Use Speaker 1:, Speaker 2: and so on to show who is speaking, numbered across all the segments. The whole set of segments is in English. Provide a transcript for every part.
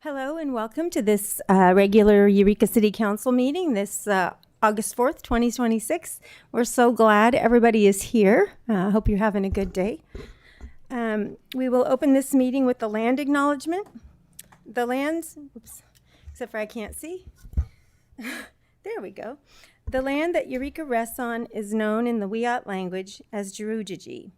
Speaker 1: Hello and welcome to this regular Eureka City Council meeting this August 4th, 2026. We're so glad everybody is here. Hope you're having a good day. We will open this meeting with the land acknowledgement. The lands, oops, except for I can't see. There we go. The land that Eureka rests on is known in the Wiyot language as Jirujiji.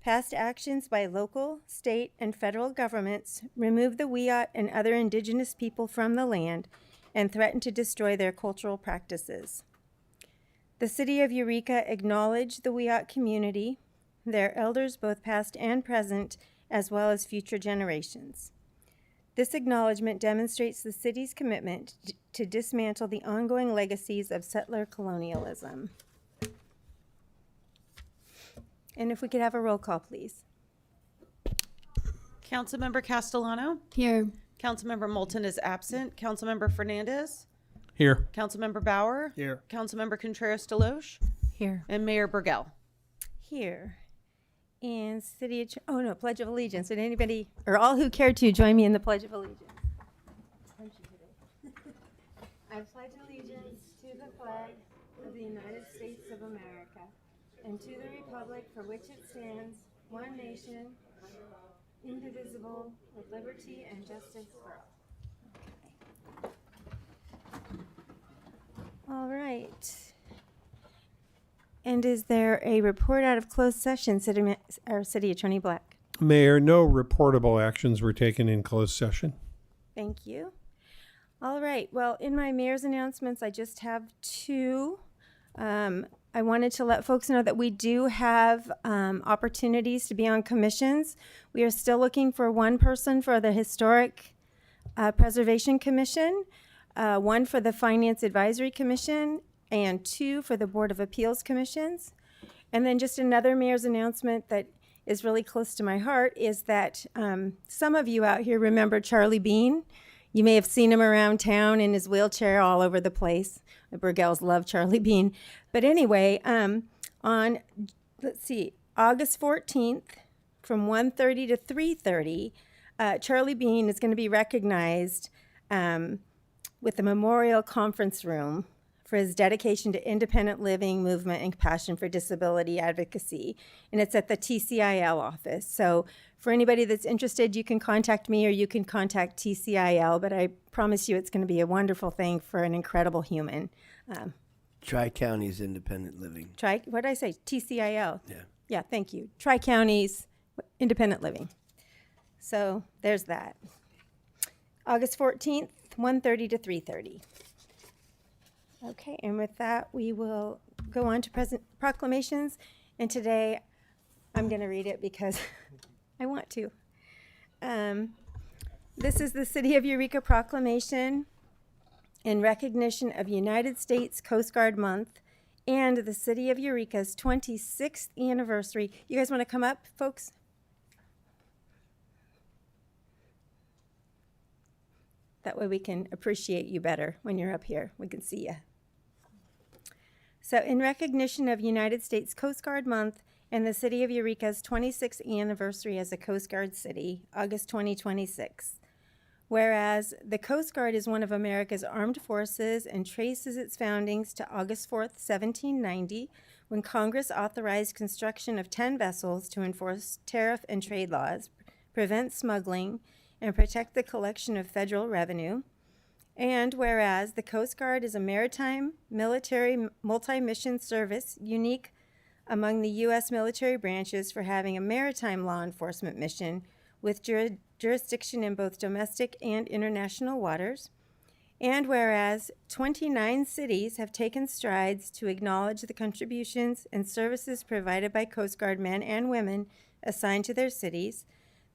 Speaker 1: Past actions by local, state, and federal governments remove the Wiyot and other indigenous people from the land and threaten to destroy their cultural practices. The city of Eureka acknowledged the Wiyot community, their elders both past and present, as well as future generations. This acknowledgement demonstrates the city's commitment to dismantle the ongoing legacies of settler colonialism. And if we could have a roll call, please.
Speaker 2: Councilmember Castellano.
Speaker 3: Here.
Speaker 2: Councilmember Moulton is absent. Councilmember Fernandez.
Speaker 4: Here.
Speaker 2: Councilmember Bauer.
Speaker 4: Here.
Speaker 2: Councilmember Contreras-Deloche.
Speaker 3: Here.
Speaker 2: And Mayor Burgell.
Speaker 1: Here. And Pledge of Allegiance. Would anybody, or all who care to, join me in the Pledge of Allegiance? I pledge allegiance to the flag of the United States of America and to the republic for which it stands, one nation, indivisible, with liberty and justice for all. All right. And is there a report out of closed session, City Attorney Black?
Speaker 4: Mayor, no reportable actions were taken in closed session.
Speaker 1: Thank you. All right. Well, in my mayor's announcements, I just have two. I wanted to let folks know that we do have opportunities to be on commissions. We are still looking for one person for the Historic Preservation Commission, one for the Finance Advisory Commission, and two for the Board of Appeals Commissions. And then just another mayor's announcement that is really close to my heart is that some of you out here remember Charlie Bean. You may have seen him around town in his wheelchair all over the place. The Burgells love Charlie Bean. But anyway, on, August 14th from 1:30 to 3:30, Charlie Bean is going to be recognized with the Memorial Conference Room for his dedication to independent living, movement, and passion for disability advocacy. And it's at the TCIL office. So for anybody that's interested, you can contact me or you can contact TCIL, but I promise you it's going to be a wonderful thing for an incredible human.
Speaker 5: Tri-Counties Independent Living.
Speaker 1: What did I say? TCIL.
Speaker 5: Yeah.
Speaker 1: Yeah, thank you. Tri-Counties Independent Living. So there's that. August 14th, 1:30 to 3:30. Okay, and with that, we will go on to present proclamations. And today, I'm going to read it because I want to. This is the City of Eureka proclamation in recognition of United States Coast Guard Month and the City of Eureka's 26th anniversary. You guys want to come up, folks? That way we can appreciate you better when you're up here. We can see you. So in recognition of United States Coast Guard Month and the City of Eureka's 26th anniversary as a Coast Guard city, August 2026. Whereas the Coast Guard is one of America's armed forces and traces its foundings to August 4th, 1790, when Congress authorized construction of 10 vessels to enforce tariff and trade laws, prevent smuggling, and protect the collection of federal revenue. And whereas the Coast Guard is a maritime, military, multi-mission service unique among the U.S. military branches for having a maritime law enforcement mission with jurisdiction in both domestic and international waters. And whereas 29 cities have taken strides to acknowledge the contributions and services provided by Coast Guard men and women assigned to their cities,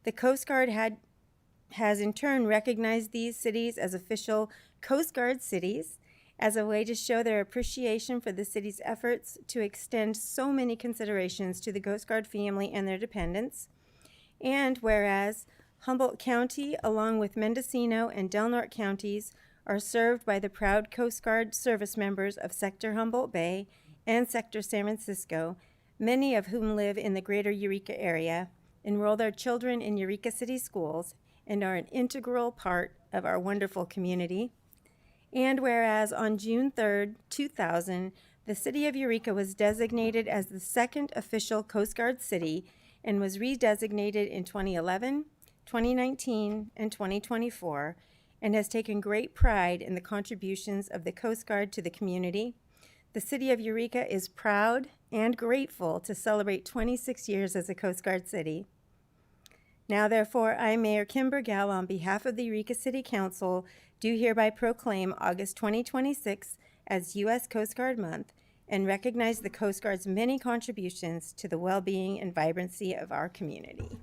Speaker 1: the Coast Guard has in turn recognized these cities as official Coast Guard cities as a way to show their appreciation for the city's efforts to extend so many considerations to the Coast Guard family and their dependents. And whereas Humboldt County, along with Mendocino and Del Norte counties, are served by the proud Coast Guard service members of Sector Humboldt Bay and Sector San Francisco, many of whom live in the greater Eureka area, enroll their children in Eureka City schools, and are an integral part of our wonderful community. And whereas on June 3rd, 2000, the city of Eureka was designated as the second official Coast Guard city and was redesignated in 2011, 2019, and 2024, and has taken great pride in the contributions of the Coast Guard to the community. The city of Eureka is proud and grateful to celebrate 26 years as a Coast Guard city. Now, therefore, I, Mayor Kim Burgell, on behalf of the Eureka City Council, do hereby proclaim August 2026 as U.S. Coast Guard Month and recognize the Coast Guard's many contributions to the well-being and vibrancy of our community.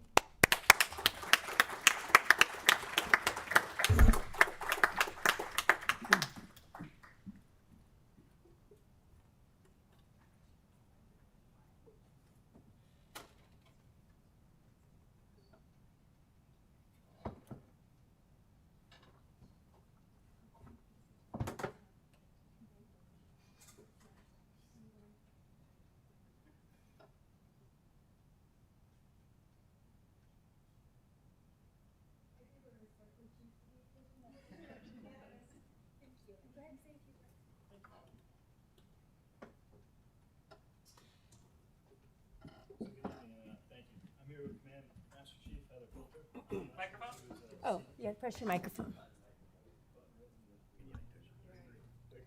Speaker 3: Thank you. I'm here with Command Master Chief Heather Coulter. Microphone?
Speaker 1: Oh, yeah, press your microphone.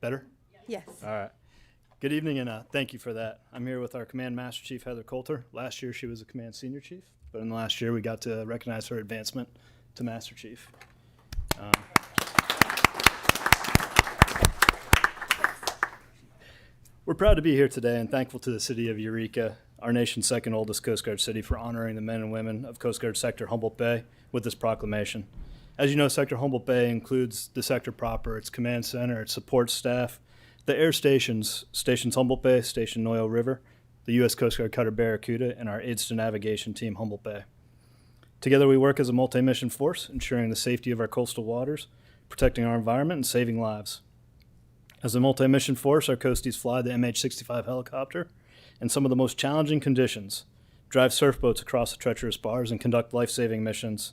Speaker 3: Better?
Speaker 1: Yes.
Speaker 3: All right. Good evening, and thank you for that. I'm here with our Command Master Chief Heather Coulter. Last year she was a Command Senior Chief, but in the last year we got to recognize her advancement to Master Chief. We're proud to be here today and thankful to the city of Eureka, our nation's second oldest Coast Guard city, for honoring the men and women of Coast Guard Sector Humboldt Bay with this proclamation. As you know, Sector Humboldt Bay includes the sector proper, its command center, its support staff, the air stations, Stations Humboldt Bay, Station Noyo River, the U.S. Coast Guard Cutter Barracuda, and our Aids to Navigation Team Humboldt Bay. Together we work as a multi-mission force, ensuring the safety of our coastal waters, protecting our environment, and saving lives. As a multi-mission force, our coasties fly the MH-65 helicopter in some of the most challenging conditions, drive surf boats across the treacherous bars, and conduct life-saving missions.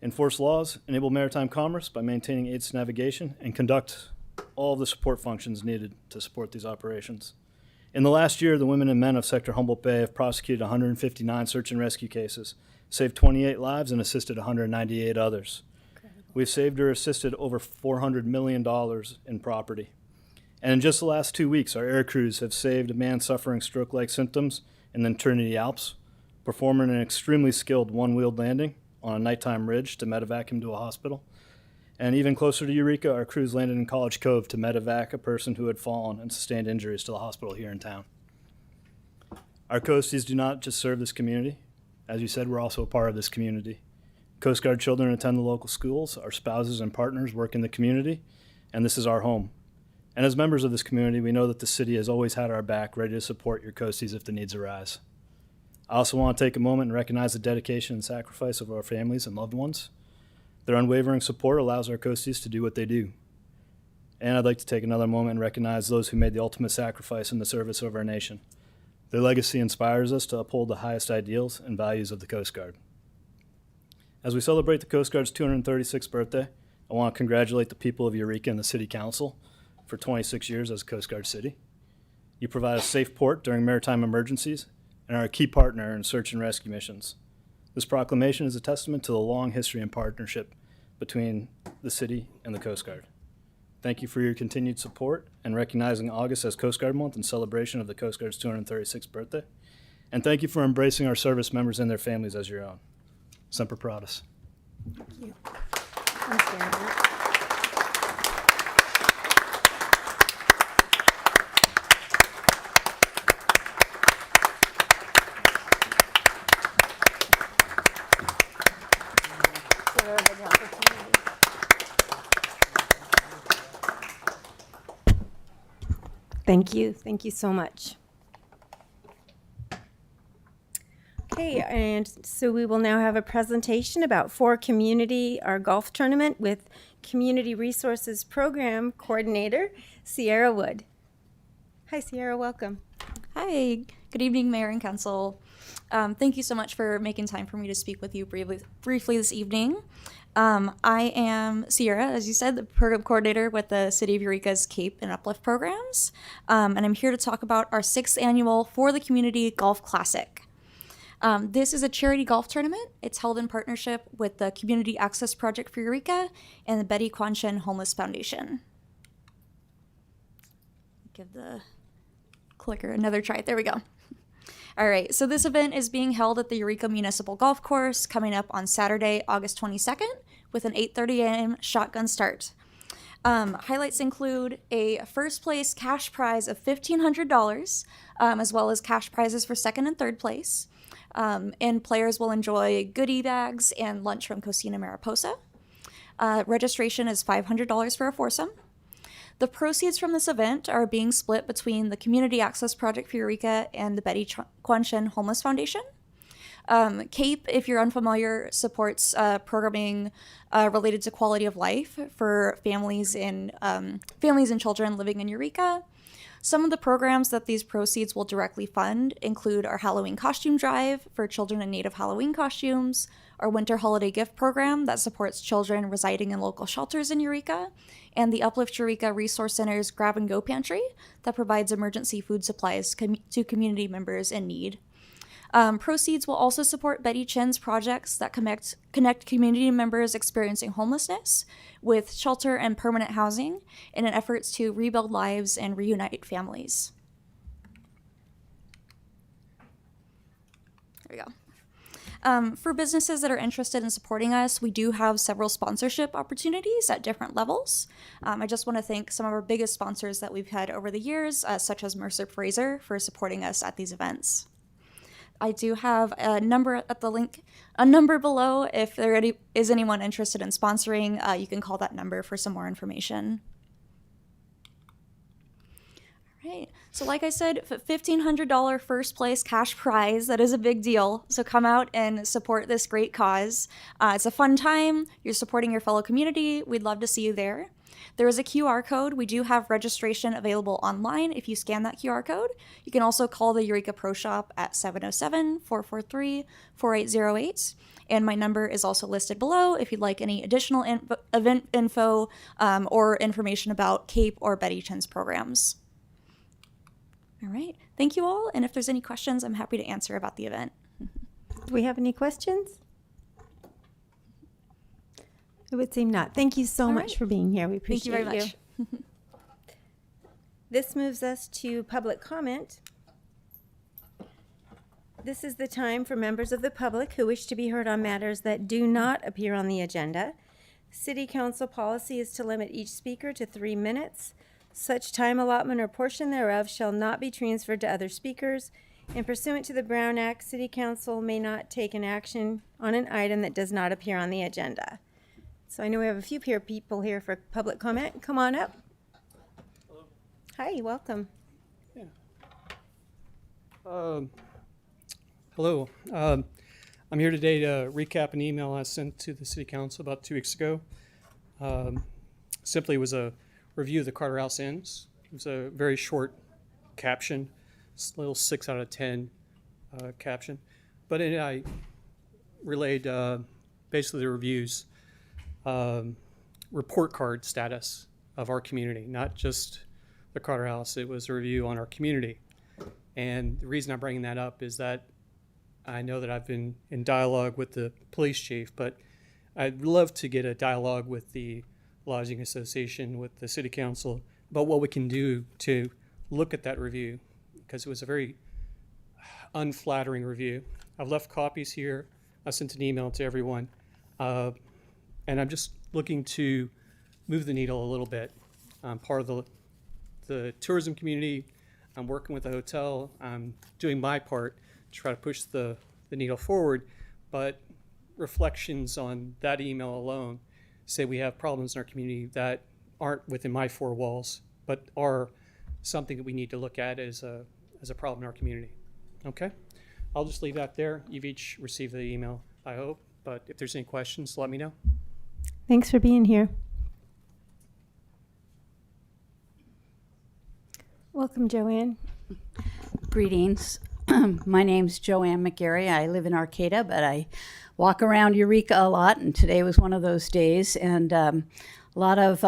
Speaker 3: Enforce laws, enable maritime commerce by maintaining aids to navigation, and conduct all of the support functions needed to support these operations. In the last year, the women and men of Sector Humboldt Bay have prosecuted 159 search and rescue cases, saved 28 lives, and assisted 198 others. We've saved or assisted over $400 million in property. And in just the last 2 weeks, our air crews have saved a man suffering stroke-like symptoms in the Trinity Alps, performing an extremely skilled one-wheeled landing on a nighttime ridge to medevac him to a hospital. And even closer to Eureka, our crews landed in College Cove to medevac a person who had fallen and sustained injuries to the hospital here in town. Our coasties do not just serve this community. As you said, we're also a part of this community. Coast Guard children attend the local schools, our spouses and partners work in the community, and this is our home. And as members of this community, we know that the city has always had our back, ready to support your coasties if the needs arise. I also want to take a moment and recognize the dedication and sacrifice of our families and loved ones. Their unwavering support allows our coasties to do what they do. And I'd like to take another moment and recognize those who made the ultimate sacrifice in the service of our nation. Their legacy inspires us to uphold the highest ideals and values of the Coast Guard. As we celebrate the Coast Guard's 236th birthday, I want to congratulate the people of Eureka and the City Council for 26 years as a Coast Guard city. You provide a safe port during maritime emergencies and are a key partner in search and rescue missions. This proclamation is a testament to the long history and partnership between the city and the Coast Guard. Thank you for your continued support and recognizing August as Coast Guard Month in celebration of the Coast Guard's 236th birthday. And thank you for embracing our service members and their families as your own. Semper Paratus.
Speaker 1: Thank you. I'm Sarah. Thank you. Thank you so much. Okay, and so we will now have a presentation about For Community, our golf tournament, with Community Resources Program Coordinator, Sierra Wood. Hi, Sierra, welcome.
Speaker 6: Hi, good evening, Mayor and Council. Thank you so much for making time for me to speak with you briefly this evening. I am Sierra, as you said, the program coordinator with the City of Eureka's CAPE and Uplift programs. And I'm here to talk about our 6th annual For the Community Golf Classic. This is a charity golf tournament. It's held in partnership with the Community Access Project for Eureka and the Betty Quanshan Homeless Foundation. Give the clicker another try. There we go. All right, so this event is being held at the Eureka Municipal Golf Course coming up on Saturday, August 22nd with an 8:30 a.m. shotgun start. Highlights include a first place cash prize of $1,500, as well as cash prizes for second and third place. And players will enjoy goodie bags and lunch from Cocina Mariposa. Registration is $500 for a foursome. The proceeds from this event are being split between the Community Access Project for Eureka and the Betty Quanshan Homeless Foundation. CAPE, if you're unfamiliar, supports programming related to quality of life for families and children living in Eureka. Some of the programs that these proceeds will directly fund include our Halloween costume drive for children in need of Halloween costumes, our winter holiday gift program that supports children residing in local shelters in Eureka, and the Uplift Eureka Resource Center's Grab and Go Pantry that provides emergency food supplies to community members in need. Proceeds will also support Betty Chen's projects that connect community members experiencing homelessness with shelter and permanent housing in an effort to rebuild lives and reunite families. There we go. For businesses that are interested in supporting us, we do have several sponsorship opportunities at different levels. I just want to thank some of our biggest sponsors that we've had over the years, such as Mercer Fraser, for supporting us at these events. I do have a number at the link, a number below. If there is anyone interested in sponsoring, you can call that number for some more information. All right. So like I said, $1,500 first place cash prize. That is a big deal. So come out and support this great cause. It's a fun time. You're supporting your fellow community. We'd love to see you there. There is a QR code. We do have registration available online if you scan that QR code. You can also call the Eureka Pro Shop at 707-443-4808. And my number is also listed below if you'd like any additional event info or information about CAPE or Betty Chen's programs. All right. Thank you all. And if there's any questions, I'm happy to answer about the event.
Speaker 1: Do we have any questions? It would seem not. Thank you so
Speaker 6: All
Speaker 1: much
Speaker 6: right.
Speaker 1: for being here. We
Speaker 6: Thank
Speaker 1: appreciate
Speaker 6: you very much.
Speaker 1: This moves us to public comment. This is the time for members of the public who wish to be heard on matters that do not appear on the agenda. City Council policy is to limit each speaker to 3 minutes. Such time allotment or portion thereof shall not be transferred to other speakers. And pursuant to the Brown Act, City Council may not take an action on an item that does not appear on the agenda. So I know we have a few people here for public comment. Come on up.
Speaker 7: Hello.
Speaker 1: Hi, welcome.
Speaker 7: Hello. I'm here today to recap an email I sent to the City Council about 2 weeks ago. Simply was a review of the Carter House Inns. It was a very short caption, little 6 out of 10 caption. But I relayed basically the reviews, report card status of our community, not just the Carter House. It was a review on our community. And the reason I'm bringing that up is that I know that I've been in dialogue with the police chief, but I'd love to get a dialogue with the Lodging Association, with the City Council, about what we can do to look at that review, because it was a very unflattering review. I've left copies here. I sent an email to everyone. And I'm just looking to move the needle a little bit. I'm part of the tourism community. I'm working with the hotel. I'm doing my part to try to push the needle forward. But reflections on that email alone say we have problems in our community that aren't within my 4 walls, but are something that we need to look at as a problem in our community. Okay? I'll just leave that there. You've each received the email, I hope. But if there's any questions, let me know.
Speaker 1: Thanks for being here. Welcome, Joanne.
Speaker 8: Greetings. My name's Joanne McGarry. I live in Arcata, but I walk around Eureka a lot, and today was one of those days. And a lot of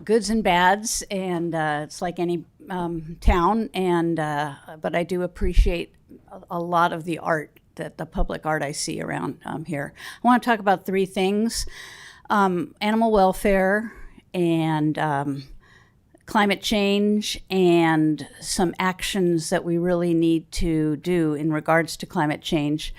Speaker 8: goods and bads, and it's like any town. And but I do appreciate a lot of the art, that the public art I see around here. I want to talk about three things: animal welfare and climate change, and some actions that we really need to do in regards to climate change.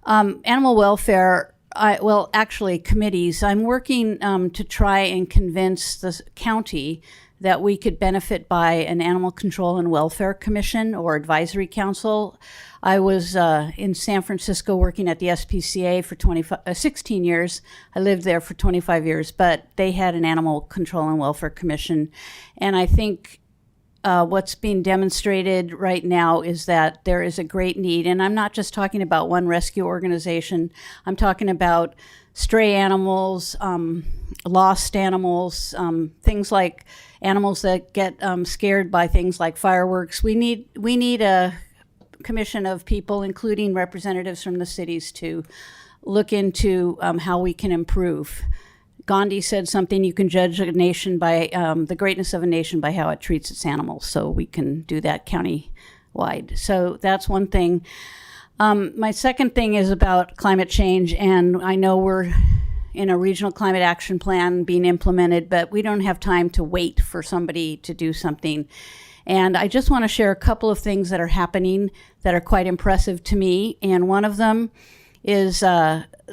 Speaker 8: Animal welfare, actually committees. I'm working to try and convince the county that we could benefit by an animal control and welfare commission or advisory council. I was in San Francisco working at the SPCA for 16 years. I lived there for 25 years, but they had an animal control and welfare commission. And I think what's being demonstrated right now is that there is a great need. And I'm not just talking about one rescue organization. I'm talking about stray animals, lost animals, things like animals that get scared by things like fireworks. We need a commission of people, including representatives from the cities, to look into how we can improve. Gandhi said something: you can judge a nation by the greatness of a nation by how it treats its animals. So we can do that county-wide. So that's one thing. My second thing is about climate change, and I know we're in a regional climate action plan being implemented, but we don't have time to wait for somebody to do something. And I just want to share a couple of things that are happening that are quite impressive to me. And one of them is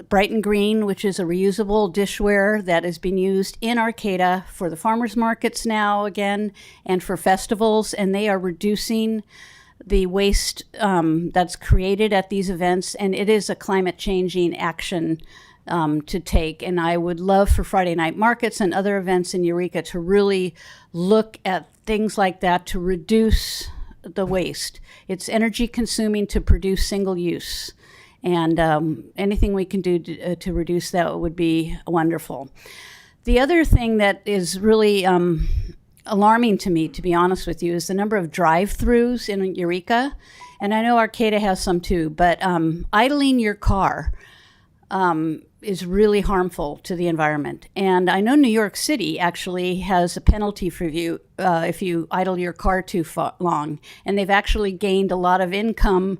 Speaker 8: Brighton Green, which is a reusable dishware that is being used in Arcata for the farmers markets now again, and for festivals. And they are reducing the waste that's created at these events. And it is a climate changing action to take. And I would love for Friday night markets and other events in Eureka to really look at things like that to reduce the waste. It's energy consuming to produce single use. And anything we can do to reduce that would be wonderful. The other thing that is really alarming to me, to be honest with you, is the number of drive-throughs in Eureka. And I know Arcata has some too, but idling your car is really harmful to the environment. And I know New York City actually has a penalty for you if you idle your car too long. And they've actually gained a lot of income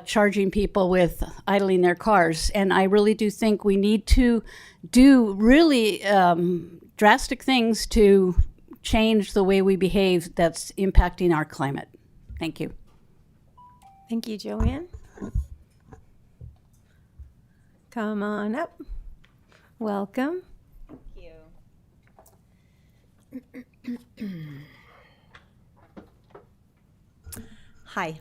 Speaker 8: charging people with idling their cars. And I really do think we need to do really drastic things to change the way we behave that's impacting our climate. Thank you.
Speaker 1: Thank you, Joanne. Come on up. Welcome.
Speaker 9: Hi,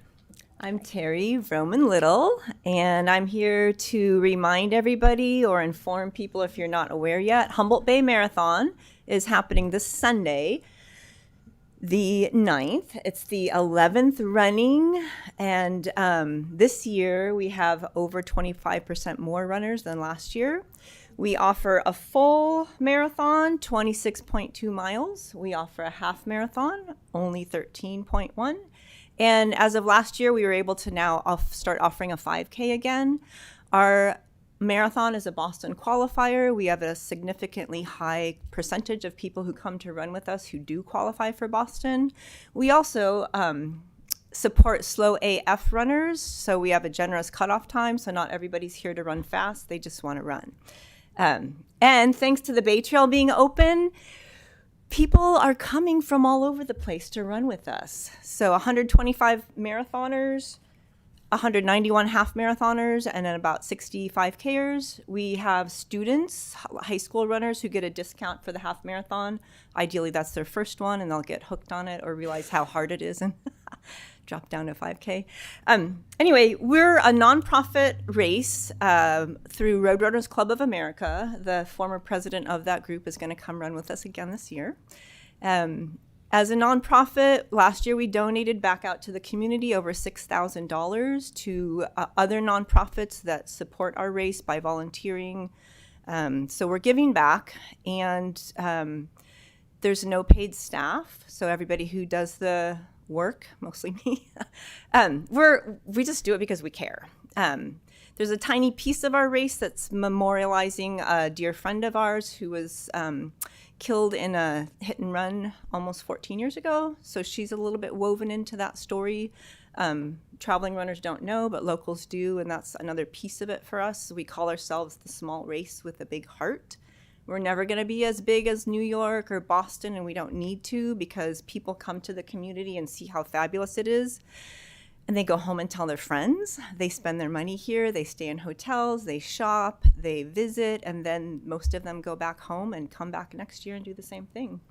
Speaker 9: I'm Terry Roman Little, and I'm here to remind everybody or inform people, if you're not aware yet, Humboldt Bay Marathon is happening this Sunday, the 9th. It's the 11th running, and this year we have over 25% more runners than last year. We offer a full marathon, 26.2 miles. We offer a half marathon, only 13.1. And as of last year, we were able to now start offering a 5K again. Our marathon is a Boston qualifier. We have a significantly high percentage of people who come to run with us who do qualify for Boston. We also support slow AF runners, so we have a generous cutoff time, so not everybody's here to run fast, they just want to run. And thanks to the Bay Trail being open, people are coming from all over the place to run with us. So 125 marathoners, 191 half marathoners, and then about 65 Kers. We have students, high school runners, who get a discount for the half marathon. Ideally, that's their first one, and they'll get hooked on it or realize how hard it is and drop down to 5K. Anyway, we're a nonprofit race through Roadrunners Club of America. The former president of that group is going to come run with us again this year. As a nonprofit, last year we donated back out to the community over $6,000 to other nonprofits that support our race by volunteering. So we're giving back, and there's no paid staff. So everybody who does the work, mostly me. We just do it because we care. There's a tiny piece of our race that's memorializing a dear friend of ours who was killed in a hit and run almost 14 years ago. So she's a little bit woven into that story. Traveling runners don't know, but locals do, and that's another piece of it for us. We call ourselves the small race with a big heart. We're never going to be as big as New York or Boston, and we don't need to, because people come to the community and see how fabulous it is. And they go home and tell their friends. They spend their money here. They stay in hotels. They shop. They visit. And then most of them go back home and come back next year and do the same thing.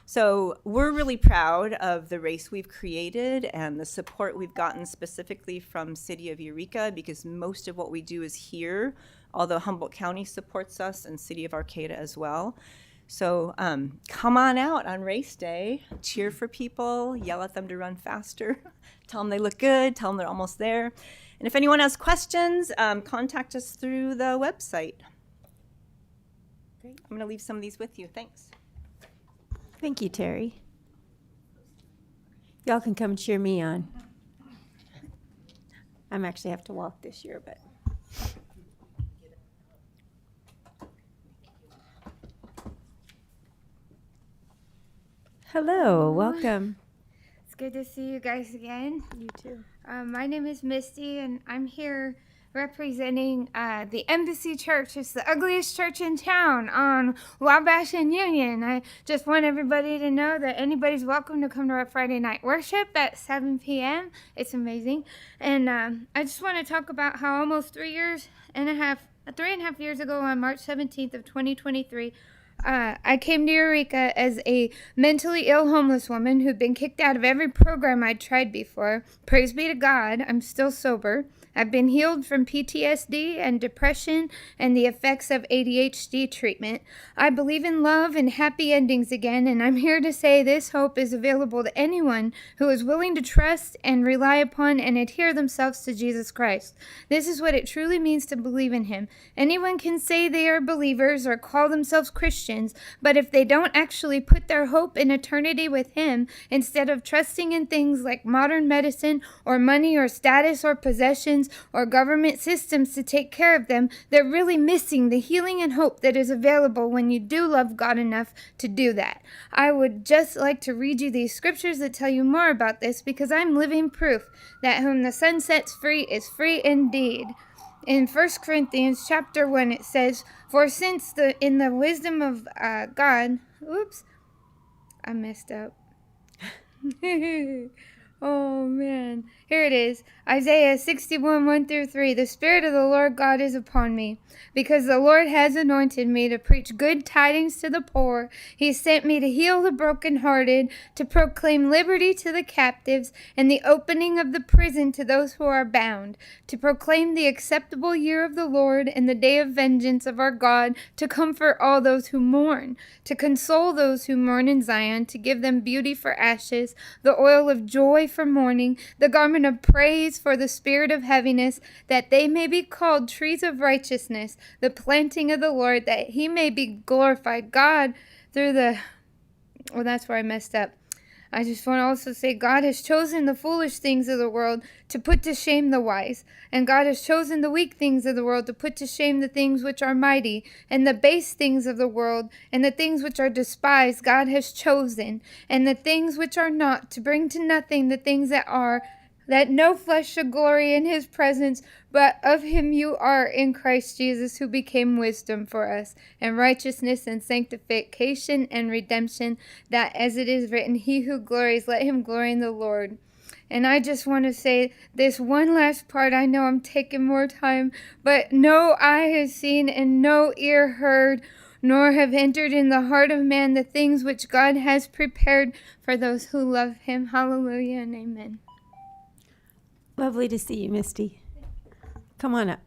Speaker 9: So we're really proud of the race we've created and the support we've gotten specifically from City of Eureka, because most of what we do is here, although Humboldt County supports us and City of Arcata as well. So come on out on race day, cheer for people, yell at them to run faster, tell them they look good, tell them they're almost there. And if anyone has questions, contact us through the website. Great. I'm going to leave some of these with you. Thanks.
Speaker 1: Thank you, Terry. Y'all can come cheer me on. I'm actually have to walk this year, but. Hello, welcome.
Speaker 10: It's good to see you guys again.
Speaker 1: You too.
Speaker 10: My name is Misty, and I'm here representing the Embassy Church. It's the ugliest church in town on Wabash and Union. I just want everybody to know that anybody's welcome to come to our Friday night worship at 7 p.m. It's amazing. And I just want to talk about how almost 3.5 years ago on March 17th of 2023, I came to Eureka as a mentally ill homeless woman who'd been kicked out of every program I'd tried before. Praise be to God, I'm still sober. I've been healed from PTSD and depression and the effects of ADHD treatment. I believe in love and happy endings again, and I'm here to say this hope is available to anyone who is willing to trust and rely upon and adhere themselves to Jesus Christ. This is what it truly means to believe in Him. Anyone can say they are believers or call themselves Christians, but if they don't actually put their hope in eternity with Him, instead of trusting in things like modern medicine or money or status or possessions, or government systems to take care of them, they're really missing the healing and hope that is available when you do love God enough to do that. I would just like to read you these scriptures that tell you more about this, because I'm living proof that whom the Son sets free is free indeed. In 1 Corinthians chapter 1, it says, "For since in the wisdom of God," oops, I messed up. Oh, man. Here it is. Isaiah 61, 1-3. "The Spirit of the Lord God is upon me, because the Lord has anointed me to preach good tidings to the poor. He sent me to heal the brokenhearted, to proclaim liberty to the captives, and the opening of the prison to those who are bound, to proclaim the acceptable year of the Lord and the day of vengeance of our God, to comfort all those who mourn, to console those who mourn in Zion, to give them beauty for ashes, the oil of joy for mourning, the garment of praise for the spirit of heaviness, that they may be called trees of righteousness, the planting of the Lord, that He may be glorified." God, through the... Well, that's where I messed up. I just want to also say God has chosen the foolish things of the world to put to shame the wise, and God has chosen the weak things of the world to put to shame the things which are mighty, and the base things of the world, and the things which are despised God has chosen, and the things which are not, to bring to nothing the things that are, that no flesh should glory in His presence, but of Him you are in Christ Jesus, who became wisdom for us, and righteousness and sanctification and redemption, that as it is written, He who glories, let him glory in the Lord. And I just want to say this one last part. I know I'm taking more time, but no eye has seen and no ear heard, nor have entered in the heart of man the things which God has prepared for those who love Him. Hallelujah and amen.
Speaker 1: Lovely to see you, Misty. Come on up.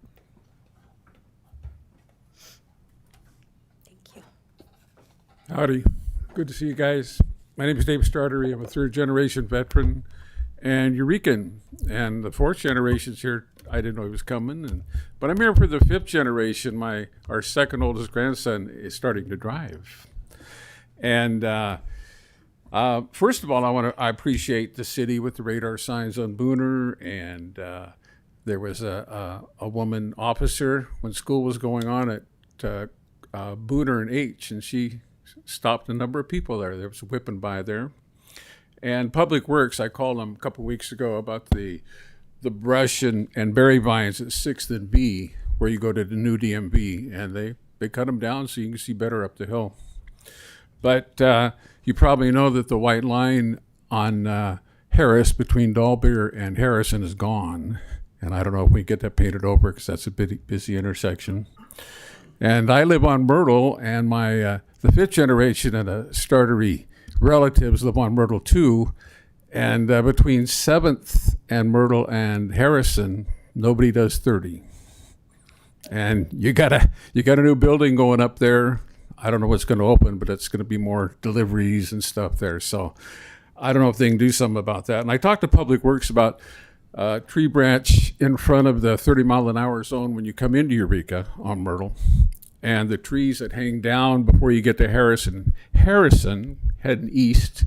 Speaker 1: Thank you.
Speaker 11: Howdy. Good to see you guys. My name is Dave Startery. I'm a third-generation veteran and Eurekan. And the fourth generation's here. I didn't know he was coming. But I'm here for the fifth generation. Our second oldest grandson is starting to drive. And First of all, I appreciate the city with the radar signs on Booner, and there was a woman officer when school was going on at Booner and H, and she stopped a number of people there. There was a whipping by there. And Public Works, I called them a couple weeks ago about the brush and berry vines at 6th and B, where you go to the new DMV, and they cut them down so you can see better up the hill. But you probably know that the white line on Harris between Dahlbeer and Harrison is gone. And I don't know if we get that painted over because that's a busy intersection. And I live on Myrtle, and my the 5th generation of the Startery relatives live on Myrtle too. And between 7th and Myrtle and Harrison, nobody does 30. And you got a new building going up there. I don't know what's going to open, but it's going to be more deliveries and stuff there. So I don't know if they can do something about that. And I talked to Public Works about tree branch in front of the 30-mile-an-hour zone when you come into Eureka on Myrtle, and the trees that hang down before you get to Harrison heading east,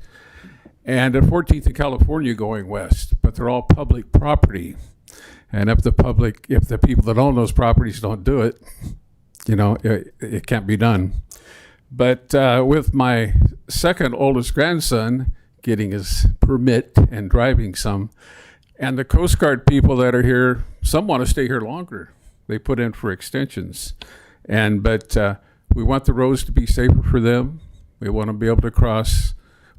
Speaker 11: and at 14th and California going west. But they're all public property, and if the people that own those properties don't do it, it can't be done. But with my second oldest grandson getting his permit and driving some, and the Coast Guard people that are here, some want to stay here longer. They put in for extensions. But we want the roads to be safer for them. We want to be able to cross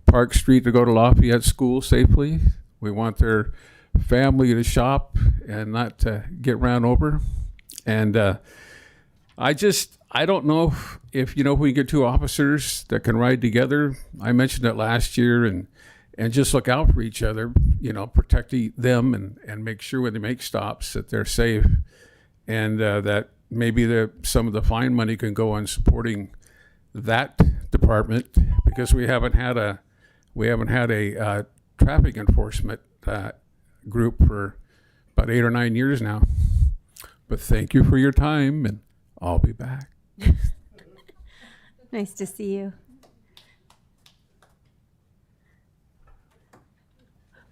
Speaker 11: Park Street to go to Lafayette School safely. We want their family to shop and not to get ran over. And I don't know if we can get 2 officers that can ride together. I mentioned it last year, and just look out for each other, protect them and make sure when they make stops that they're safe, and that maybe some of the fine money can go on supporting that department, because we haven't had a traffic enforcement group for about 8 or 9 years now. But thank you for your time, and I'll be back.
Speaker 1: Nice to see you.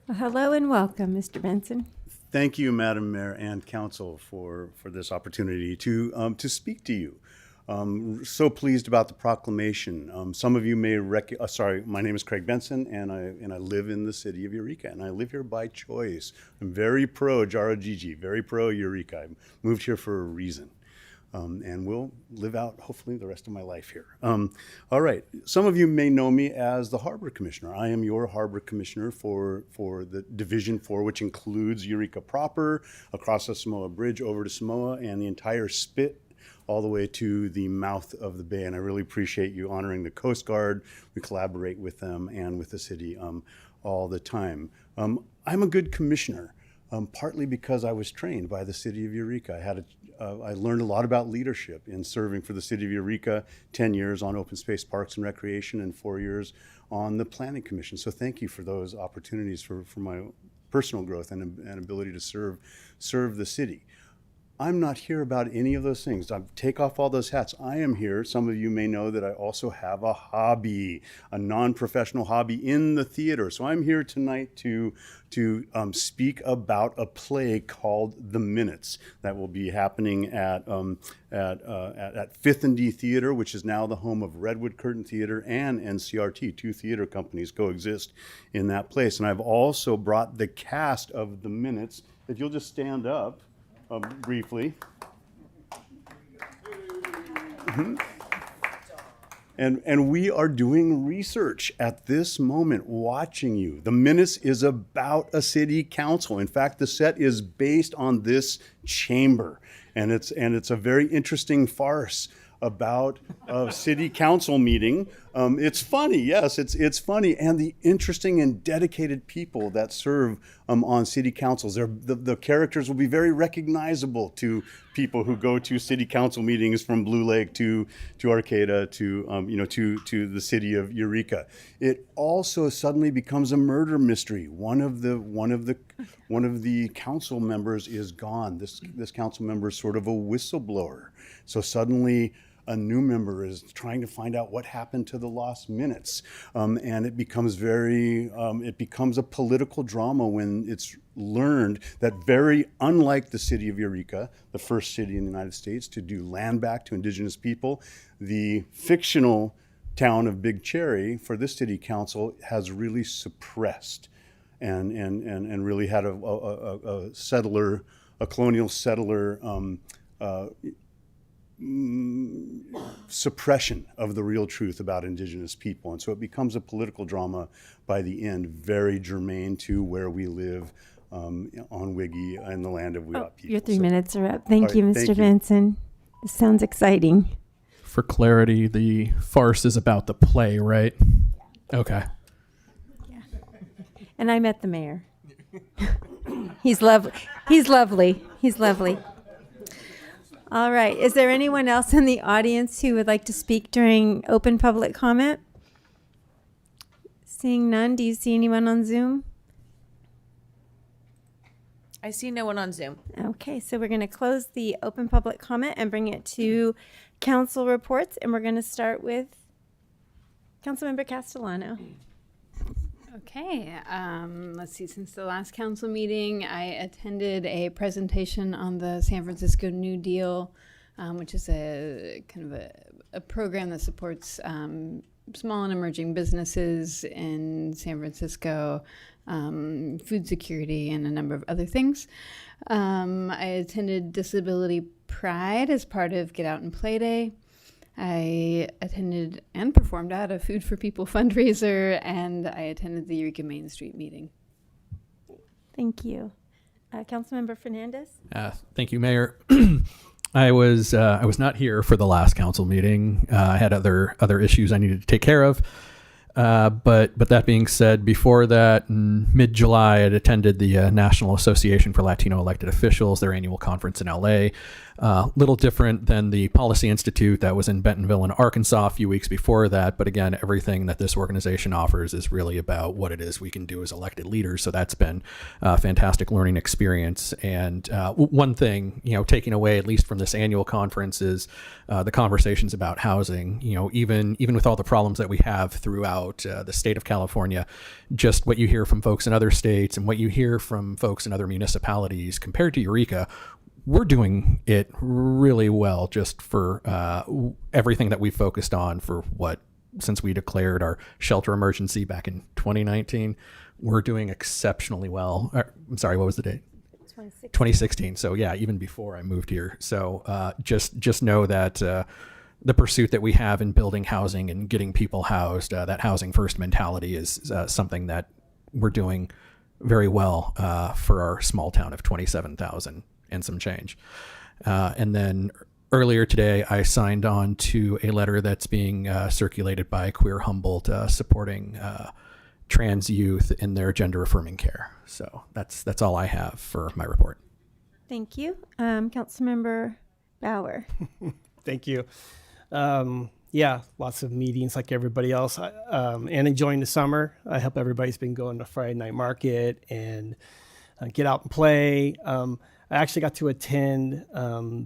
Speaker 1: Well, hello and welcome, Mr. Benson.
Speaker 12: Thank you, Madam Mayor and Council, for this opportunity to speak to you. So pleased about the proclamation. Some of you may my name is Craig Benson, and I live in the city of Eureka, and I live here by choice. I'm very pro Jarogigi, very pro Eureka. I moved here for a reason. And will live out, hopefully, the rest of my life here. All right. Some of you may know me as the Harbor Commissioner. I am your Harbor Commissioner for the Division 4, which includes Eureka proper, across the Samoa Bridge over to Samoa, and the entire spit all the way to the mouth of the bay. And I really appreciate you honoring the Coast Guard. We collaborate with them and with the city all the time. I'm a good commissioner. Partly because I was trained by the city of Eureka. I learned a lot about leadership in serving for the city of Eureka, 10 years on Open Space, Parks and Recreation, and 4 years on the Planning Commission. So thank you for those opportunities for my personal growth and ability to serve the city. I'm not here about any of those things. I take off all those hats. I am here. Some of you may know that I also have a hobby, a non-professional hobby in the theater. So I'm here tonight to speak about a play called The Minutes that will be happening at 5th and D Theater, which is now the home of Redwood Curtain Theater and NCRT. 2 theater companies coexist in that place. And I've also brought the cast of The Minutes. If you'll just stand up. Briefly. And we are doing research at this moment, watching you. The Minutes is about a city council. In fact, the set is based on this chamber, and it's a very interesting farce about a city council meeting. It's funny, yes, it's funny, and the interesting and dedicated people that serve on city councils. The characters will be very recognizable to people who go to city council meetings from Blue Lake to Arcata to the city of Eureka. It also suddenly becomes a murder mystery. One of the council members is gone. This council member is sort of a whistleblower. So suddenly a new member is trying to find out what happened to the lost minutes. And it becomes it becomes a political drama when it's learned that very unlike the city of Eureka, the first city in the United States to do land back to indigenous people, the fictional town of Big Cherry for this city council has really suppressed and really had a colonial settler suppression of the real truth about indigenous people. And so it becomes a political drama by the end, very germane to where we live on Wiggy and the land of Wiyot people.
Speaker 1: Your 3
Speaker 12: So-
Speaker 1: minutes are up. Thank
Speaker 12: All
Speaker 1: you,
Speaker 12: right,
Speaker 1: Mr.
Speaker 12: thank you.
Speaker 1: Benson. This sounds exciting.
Speaker 13: For clarity, the farce is about the play, right? Okay.
Speaker 1: And I met the mayor. He's lovely. He's lovely. He's lovely. All right. Is there anyone else in the audience who would like to speak during open public comment? Seeing none, do you see anyone on Zoom?
Speaker 2: I see no one on Zoom.
Speaker 1: Okay, so we're going to close the open public comment and bring it to council reports, and we're going to start with Councilmember Castellano.
Speaker 14: Okay, let's see. Since the last council meeting, I attended a presentation on the San Francisco New Deal, which is a kind of a program that supports small and emerging businesses in San Francisco, food security, and a number of other things. I attended Disability Pride as part of Get Out and Play Day. I attended and performed at a Food for People fundraiser, and I attended the Eureka Main Street meeting.
Speaker 1: Thank you. Councilmember Fernandez?
Speaker 13: Thank you, Mayor. I was not here for the last council meeting. I had other issues I needed to take care of. But that being said, before that, in mid-July, I had attended the National Association for Latino Elected Officials, their annual conference in LA. Little different than the Policy Institute that was in Bentonville in Arkansas a few weeks before that. But again, everything that this organization offers is really about what it is we can do as elected leaders. So that's been a fantastic learning experience. And one thing, taking away at least from this annual conference is the conversations about housing. Even with all the problems that we have throughout the state of California, just what you hear from folks in other states and what you hear from folks in other municipalities compared to Eureka, we're doing it really well just for everything that we focused on since we declared our shelter emergency back in 2019. We're doing exceptionally well. I'm sorry, what was the date? 2016. So yeah, even before I moved here. So just know that the pursuit that we have in building housing and getting people housed, that housing first mentality is something that we're doing very well for our small town of 27,000 and some change. And then earlier today, I signed on to a letter that's being circulated by Queer Humboldt supporting trans youth in their gender affirming care. So that's all I have for my report.
Speaker 1: Thank you. Councilmember Bauer.
Speaker 15: Thank you. Yeah, lots of meetings like everybody else, and enjoying the summer. I hope everybody's been going to Friday Night Market and Get Out and Play. I actually got to attend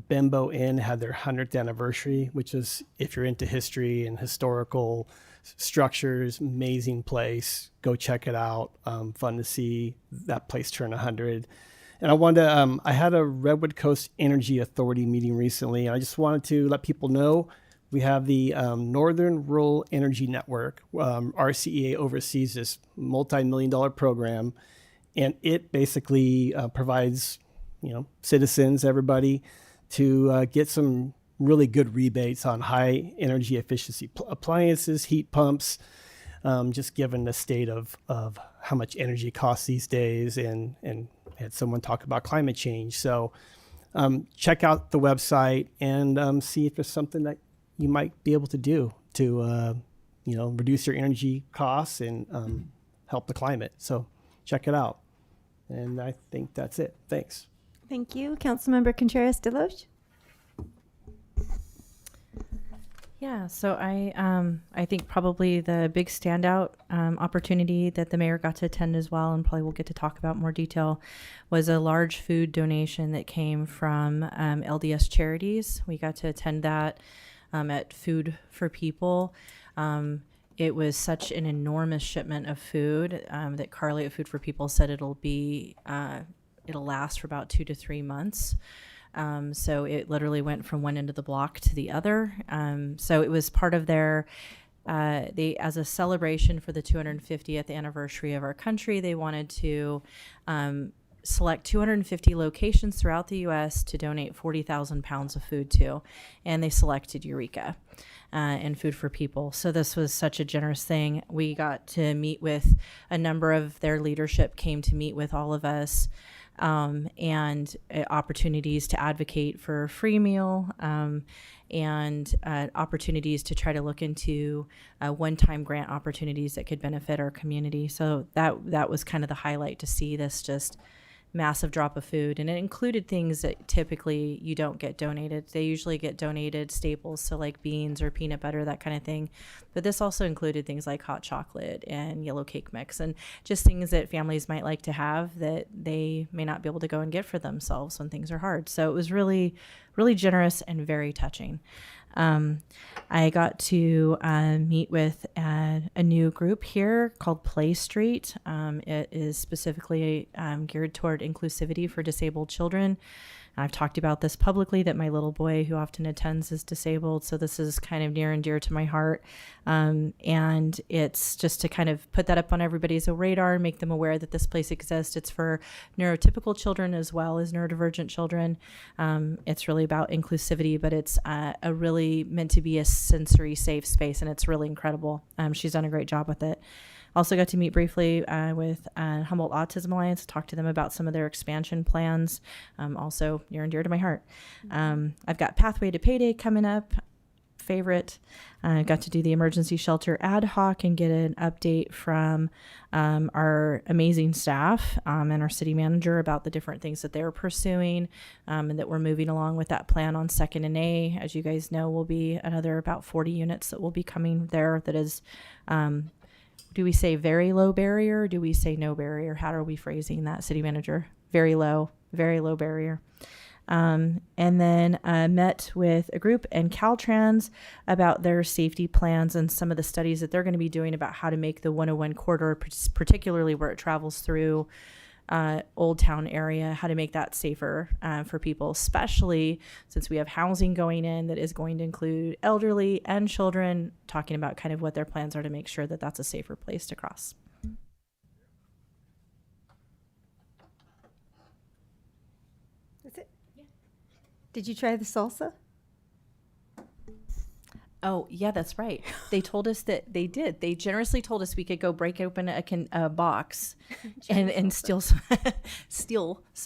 Speaker 15: Bembo Inn had their 100th anniversary, which is, if you're into history and historical structures, amazing place. Go check it out. Fun to see that place turn 100. And I wanted to, I had a Redwood Coast Energy Authority meeting recently, and I just wanted to let people know we have the Northern Rural Energy Network. RCEA oversees this multi-million-dollar program, and it basically provides citizens, everybody, to get some really good rebates on high energy efficiency appliances, heat pumps, just given the state of how much energy costs these days, and had someone talk about climate change. So check out the website and see if there's something that you might be able to do to reduce your energy costs and help the climate. So check it out. And I think that's it. Thanks.
Speaker 1: Thank you. Councilmember Contreras Deloche.
Speaker 16: Yeah, so I think probably the big standout opportunity that the mayor got to attend as well, and probably we'll get to talk about more detail, was a large food donation that came from LDS Charities. We got to attend that. at Food for People. It was such an enormous shipment of food that Carly at Food for People said it'll last for about 2 to 3 months. So it literally went from one end of the block to the other. So it was part of their, as a celebration for the 250th anniversary of our country, they wanted to select 250 locations throughout the U.S. to donate 40,000 pounds of food to, and they selected Eureka and Food for People. So this was such a generous thing. We got to meet with a number of their leadership, came to meet with all of us, and opportunities to advocate for a free meal, and opportunities to try to look into one-time grant opportunities that could benefit our community. So that was kind of the highlight, to see this just massive drop of food. And it included things that typically you don't get donated. They usually get donated staples, so like beans or peanut butter, that kind of thing. But this also included things like hot chocolate and yellow cake mix, and just things that families might like to have that they may not be able to go and get for themselves when things are hard. So it was really, really generous and very touching. I got to meet with a new group here called Play Street. It is specifically geared toward inclusivity for disabled children. I've talked about this publicly, that my little boy who often attends is disabled, so this is kind of near and dear to my heart. And it's just to kind of put that up on everybody's radar, make them aware that this place exists. It's for neurotypical children as well as neurodivergent children. It's really about inclusivity, but it's a really meant to be a sensory safe space, and it's really incredible. She's done a great job with it. Also got to meet briefly with Humboldt Autism Alliance, talk to them about some of their expansion plans, also near and dear to my heart. I've got Pathway to Payday coming up, favorite. I got to do the emergency shelter ad hoc and get an update from our amazing staff and our city manager about the different things that they're pursuing, and that we're moving along with that plan on 2nd and A. As you guys know, will be another about 40 units that will be coming there. That is, do we say very low barrier, or do we say no barrier? How are we phrasing that, city manager? Very low barrier. And then met with a group and Caltrans about their safety plans and some of the studies that they're going to be doing about how to make the 101 corridor, particularly where it travels through Old Town area, how to make that safer for people, especially since we have housing going in that is going to include elderly and children, talking about kind of what their plans are to make sure that that's a safer place to cross.
Speaker 1: That's it? Yeah. Did you try the salsa?
Speaker 16: Oh, yeah, that's right. They told us that they did. They generously told us we could go break open a box and steal some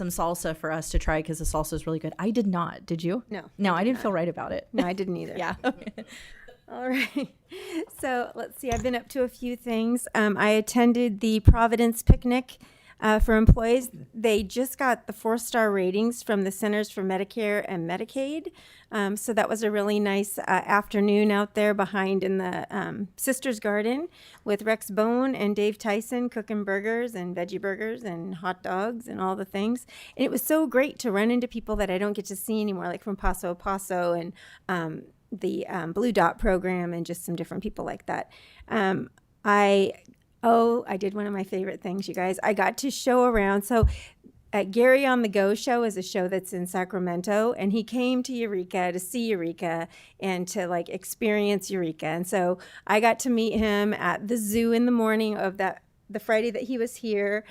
Speaker 16: salsa for us to try, because the salsa is really good. I did not. Did you?
Speaker 1: No,
Speaker 16: I didn't feel right about it.
Speaker 1: No, I didn't either.
Speaker 16: Yeah.
Speaker 1: All right. So let's see. I've been up to a few things. I attended the Providence picnic for employees. They just got the 4-star ratings from the Centers for Medicare and Medicaid. So that was a really nice afternoon out there behind in the Sisters Garden with Rex Bone and Dave Tyson cooking burgers and veggie burgers and hot dogs and all the things. And it was so great to run into people that I don't get to see anymore, like from Paso a Paso and the Blue Dot program and just some different people like that. I did one of my favorite things, you guys. I got to show around. So Gary on the Go show is a show that's in Sacramento, and he came to Eureka to see Eureka and to like experience Eureka. And so I got to meet him at the zoo in the morning of the Friday that he was here.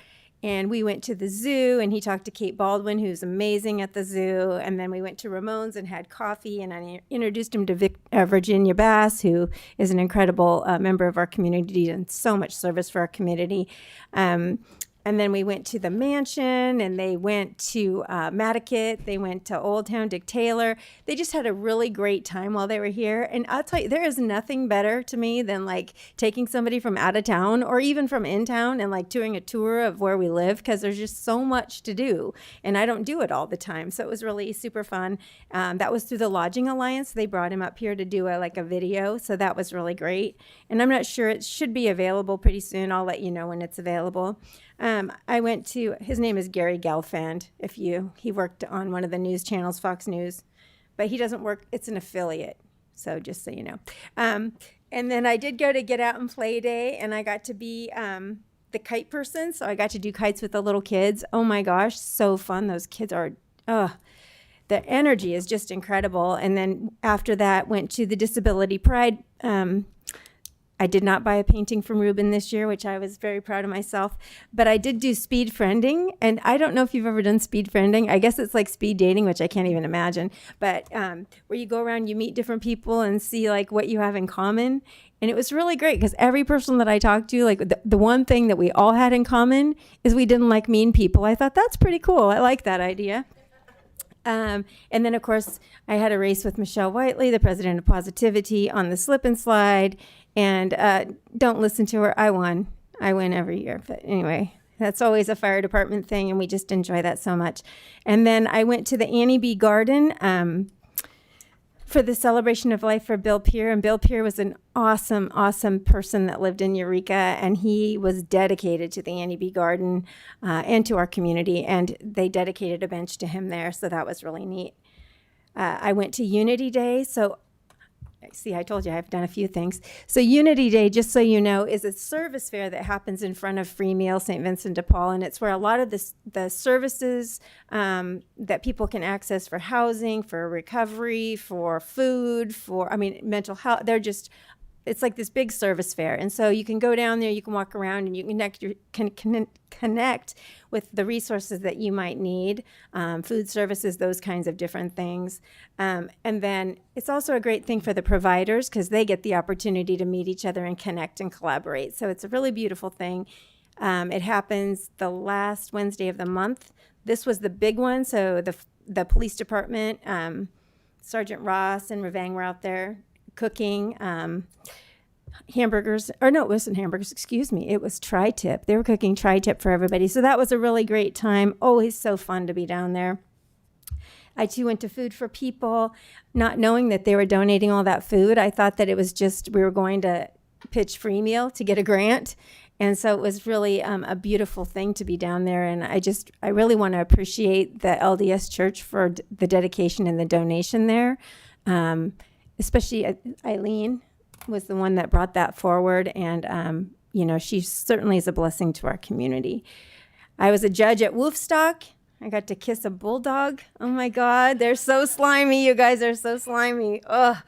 Speaker 1: And we went to the zoo, and he talked to Kate Baldwin, who's amazing at the zoo. And then we went to Ramon's and had coffee, and I introduced him to Virginia Bass, who is an incredible member of our community and so much service for our community. And then we went to the mansion, and they went to Mattakit. They went to Old Town, Dick Taylor. They just had a really great time while they were here. And I'll tell you, there is nothing better to me than like taking somebody from out of town or even from in town and like doing a tour of where we live, because there's just so much to do. And I don't do it all the time. So it was really super fun. That was through the Lodging Alliance. They brought him up here to do a video. So that was really great. And I'm not sure, it should be available pretty soon. I'll let you know when it's available. I went to, his name is Gary Gelfand, he worked on one of the news channels, Fox News, but he doesn't work, it's an affiliate. So just so you know. And then I did go to Get Out and Play Day, and I got to be the kite person. So I got to do kites with the little kids. Oh my gosh, so fun. Those kids are, the energy is just incredible. And then after that, went to the Disability Pride. I did not buy a painting from Ruben this year, which I was very proud of myself. But I did do speed friending. And I don't know if you've ever done speed friending. I guess it's like speed dating, which I can't even imagine. But where you go around, you meet different people and see like what you have in common. And it was really great because every person that I talked to, like the one thing that we all had in common is we didn't like mean people. I thought that's pretty cool. I like that idea. And then, of course, I had a race with Michelle Whiteley, the president of Positivity, on the slip and slide. And don't listen to her. I won. I win every year. But anyway, that's always a fire department thing, and we just enjoy that so much. And then I went to the Annie B. Garden for the celebration of life for Bill Peer. And Bill Peer was an awesome, awesome person that lived in Eureka, and he was dedicated to the Annie B. Garden and to our community. And they dedicated a bench to him there, so that was really neat. I went to Unity Day. So see, I told you I've done a few things. So Unity Day, just so you know, is a service fair that happens in front of Free Meal, St. Vincent de Paul, and it's where a lot of the services that people can access for housing, for recovery, for food, mental health, it's like this big service fair. And so you can go down there, you can walk around, and you can connect with the resources that you might need, food services, those kinds of different things. And then it's also a great thing for the providers because they get the opportunity to meet each other and connect and collaborate. So it's a really beautiful thing. It happens the last Wednesday of the month. This was the big one. So the police department, Sergeant Ross and Revang were out there cooking hamburgers, or no, it wasn't hamburgers, excuse me. It was tri-tip. They were cooking tri-tip for everybody. So that was a really great time. Always so fun to be down there. I too went to Food for People, not knowing that they were donating all that food. I thought that it was just, we were going to pitch Free Meal to get a grant. And so it was really a beautiful thing to be down there. And I really want to appreciate the LDS Church for the dedication and the donation there. Especially Eileen was the one that brought that forward. And, she certainly is a blessing to our community. I was a judge at Wolfstock. I got to kiss a bulldog. Oh my God, they're so slimy. You guys are so slimy. Oh,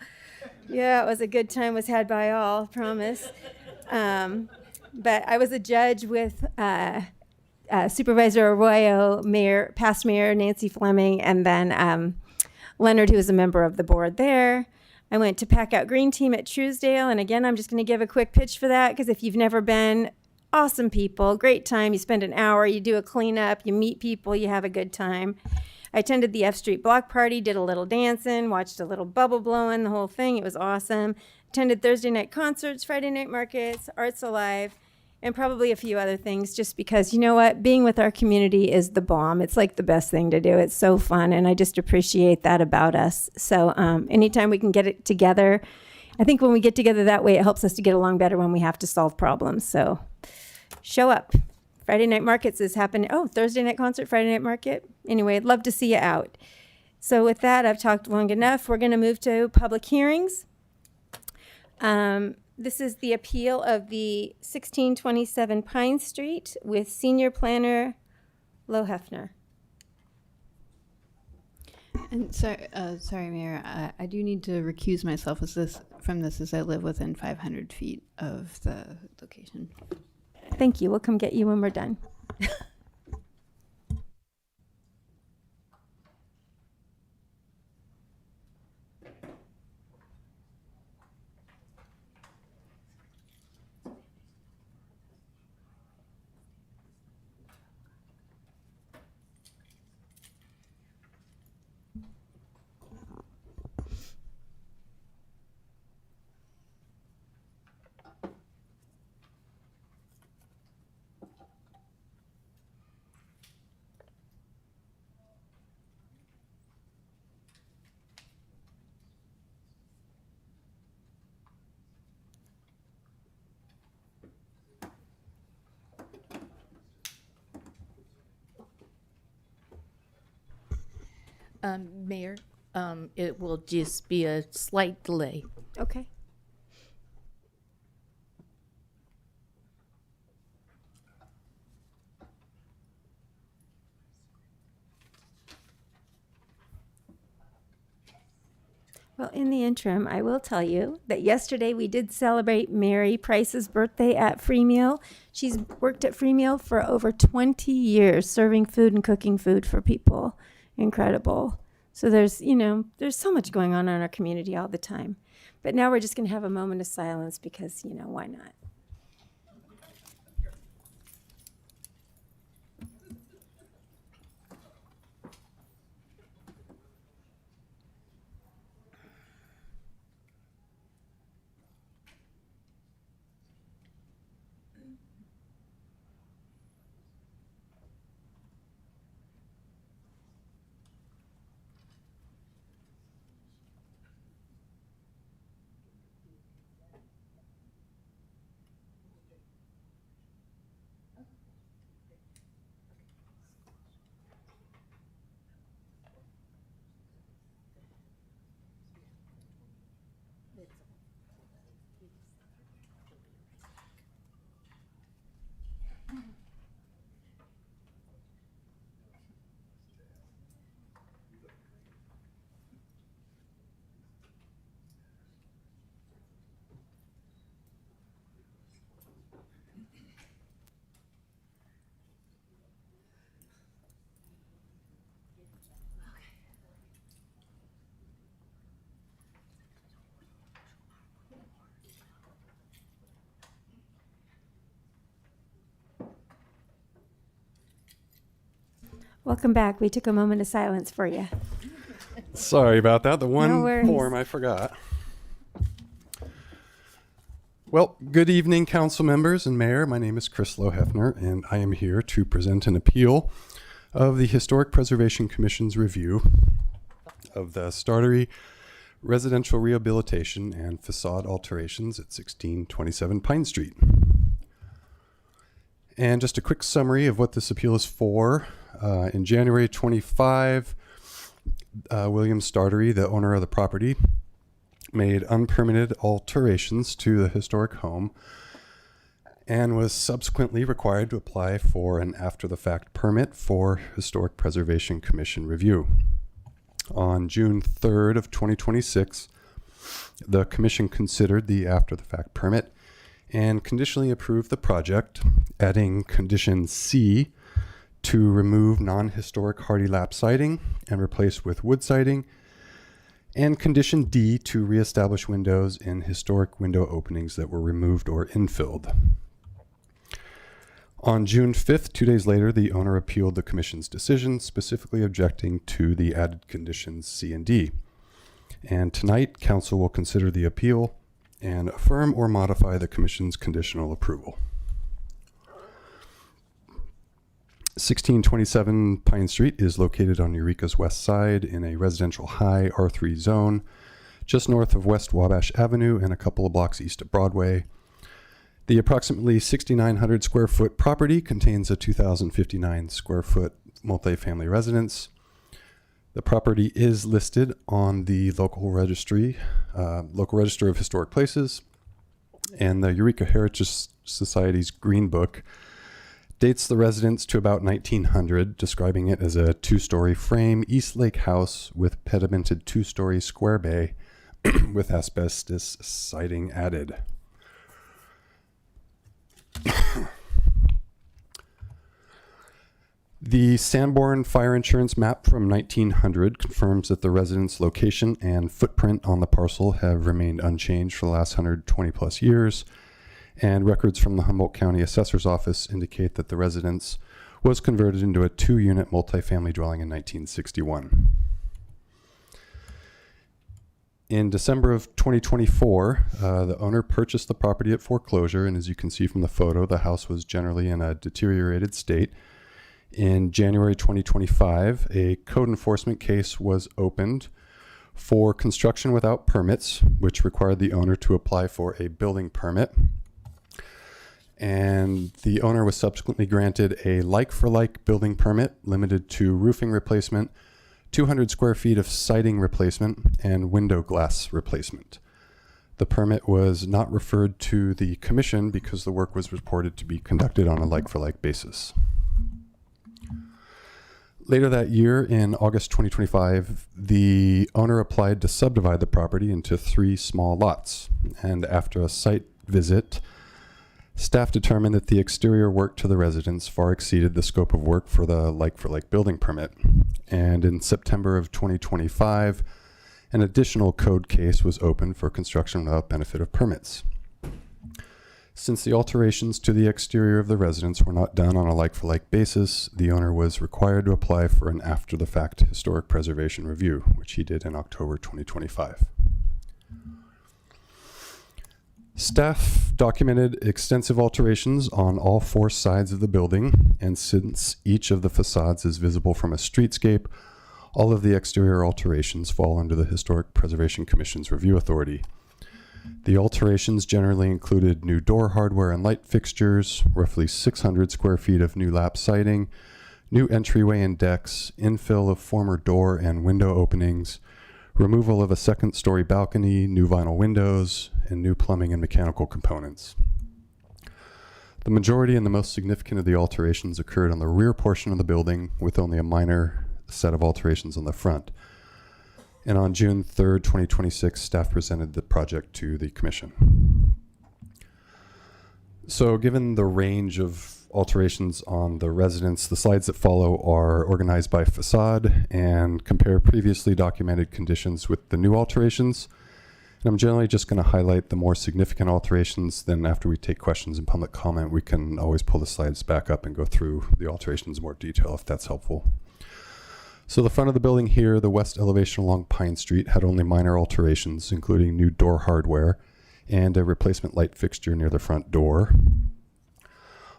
Speaker 1: yeah, it was a good time was had by all, promise. But I was a judge with Supervisor Arroyo, past Mayor Nancy Fleming, and then Leonard, who was a member of the board there. I went to Pack Out Green Team at Truesdale, and again, I'm just going to give a quick pitch for that because if you've never been, awesome people, great time. You spend an hour, you do a cleanup, you meet people, you have a good time. I attended the F Street Block Party, did a little dancing, watched a little bubble blowing, the whole thing. It was awesome. Attended Thursday night concerts, Friday night markets, Arts Alive, and probably a few other things just because, you know what, being with our community is the bomb. It's like the best thing to do. It's so fun, and I just appreciate that about us. So anytime we can get it together, I think when we get together that way, it helps us to get along better when we have to solve problems. So show up. Friday night markets is happening. Oh, Thursday night concert, Friday night market. Anyway, I'd love to see you out. So with that, I've talked long enough. We're going to move to public hearings. This is the appeal of the 1627 Pine Street with senior planner Lo Hefner.
Speaker 14: And sorry, Mayor, I do need to recuse myself from this as I live within 500 feet of the location.
Speaker 1: Thank you. We'll come get you when we're done.
Speaker 17: Mayor, it will just be a slight delay.
Speaker 1: Okay. Well, in the interim, I will tell you that yesterday we did celebrate Mary Price's birthday at Free Meal. She's worked at Free Meal for over 20 years, serving food and cooking food for people. Incredible. So there's so much going on in our community all the time. But now we're just going to have a moment of silence because, why not? Welcome back. We took a moment of silence for you.
Speaker 18: Sorry about that. The
Speaker 1: No
Speaker 18: one
Speaker 1: worries.
Speaker 18: form I forgot. Well, good evening, council members and mayor. My name is Chris Lohefner, and I am here to present an appeal of the Historic Preservation Commission's review of the Startery residential rehabilitation and facade alterations at 1627 Pine Street. And just a quick summary of what this appeal is for. In January 25, William Startery, the owner of the property, made unpermitted alterations to the historic home and was subsequently required to apply for an after-the-fact permit for Historic Preservation Commission review. On June 3rd of 2026, the commission considered the after-the-fact permit and conditionally approved the project, adding condition C to remove non-historic hardy lap siding and replace with wood siding, and condition D to reestablish windows in historic window openings that were removed or infilled. On June 5th, 2 days later, the owner appealed the commission's decision, specifically objecting to the added conditions C and D. And tonight, council will consider the appeal and affirm or modify the commission's conditional approval. 1627 Pine Street is located on Eureka's west side in a residential high R3 zone, just north of West Wabash Avenue and a couple of blocks east of Broadway. The approximately 6,900 square foot property contains a 2,059 square foot multifamily residence. The property is listed on the local register of historic places, and the Eureka Heritage Society's Green Book dates the residence to about 1900, describing it as a two-story frame East Lake house with pedimented two-story square bay with asbestos siding added. The Sanborn fire insurance map from 1900 confirms that the residence location and footprint on the parcel have remained unchanged for the last 120 plus years, and records from the Humboldt County Assessor's Office indicate that the residence was converted into a 2-unit multifamily dwelling in 1961. In December of 2024, the owner purchased the property at foreclosure, and as you can see from the photo, the house was generally in a deteriorated state. In January 2025, a code enforcement case was opened for construction without permits, which required the owner to apply for a building permit. And the owner was subsequently granted a like-for-like building permit limited to roofing replacement, 200 square feet of siding replacement and window glass replacement. The permit was not referred to the commission because the work was reported to be conducted on a like-for-like basis. Later that year, in August 2025, the owner applied to subdivide the property into 3 small lots. And after a site visit, staff determined that the exterior work to the residence far exceeded the scope of work for the like-for-like building permit. And in September of 2025, an additional code case was opened for construction without benefit of permits. Since the alterations to the exterior of the residence were not done on a like-for-like basis, the owner was required to apply for an after-the-fact historic preservation review, which he did in October 2025. Staff documented extensive alterations on all 4 sides of the building, and since each of the facades is visible from a streetscape, all of the exterior alterations fall under the Historic Preservation Commission's review authority. The alterations generally included new door hardware and light fixtures, roughly 600 square feet of new lap siding, new entryway and decks, infill of former door and window openings, removal of a second-story balcony, new vinyl windows, and new plumbing and mechanical components. The majority and the most significant of the alterations occurred on the rear portion of the building, with only a minor set of alterations on the front. And on June 3rd, 2026, staff presented the project to the commission. So given the range of alterations on the residence, the slides that follow are organized by facade and compare previously documented conditions with the new alterations. And I'm generally just going to highlight the more significant alterations. Then after we take questions and public comment, we can always pull the slides back up and go through the alterations in more detail if that's helpful. So the front of the building here, the west elevation along Pine Street, had only minor alterations, including new door hardware and a replacement light fixture near the front door.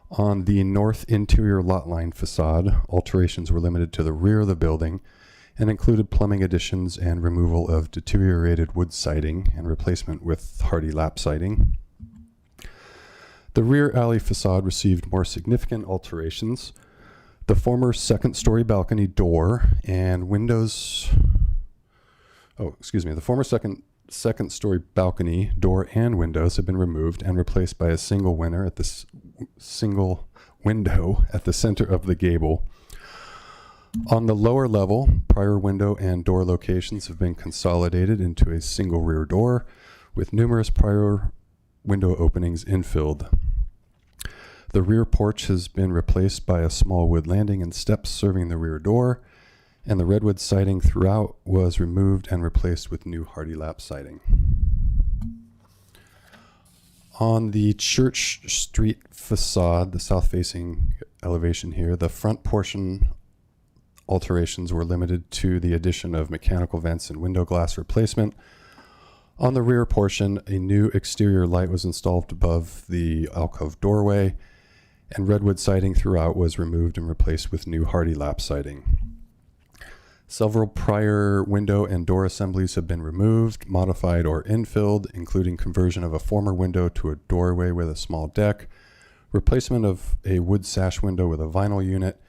Speaker 18: On the north interior lot line facade, alterations were limited to the rear of the building and included plumbing additions and removal of deteriorated wood siding and replacement with hardy lap siding. The rear alley facade received more significant alterations. The former second-story balcony door and windows, the former second-story balcony door and windows have been removed and replaced by a single window at the center of the gable. On the lower level, prior window and door locations have been consolidated into a single rear door with numerous prior window openings infilled. The rear porch has been replaced by a small wood landing and steps serving the rear door, and the redwood siding throughout was removed and replaced with new hardy lap siding. On the Church Street facade, the south-facing elevation here, the front portion alterations were limited to the addition of mechanical vents and window glass replacement. On the rear portion, a new exterior light was installed above the alcove doorway, and redwood siding throughout was removed and replaced with new hardy lap siding. Several prior window and door assemblies have been removed, modified, or infilled, including conversion of a former window to a doorway with a small deck, replacement of a wood sash window with a vinyl unit,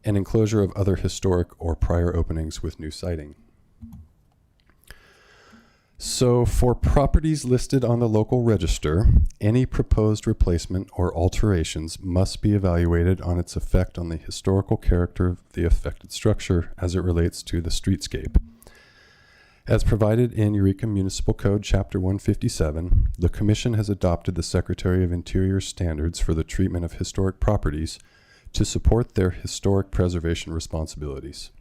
Speaker 18: and enclosure of other historic or prior openings with new siding. So for properties listed on the local register, any proposed replacement or alterations must be evaluated on its effect on the historical character of the affected structure as it relates to the streetscape. As provided in Eureka Municipal Code Chapter 157, the Commission has adopted the Secretary of Interior standards for the treatment of historic properties to support their historic preservation responsibilities.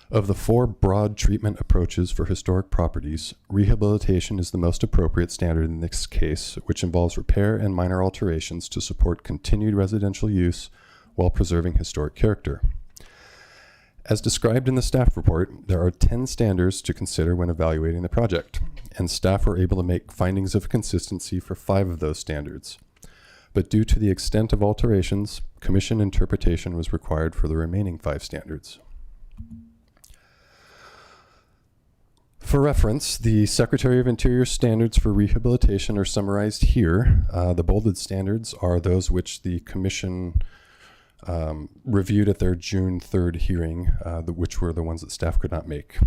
Speaker 18: Of the 4 broad treatment approaches for historic properties, rehabilitation is the most appropriate standard in this case, which involves repair and minor alterations to support continued residential use while preserving historic character. As described in the staff report, there are 10 standards to consider when evaluating the project, and staff were able to make findings of consistency for 5 of those standards. But due to the extent of alterations, Commission interpretation was required for the remaining 5 standards. For reference, the Secretary of Interior standards for rehabilitation are summarized here. The bolded standards are those which the Commission reviewed at their June 3rd hearing, which were the ones that staff could not make.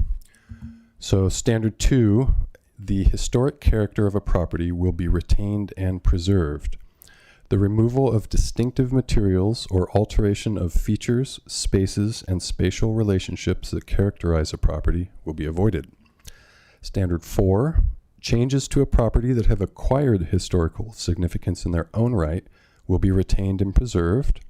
Speaker 18: So standard 2, the historic character of a property will be retained and preserved. The removal of distinctive materials or alteration of features, spaces, and spatial relationships that characterize a property will be avoided. Standard 4, changes to a property that have acquired historical significance in their own right will be retained and preserved.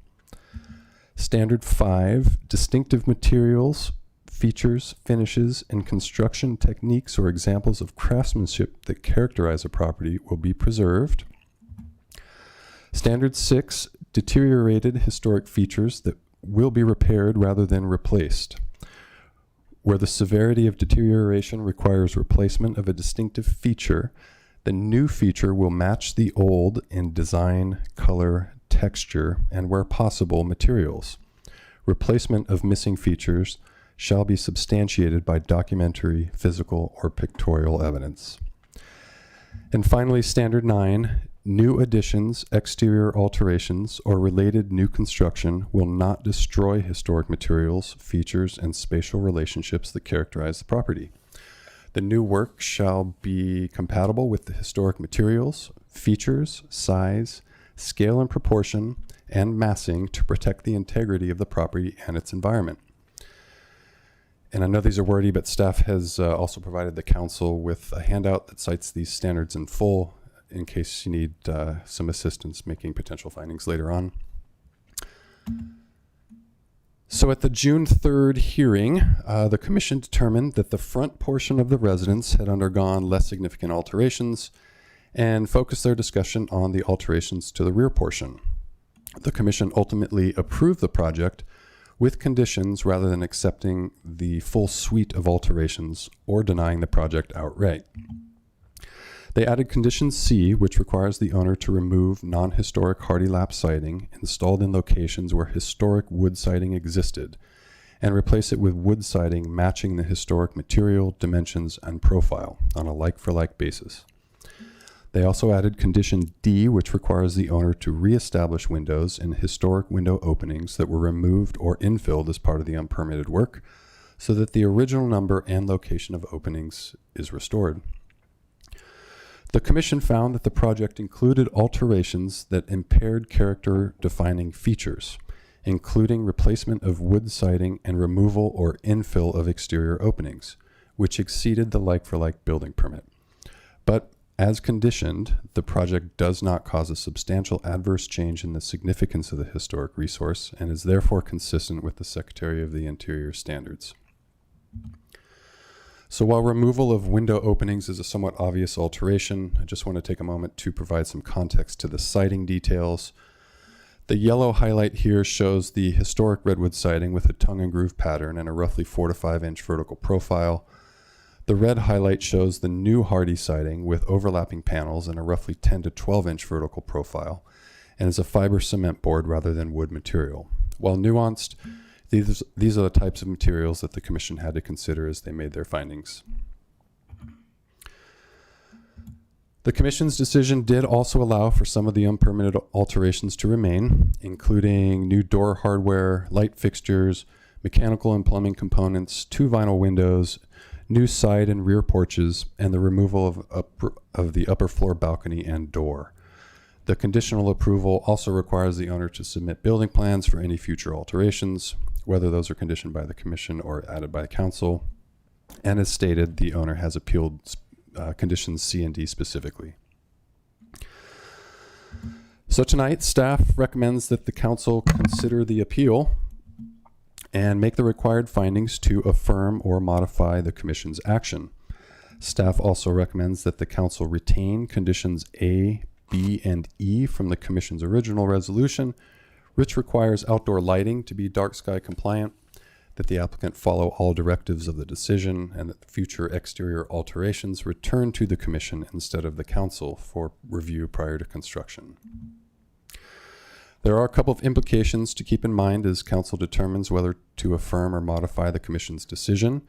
Speaker 18: Standard 5, distinctive materials, features, finishes, and construction techniques or examples of craftsmanship that characterize a property will be preserved. Standard 6, deteriorated historic features that will be repaired rather than replaced. Where the severity of deterioration requires replacement of a distinctive feature, the new feature will match the old in design, color, texture, and where possible, materials. Replacement of missing features shall be substantiated by documentary, physical, or pictorial evidence. And finally, Standard 9, new additions, exterior alterations, or related new construction will not destroy historic materials, features, and spatial relationships that characterize the property. The new work shall be compatible with the historic materials, features, size, scale and proportion, and massing to protect the integrity of the property and its environment. And I know these are wordy, but staff has also provided the council with a handout that cites these standards in full in case you need some assistance making potential findings later on. So at the June 3rd hearing, the commission determined that the front portion of the residence had undergone less significant alterations and focused their discussion on the alterations to the rear portion. The commission ultimately approved the project with conditions rather than accepting the full suite of alterations or denying the project outright. They added condition C, which requires the owner to remove non-historic hardy lap siding installed in locations where historic wood siding existed and replace it with wood siding matching the historic material, dimensions, and profile on a like-for-like basis. They also added condition D, which requires the owner to reestablish windows in historic window openings that were removed or infilled as part of the unpermitted work so that the original number and location of openings is restored. The commission found that the project included alterations that impaired character-defining features, including replacement of wood siding and removal or infill of exterior openings, which exceeded the like-for-like building permit. But as conditioned, the project does not cause a substantial adverse change in the significance of the historic resource and is therefore consistent with the Secretary of the Interior standards. So while removal of window openings is a somewhat obvious alteration, I just want to take a moment to provide some context to the siding details. The yellow highlight here shows the historic redwood siding with a tongue and groove pattern and a roughly 4 to 5 inch vertical profile. The red highlight shows the new hardy siding with overlapping panels and a roughly 10 to 12 inch vertical profile and is a fiber cement board rather than wood material. While nuanced, these are the types of materials that the commission had to consider as they made their findings. The commission's decision did also allow for some of the unpermitted alterations to remain, including new door hardware, light fixtures, mechanical and plumbing components, 2 vinyl windows, new side and rear porches, and the removal of the upper floor balcony and door. The conditional approval also requires the owner to submit building plans for any future alterations, whether those are conditioned by the commission or added by the council. And as stated, the owner has appealed conditions C and D specifically. So tonight, staff recommends that the council consider the appeal and make the required findings to affirm or modify the commission's action. Staff also recommends that the council retain conditions A, B, and E from the commission's original resolution, which requires outdoor lighting to be dark sky compliant, that the applicant follow all directives of the decision, and that future exterior alterations return to the commission instead of the council for review prior to construction. There are a couple of implications to keep in mind as council determines whether to affirm or modify the commission's decision.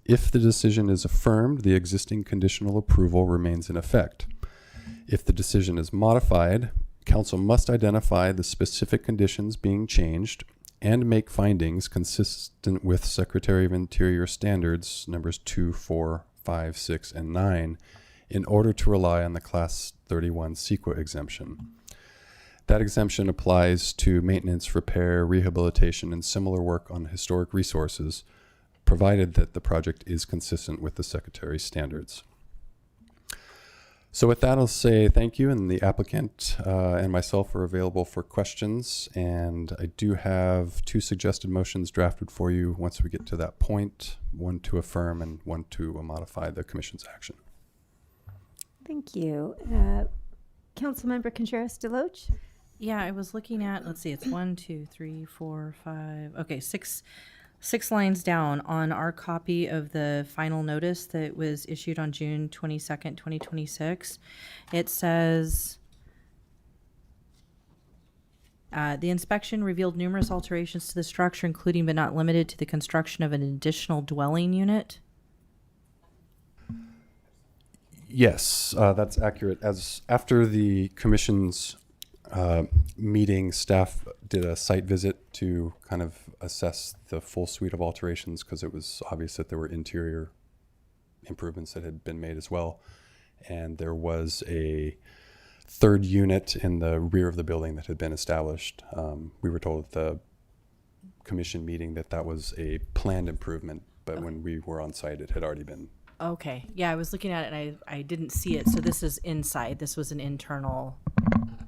Speaker 18: If the decision is affirmed, the existing conditional approval remains in effect. If the decision is modified, Council must identify the specific conditions being changed and make findings consistent with Secretary of Interior standards numbers 2, 4, 5, 6, and 9 in order to rely on the Class 31 CEQA exemption. That exemption applies to maintenance, repair, rehabilitation, and similar work on historic resources, provided that the project is consistent with the Secretary's standards. So with that, I'll say thank you, and the applicant and myself are available for questions. And I do have 2 suggested motions drafted for you once we get to that point, one to affirm and one to modify the commission's action.
Speaker 1: Thank you. Councilmember Contreras-Deloche?
Speaker 16: Yeah, I was looking at, let's see, it's 1, 2, 3, 4, 5, okay, six lines down on our copy of the final notice that was issued on June 22nd, 2026. It says, the inspection revealed numerous alterations to the structure, including but not limited to the construction of an additional dwelling unit.
Speaker 18: Yes, that's accurate. As after the commission's meeting, staff did a site visit to kind of assess the full suite of alterations because it was obvious that there were interior improvements that had been made as well. And there was a 3rd unit in the rear of the building that had been established. We were told at the commission meeting that that was a planned improvement, but when we were on site, it had already been.
Speaker 16: Okay, yeah, I was looking at it and I didn't see it. So this is inside. This was an internal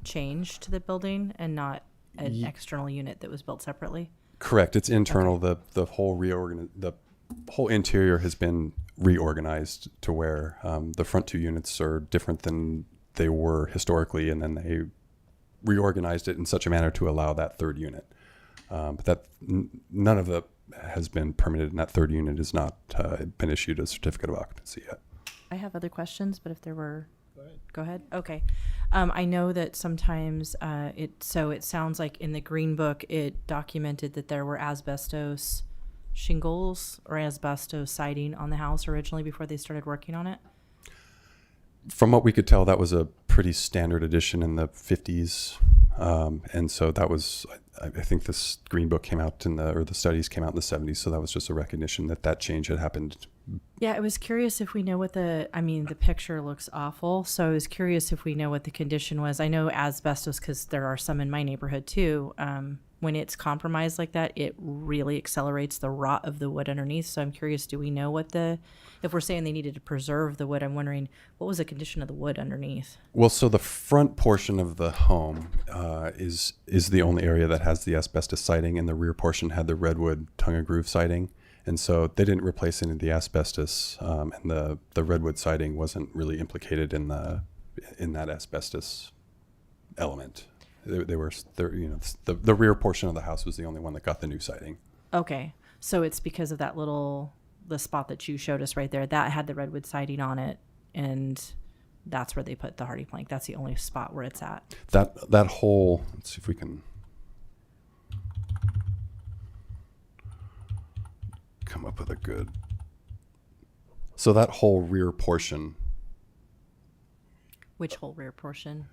Speaker 16: change to the building and not an external unit that was built separately.
Speaker 18: Correct. It's internal.
Speaker 16: Okay.
Speaker 18: The whole interior has been reorganized to where the front 2 units are different than they were historically, and then they reorganized it in such a manner to allow that 3rd unit. But that none of the has been permitted, and that 3rd unit has not been issued a certificate of occupancy yet.
Speaker 16: I have other questions, but if there were, go ahead. Okay. I know that sometimes it sounds like in the Green Book, it documented that there were asbestos shingles or asbestos siding on the house originally before they started working on it.
Speaker 18: From what we could tell, that was a pretty standard addition in the 50s. And so that was, I think this Green Book came out the studies came out in the 70s. So that was just a recognition that that change had happened.
Speaker 16: Yeah, I was curious if we know what the picture looks awful. So I was curious if we know what the condition was. I know asbestos, because there are some in my neighborhood too. When it's compromised like that, it really accelerates the rot of the wood underneath. So I'm curious, do we know if we're saying they needed to preserve the wood, I'm wondering what was the condition of the wood underneath?
Speaker 18: Well, so the front portion of the home is the only area that has the asbestos siding, and the rear portion had the redwood tongue and groove siding. And so they didn't replace any of the asbestos, and the redwood siding wasn't really implicated in that asbestos element. The rear portion of the house was the only one that got the new siding.
Speaker 16: Okay, so it's because of the spot that you showed us right there that had the redwood siding on it, and that's where they put the hardy plank. That's the only spot where it's at.
Speaker 18: That whole, let's see if we can come up with a good. So that whole rear portion.
Speaker 16: Which whole rear portion?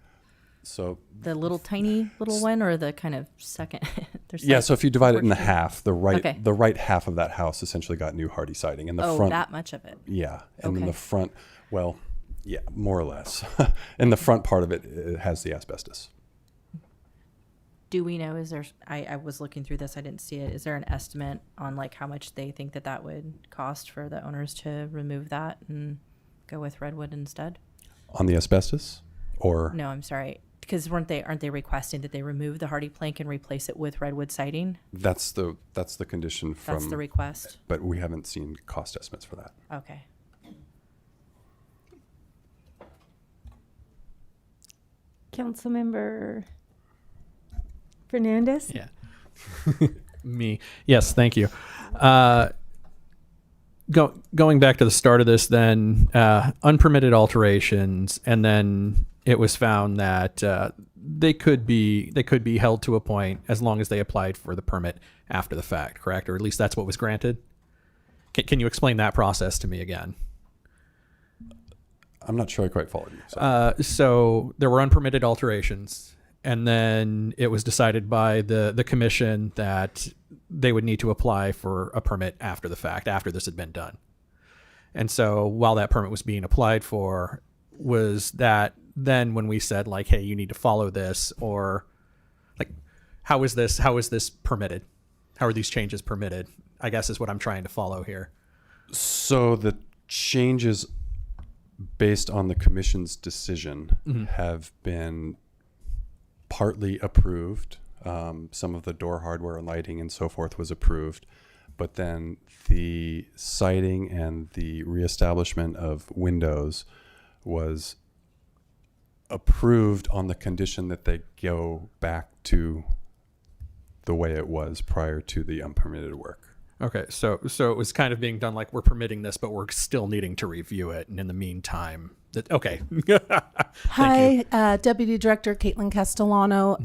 Speaker 18: So
Speaker 16: the little tiny little one, or the kind of second?
Speaker 18: Yeah. So if you divide it in half, the right half of that house essentially got new hardy siding, and the front.
Speaker 16: That much of it.
Speaker 18: Yeah, and then the front, well, yeah, more or less. And the front part of it has the asbestos.
Speaker 16: Do we know? Is there? I was looking through this. I didn't see it. Is there an estimate on like how much they think that would cost for the owners to remove that and go with redwood instead?
Speaker 18: On the asbestos, or
Speaker 16: no? I'm sorry. Because aren't they requesting that they remove the hardy plank and replace it with redwood siding?
Speaker 18: That's the condition from.
Speaker 16: That's the request.
Speaker 18: But we haven't seen cost estimates for that.
Speaker 16: Okay.
Speaker 1: Councilmember Fernandez?
Speaker 13: Yeah. Me. Yes, thank you. Going back to the start of this, then unpermitted alterations, and then it was found that they could be held to a point as long as they applied for the permit after the fact, correct? Or at least that's what was granted. Can you explain that process to me again?
Speaker 18: I'm not sure I quite followed you.
Speaker 13: So there were unpermitted alterations, And then it was decided by the commission that they would need to apply for a permit after the fact, after this had been done. And so while that permit was being applied for, was that then when we said like, hey, you need to follow this, or like, how is this permitted? How are these changes permitted? I guess is what I'm trying to follow here.
Speaker 18: So the changes based on the commission's decision have been partly approved. Some of the door hardware and lighting and so forth was approved, but then the siding and the reestablishment of windows was approved on the condition that they go back to the way it was prior to the unpermitted work.
Speaker 13: Okay, so it was kind of being done like we're permitting this, but we're still needing to review it, and in the meantime, okay.
Speaker 19: Hi, Deputy Director Caitlin Castellano.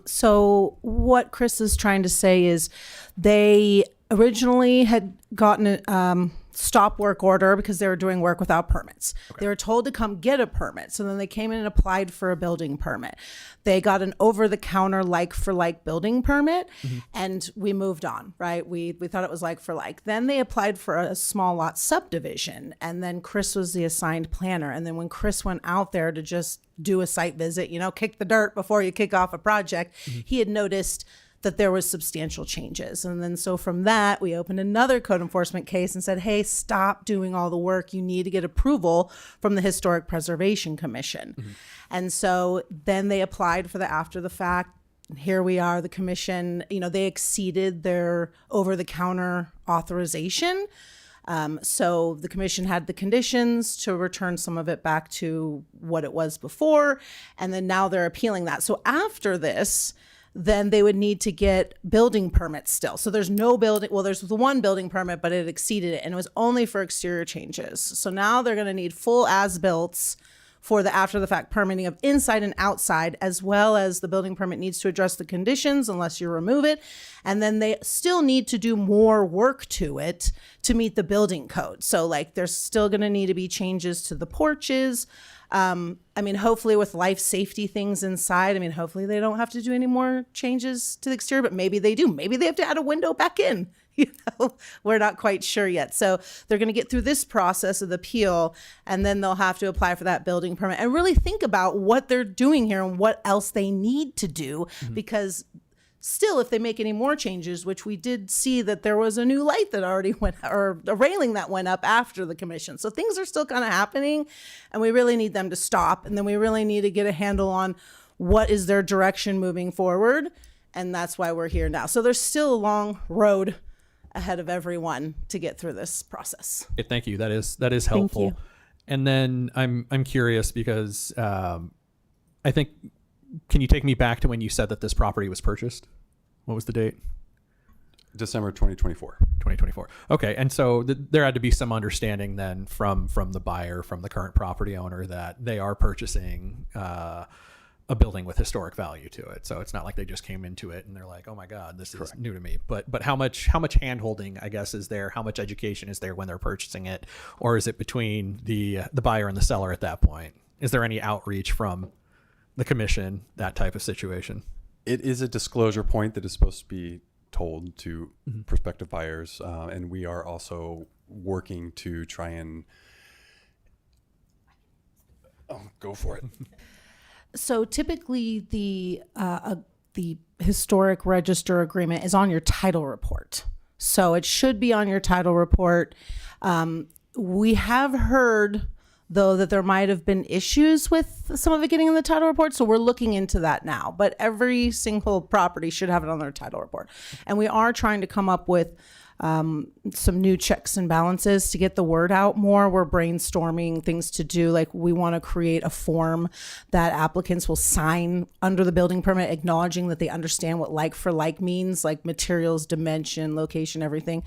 Speaker 19: So what Chris is trying to say is they originally had gotten a stop work order because they were doing work without permits. Okay. They were told to come get a permit. So then they came in and applied for a building permit. They got an over-the-counter like-for-like building permit, and we moved on, right? We thought it was like-for-like. Then they applied for a small lot subdivision, and then Chris was the assigned planner. And then when Chris went out there to just do a site visit, kick the dirt before you kick off a project, he had noticed that there was substantial changes. And then so from that, we opened another code enforcement case and said, hey, stop doing all the work. You need to get approval from the Historic Preservation Commission. And so then they applied for the after the fact. Here we are, the commission, they exceeded their over-the-counter authorization. So the commission had the conditions to return some of it back to what it was before. And then now they're appealing that. So after this, then they would need to get building permits still. So there's no building, well, there's the one building permit, but it exceeded it, and it was only for exterior changes. So now they're going to need full as-builts for the after-the-fact permitting of inside and outside, as well as the building permit needs to address the conditions unless you remove it. And then they still need to do more work to it to meet the building code. So there's still going to need to be changes to the porches. Hopefully with life safety things inside, hopefully they don't have to do any more changes to the exterior, but maybe they do. Maybe they have to add a window back in. We're not quite sure yet. So they're going to get through this process of the appeal, and then they'll have to apply for that building permit and really think about what they're doing here and what else they need to do, because still, if they make any more changes, which we did see that there was a new light that already went, or a railing that went up after the commission. So things are still kind of happening, and we really need them to stop. And then we really need to get a handle on what is their direction moving forward. And that's why we're here now. So there's still a long road ahead of everyone to get through this process.
Speaker 13: Okay, thank you. That is helpful.
Speaker 19: Thank you.
Speaker 13: And then I'm curious because I think, can you take me back to when you said that this property was purchased? What was the date?
Speaker 18: December 2024.
Speaker 13: 2024. Okay, and so there had to be some understanding then from the buyer, from the current property owner, that they are purchasing a building with historic value to it. So it's not like they just came into it and they're like, oh my God, this is new to me. But how much hand-holding, I guess, is there? How much education is there when they're purchasing it? Or is it between the buyer and the seller at that point? Is there any outreach from the commission, that type of situation?
Speaker 18: It is a disclosure point that is supposed to be told to prospective buyers. And we are also working to try and go for it.
Speaker 19: So typically the historic register agreement is on your title report. So it should be on your title report. We have heard, though, that there might have been issues with some of it getting in the title report. So we're looking into that now. But every single property should have it on their title report. And we are trying to come up with some new checks and balances to get the word out more. We're brainstorming things to do. Like, we want to create a form that applicants will sign under the building permit, acknowledging that they understand what like for like means, like materials, dimension, location, everything.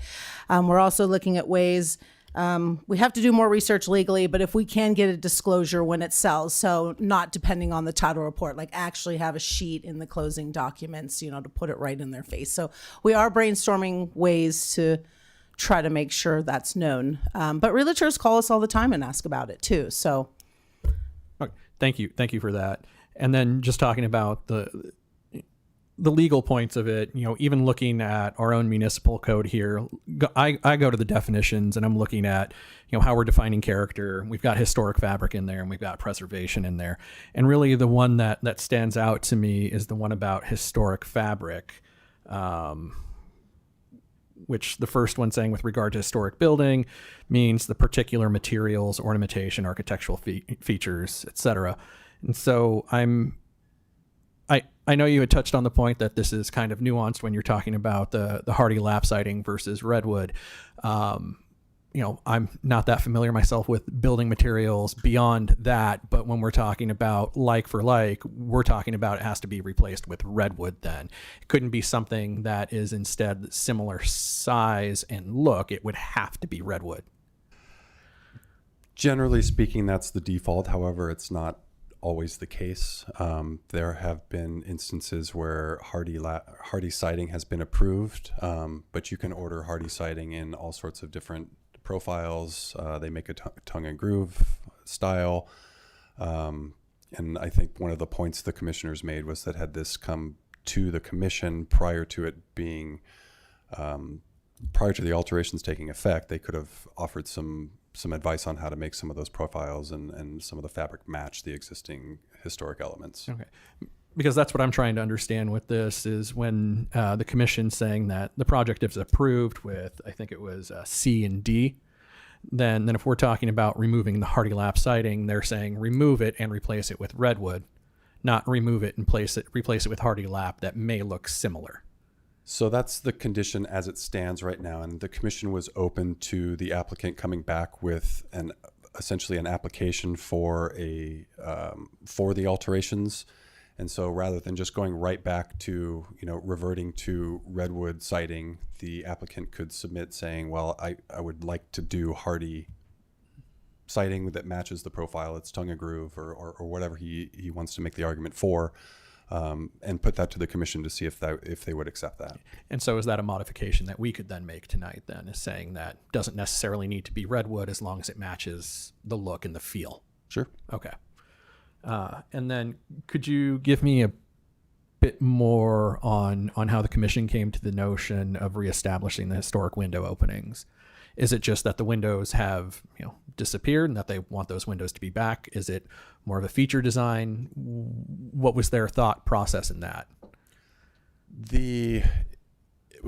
Speaker 19: We're also looking at ways, we have to do more research legally, but if we can get a disclosure when it sells, so not depending on the title report, like actually have a sheet in the closing documents, to put it right in their face. So we are brainstorming ways to try to make sure that's known. But realtors call us all the time and ask about it too. So
Speaker 13: Okay, thank you for that. And then just talking about the legal points of it, even looking at our own municipal code here, I go to the definitions and I'm looking at, how we're defining character. We've got historic fabric in there and we've got preservation in there. And really the one that stands out to me is the one about historic fabric, which the first one saying with regard to historic building means the particular materials, ornamentation, architectural features, etc. And so I know you had touched on the point that this is kind of nuanced when you're talking about the hardy lap siding versus redwood. I'm not that familiar myself with building materials beyond that, but when we're talking about like for like, we're talking about it has to be replaced with redwood then. It couldn't be something that is instead similar size and look. It would have to be redwood.
Speaker 18: Generally speaking, that's the default. However, it's not always the case. There have been instances where hardy siding has been approved, but you can order hardy siding in all sorts of different profiles. They make a tongue and groove style. And I think one of the points the commissioners made was that had this come to the commission prior to it being, prior to the alterations taking effect, they could have offered some advice on how to make some of those profiles and some of the fabric match the existing historic elements.
Speaker 13: Okay. Because that's what I'm trying to understand with this is when the commission's saying that the project is approved with, I think it was C and D, then if we're talking about removing the hardy lap siding, they're saying remove it and replace it with redwood, not remove it and replace it with hardy lap that may look similar.
Speaker 18: So that's the condition as it stands right now, and the commission was open to the applicant coming back with essentially an application for the alterations. And so rather than just going right back to reverting to redwood siding, the applicant could submit saying, well, I would like to do hardy siding that matches the profile, it's tongue and groove or whatever he wants to make the argument for. And put that to the commission to see if they would accept that.
Speaker 13: And so is that a modification that we could then make tonight then, is saying that doesn't necessarily need to be redwood as long as it matches the look and the feel?
Speaker 18: Sure.
Speaker 13: Okay. And then could you give me a bit more on how the commission came to the notion of reestablishing the historic window openings? Is it just that the windows have disappeared and that they want those windows to be back? Is it more of a feature design? What was their thought process in that?
Speaker 18: It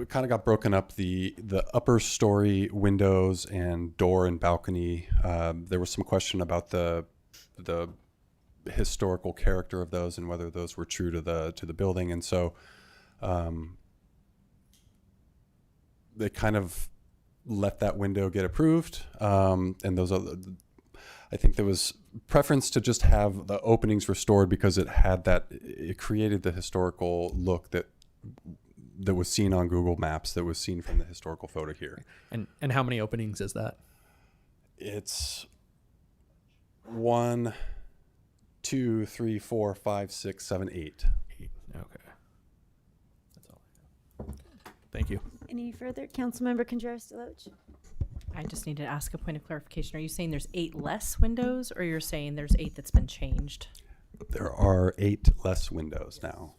Speaker 18: kind of got broken up. The upper story windows and door and balcony. There was some question about the historical character of those and whether those were true to the building, and so they kind of let that window get approved, and those are, I think there was preference to just have the openings restored because it created the historical look that was seen on Google Maps, that was seen from the historical photo here.
Speaker 13: And how many openings is that?
Speaker 18: It's 1, 2, 3, 4, 5, 6, 7, 8.
Speaker 13: Okay. That's all I have. Thank you.
Speaker 1: Any further? Councilmember Contreras-Deloach?
Speaker 16: I just need to ask a point of clarification. Are you saying there's 8 less windows, or you're saying there's 8 that's been changed?
Speaker 18: There are 8 less windows now.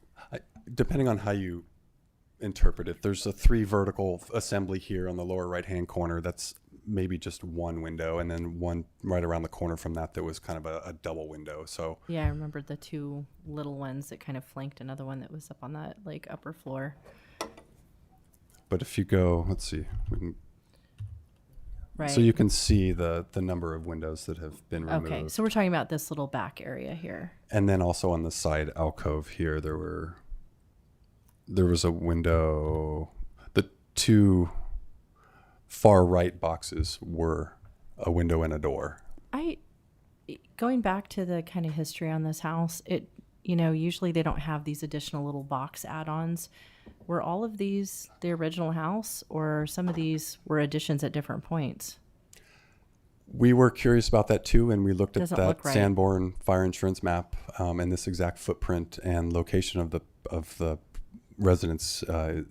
Speaker 18: Depending on how you interpret it, there's a 3 vertical assembly here on the lower right-hand corner. That's maybe just one window, and then one right around the corner from that was kind of a double window. So
Speaker 16: yeah, I remember the 2 little ones that kind of flanked another one that was up on that upper floor.
Speaker 18: But if you go, let's see,
Speaker 16: right.
Speaker 18: So you can see the number of windows that have been removed.
Speaker 16: Okay, so we're talking about this little back area here.
Speaker 18: And then also on the side alcove here, there was a window. The 2 far right boxes were a window and a door.
Speaker 16: Going back to the kind of history on this house, usually they don't have these additional little box add-ons. Were all of these the original house, or some of these were additions at different points?
Speaker 18: We were curious about that too, and we looked at
Speaker 16: Doesn't
Speaker 18: that
Speaker 16: look right.
Speaker 18: Sanborn fire insurance map and this exact footprint and location of the residence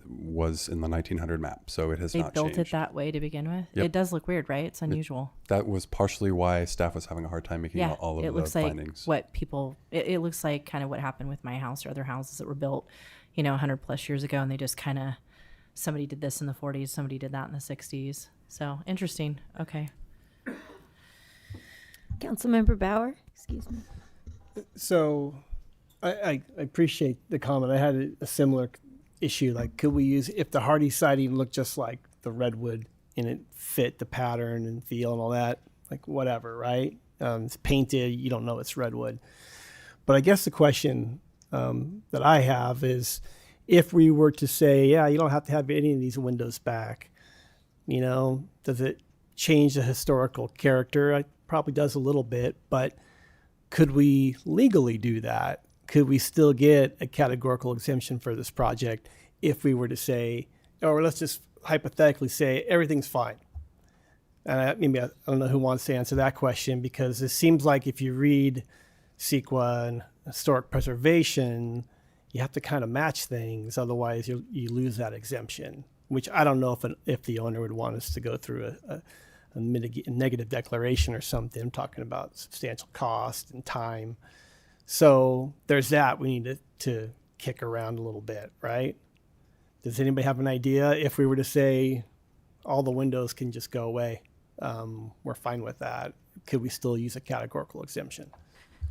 Speaker 18: was in the 1900 map, so it has
Speaker 16: They
Speaker 18: not
Speaker 16: built
Speaker 18: changed.
Speaker 16: it that way to begin with.
Speaker 18: Yep.
Speaker 16: It does look weird, right? It's unusual.
Speaker 18: That was partially why staff was having a hard time making
Speaker 16: Yeah,
Speaker 18: all of
Speaker 16: it
Speaker 18: the
Speaker 16: looks like
Speaker 18: findings.
Speaker 16: what people. It looks like kind of what happened with my house or other houses that were built, 100 plus years ago, and they just kind of somebody did this in the 40s, somebody did that in the 60s. So interesting. Okay.
Speaker 1: Councilmember Bauer, excuse me.
Speaker 15: So I appreciate the comment. I had a similar issue. Like, could we use, if the Hardy siding looked just like the redwood and it fit the pattern and feel and all that, like whatever, right? It's painted, you don't know it's redwood. But I guess the question that I have is, if we were to say, yeah, you don't have to have any of these windows back, does it change the historical character? It probably does a little bit, but could we legally do that? Could we still get a categorical exemption for this project if we were to say, or let's just hypothetically say everything's fine? And I don't know who wants to answer that question, because it seems like if you read CEQA and historic preservation, you have to kind of match things. Otherwise, you lose that exemption, which I don't know if the owner would want us to go through a negative declaration or something. I'm talking about substantial cost and time. So there's that we need to kick around a little bit, right? Does anybody have an idea? If we were to say all the windows can just go away, we're fine with that. Could we still use a categorical exemption?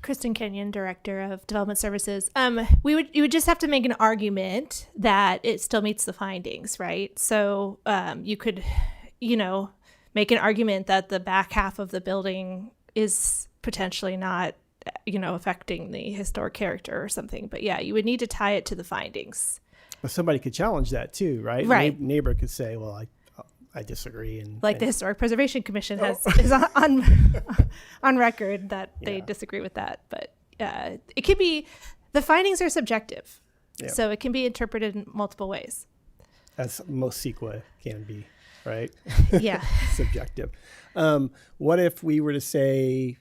Speaker 20: Kristen Kenyon, Director of Development Services. You would just have to make an argument that it still meets the findings, right? So you could, make an argument that the back half of the building is potentially not, affecting the historic character or something. But yeah, you would need to tie it to the findings.
Speaker 15: But somebody could challenge that too, right?
Speaker 20: Right.
Speaker 15: Neighbor could say, well, I disagree.
Speaker 20: The Historic Preservation Commission is on record that they disagree with that. But it could be, the findings are subjective.
Speaker 15: Yeah.
Speaker 20: So it can be interpreted in multiple ways.
Speaker 15: As most CEQA can be, right?
Speaker 20: Yeah.
Speaker 15: Subjective. What if we were to say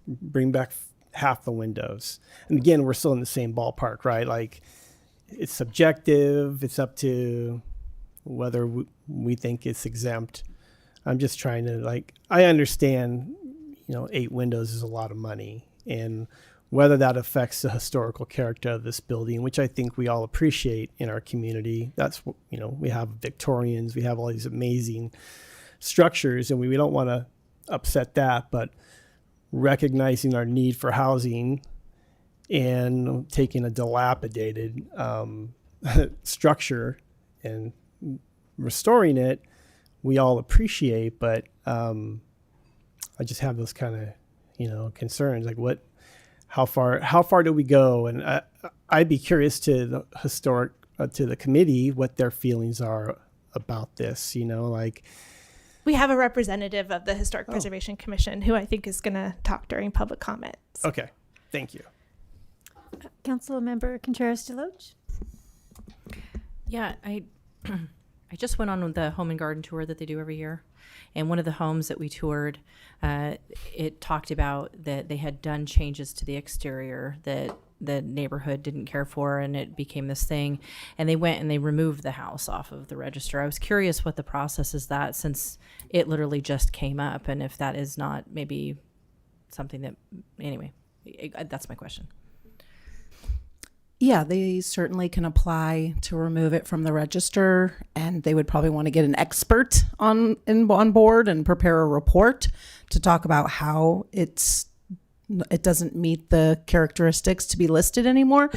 Speaker 15: bring back half the windows? And again, we're still in the same ballpark, right? Like, it's subjective. It's up to whether we think it's exempt. I'm just trying to, I understand, 8 windows is a lot of money, and whether that affects the historical character of this building, which I think we all appreciate in our community. That's, we have Victorians, we have all these amazing structures, and we don't want to upset that, but recognizing our need for housing and taking a dilapidated structure and restoring it, we all appreciate, but I just have those kind of, concerns. Like, how far do we go? And I'd be curious to the historic, to the committee, what their feelings are about this,
Speaker 20: We have a representative of the Historic Preservation Commission who I think is going to talk during public comment.
Speaker 15: Okay, thank you.
Speaker 1: Councilmember Contreras-Deloche.
Speaker 16: Yeah, I just went on the home and garden tour that they do every year. And one of the homes that we toured, it talked about that they had done changes to the exterior that the neighborhood didn't care for, and it became this thing. And they went and they removed the house off of the register. I was curious what the process is that, since it literally just came up, and if that is not maybe something that, anyway, that's my question.
Speaker 19: Yeah, they certainly can apply to remove it from the register, and they would probably want to get an expert on board and prepare a report to talk about how it doesn't meet the characteristics to be listed anymore.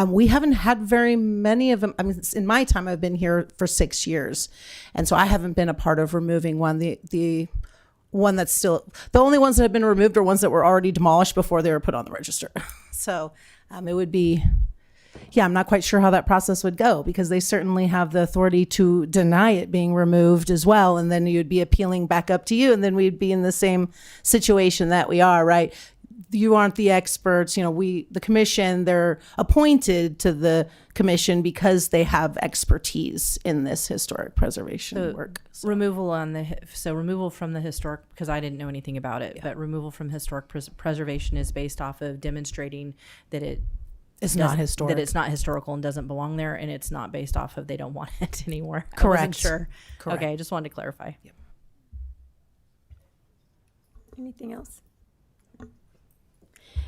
Speaker 19: We haven't had very many of them. I mean, in my time, I've been here for 6 years, and so I haven't been a part of removing one. The one that's still, the only ones that have been removed are ones that were already demolished before they were put on the register. So it would be. Yeah, I'm not quite sure how that process would go, because they certainly have the authority to deny it being removed as well. And then you'd be appealing back up to you, and then we'd be in the same situation that we are, right? You aren't the experts. The commission, they're appointed to the commission because they have expertise in this historic preservation work.
Speaker 16: Removal from the historic, because I didn't know anything about it, but removal from historic preservation is based off of demonstrating that it
Speaker 19: It's not
Speaker 16: doesn't-
Speaker 19: historic.
Speaker 16: That it's not historical and doesn't belong there, and it's not based off of they don't want it anymore. I wasn't
Speaker 19: Correct.
Speaker 16: sure.
Speaker 19: Correct.
Speaker 16: Okay, I just wanted to clarify.
Speaker 1: Anything else?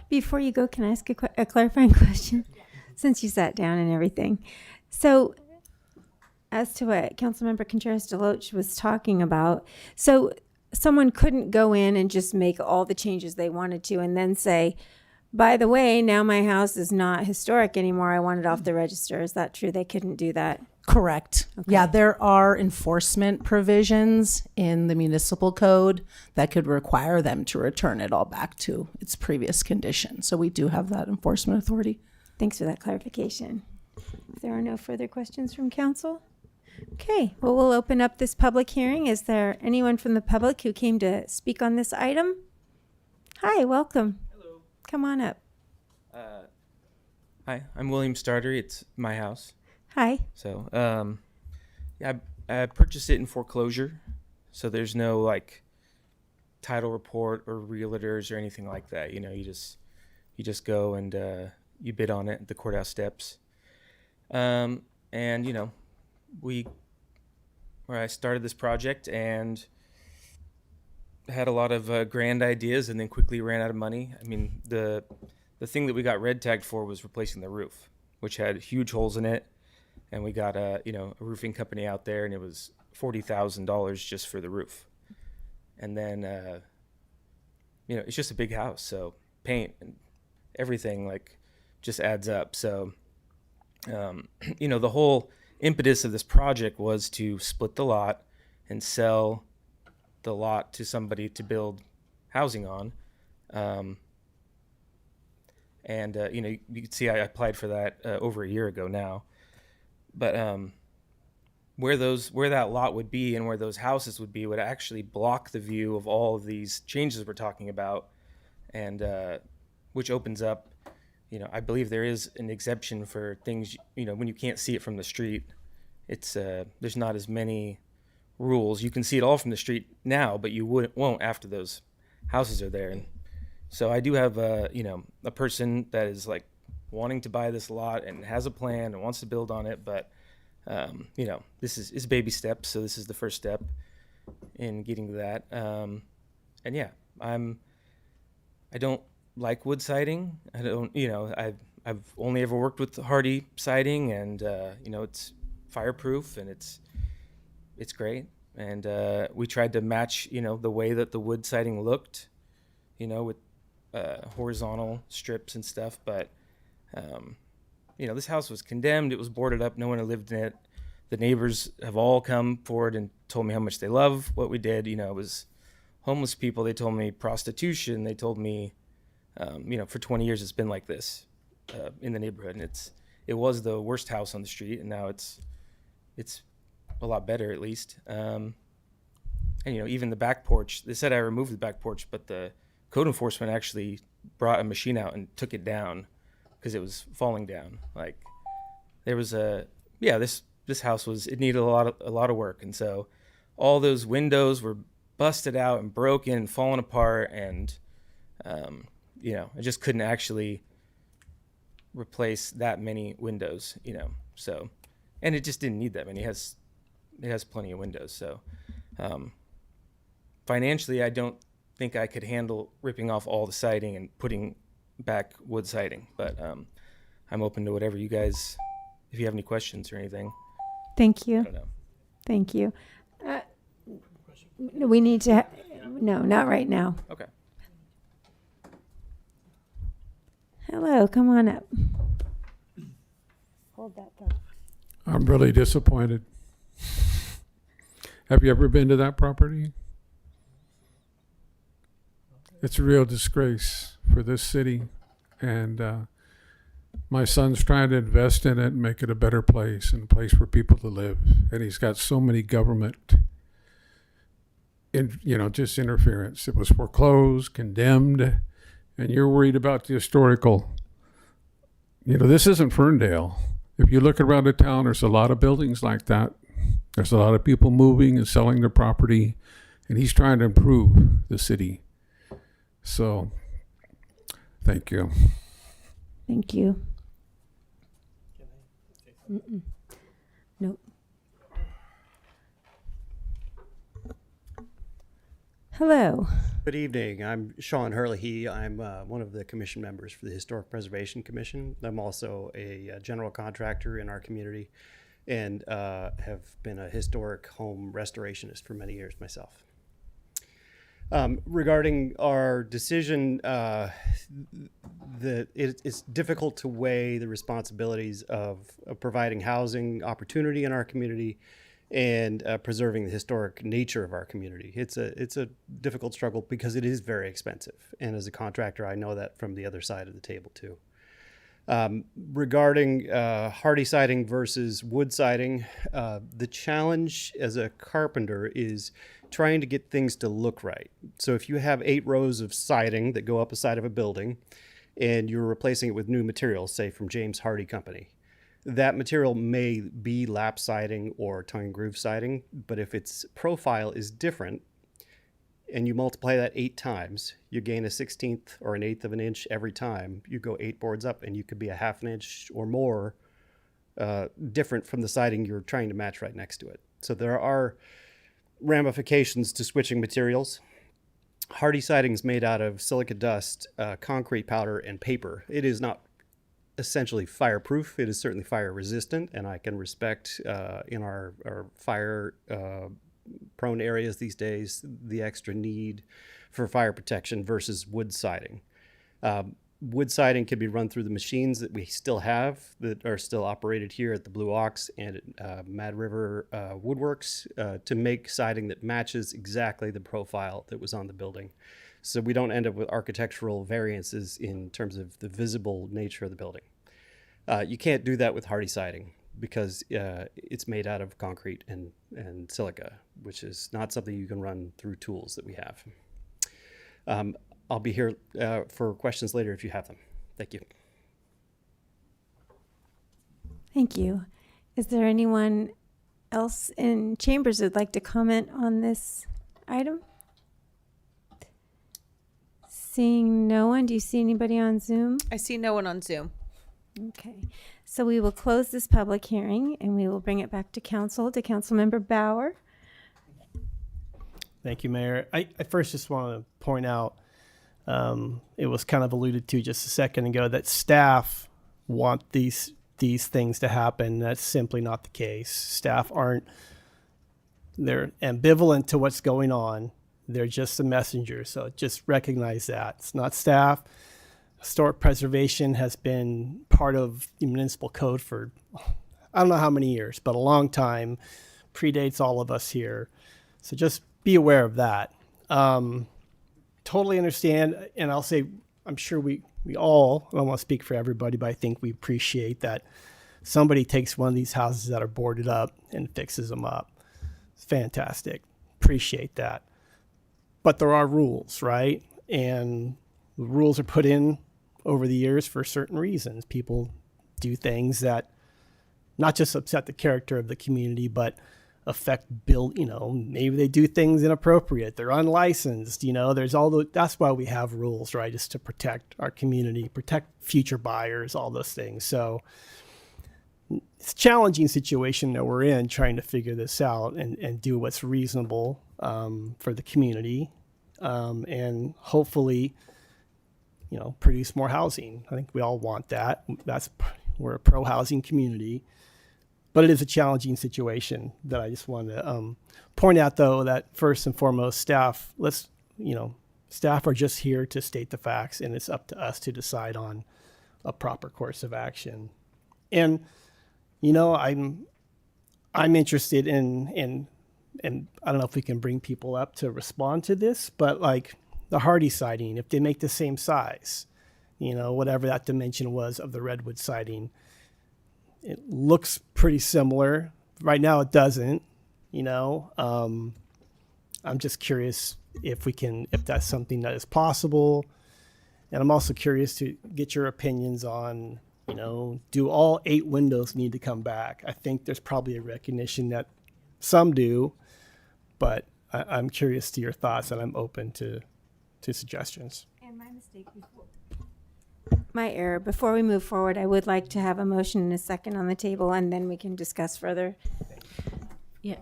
Speaker 1: Before you go, can I ask a clarifying question? Since you sat down and everything. So, as to what Councilmember Contreras-Deloche was talking about, so someone couldn't go in and just make all the changes they wanted to and then say, by the way, now my house is not historic anymore. I want it off the register. Is that true? They couldn't do that?
Speaker 19: Correct. Yeah, there are enforcement provisions in the municipal code that could require them to return it all back to its previous condition. So we do have that enforcement authority.
Speaker 1: Thanks for that clarification. If there are no further questions from council? Okay, well, we'll open up this public hearing. Is there anyone from the public who came to speak on this item? Hi, welcome. Hello. Come on up.
Speaker 21: Hi, I'm William Startery. It's my house.
Speaker 1: Hi.
Speaker 21: So, yeah, I purchased it in foreclosure, so there's no like title report or realtors or anything like that. You know, you just go and you bid on it at the courthouse steps. And you know, where I started this project and had a lot of grand ideas, and then quickly ran out of money. I mean, the thing that we got red tagged for was replacing the roof, which had huge holes in it. And we got a roofing company out there, and it was $40,000 just for the roof. And then, it's just a big house, so paint and everything like just adds up. So, the whole impetus of this project was to split the lot and sell the lot to somebody to build housing on. You can see I applied for that over a year ago now. But where that lot would be and where those houses would be would actually block the view of all of these changes we're talking about, and which opens up, I believe there is an exemption for things, when you can't see it from the street. It's there's not as many rules. You can see it all from the street now, but you won't after those houses are there. And so I do have a person that is like wanting to buy this lot and has a plan and wants to build on it, but this is baby steps, so this is the first step in getting to that. I don't like wood siding. I don't, I've only ever worked with hardy siding, and it's fireproof and it's great. And we tried to match the way that the wood siding looked, with horizontal strips and stuff, but this house was condemned. It was boarded up. No one had lived in it. The neighbors have all come forward and told me how much they love what we did. It was homeless people. They told me prostitution. They told me, for 20 years it's been like this in the neighborhood. And it was the worst house on the street, and now it's a lot better at least. Even the back porch. They said I removed the back porch, but the code enforcement actually brought a machine out and took it down because it was falling down. Like there was this house it needed a lot of work, and so all those windows were busted out and broken and falling apart, and I just couldn't actually replace that many windows, so, and it just didn't need that many. It has plenty of windows, so financially I don't think I could handle ripping off all the siding and putting back wood siding, but I'm open to whatever you guys, if you have any questions or anything.
Speaker 1: Thank you.
Speaker 21: I don't know.
Speaker 1: Thank you. We need to, no, not right now.
Speaker 21: Okay.
Speaker 1: Hello, come on up. Hold that thought.
Speaker 11: I'm really disappointed. Have you ever been to that property? It's a real disgrace for this city, and my son's trying to invest in it and make it a better place and a place for people to live. And he's got so many government, just interference. It was foreclosed, condemned, and you're worried about the historical. This isn't Ferndale. If you look around the town, there's a lot of buildings like that. There's a lot of people moving and selling their property, and he's trying to improve the city. So, thank you.
Speaker 1: Thank you. Mm-mm. Nope. Hello.
Speaker 4: Good evening. I'm Sean Hurley. I'm one of the commission members for the Historic Preservation Commission. I'm also a general contractor in our community and have been a historic home restorationist for many years myself. Regarding our decision, it's difficult to weigh the responsibilities of providing housing opportunity in our community and preserving the historic nature of our community. It's a difficult struggle because it is very expensive. And as a contractor, I know that from the other side of the table too. Regarding hardy siding versus wood siding, the challenge as a carpenter is trying to get things to look right. So if you have 8 rows of siding that go up a side of a building and you're replacing it with new materials, say from James Hardie Company, that material may be lap siding or tongue and groove siding, but if its profile is different and you multiply that 8 times, you gain a 1/16 or an 1/8 of an inch every time. You go 8 boards up and you could be a 1/2 an inch or more different from the siding you're trying to match right next to it. So there are ramifications to switching materials. Hardie siding is made out of silica dust, concrete powder, and paper. It is not essentially fireproof. It is certainly fire resistant, and I can respect in our fire prone areas these days the extra need for fire protection versus wood siding. Wood siding can be run through the machines that we still have that are still operated here at the Blue Ox and at Mad River Woodworks to make siding that matches exactly the profile that was on the building. So we don't end up with architectural variances in terms of the visible nature of the building. You can't do that with hardy siding because it's made out of concrete and silica, which is not something you can run through tools that we have. I'll be here for questions later if you have them. Thank you.
Speaker 1: Thank you. Is there anyone else in chambers who'd like to comment on this item? Seeing no one, do you see anybody on Zoom?
Speaker 2: I see no one on Zoom.
Speaker 1: Okay, so we will close this public hearing and we will bring it back to council, to Councilmember Bauer.
Speaker 15: Thank you, Mayor. I first just want to point out, it was kind of alluded to just a second ago that staff want these things to happen. That's simply not the case. Staff they're ambivalent to what's going on. They're just a messenger. So just recognize that. It's not staff. Historic preservation has been part of the municipal code for, I don't know how many years, but a long time, predates all of us here. So just be aware of that. Totally understand. And I'll say, I'm sure we all, I don't want to speak for everybody, but I think we appreciate that somebody takes one of these houses that are boarded up and fixes them up. It's fantastic. Appreciate that. But there are rules, right? And the rules are put in over the years for certain reasons. People do things that not just upset the character of the community, but affect maybe they do things inappropriate. They're unlicensed, there's that's why we have rules, right? Just to protect our community, protect future buyers, all those things. So it's a challenging situation that we're in, trying to figure this out and do what's reasonable for the community, and hopefully, produce more housing. I think we all want that. We're a pro-housing community, but it is a challenging situation that I just wanted to point out, though, that first and foremost, staff are just here to state the facts, and it's up to us to decide on a proper course of action. And I'm interested in I don't know if we can bring people up to respond to this, but like the hardy siding, if they make the same size, whatever that dimension was of the redwood siding, it looks pretty similar. Right now it doesn't, I'm just curious if that's something that is possible. And I'm also curious to get your opinions on, do all 8 windows need to come back? I think there's probably a recognition that some do, but I'm curious to your thoughts, and I'm open to suggestions.
Speaker 1: And My error. Before we move forward, I would like to have a motion and a second on the table, and then we can discuss further.
Speaker 16: Yeah,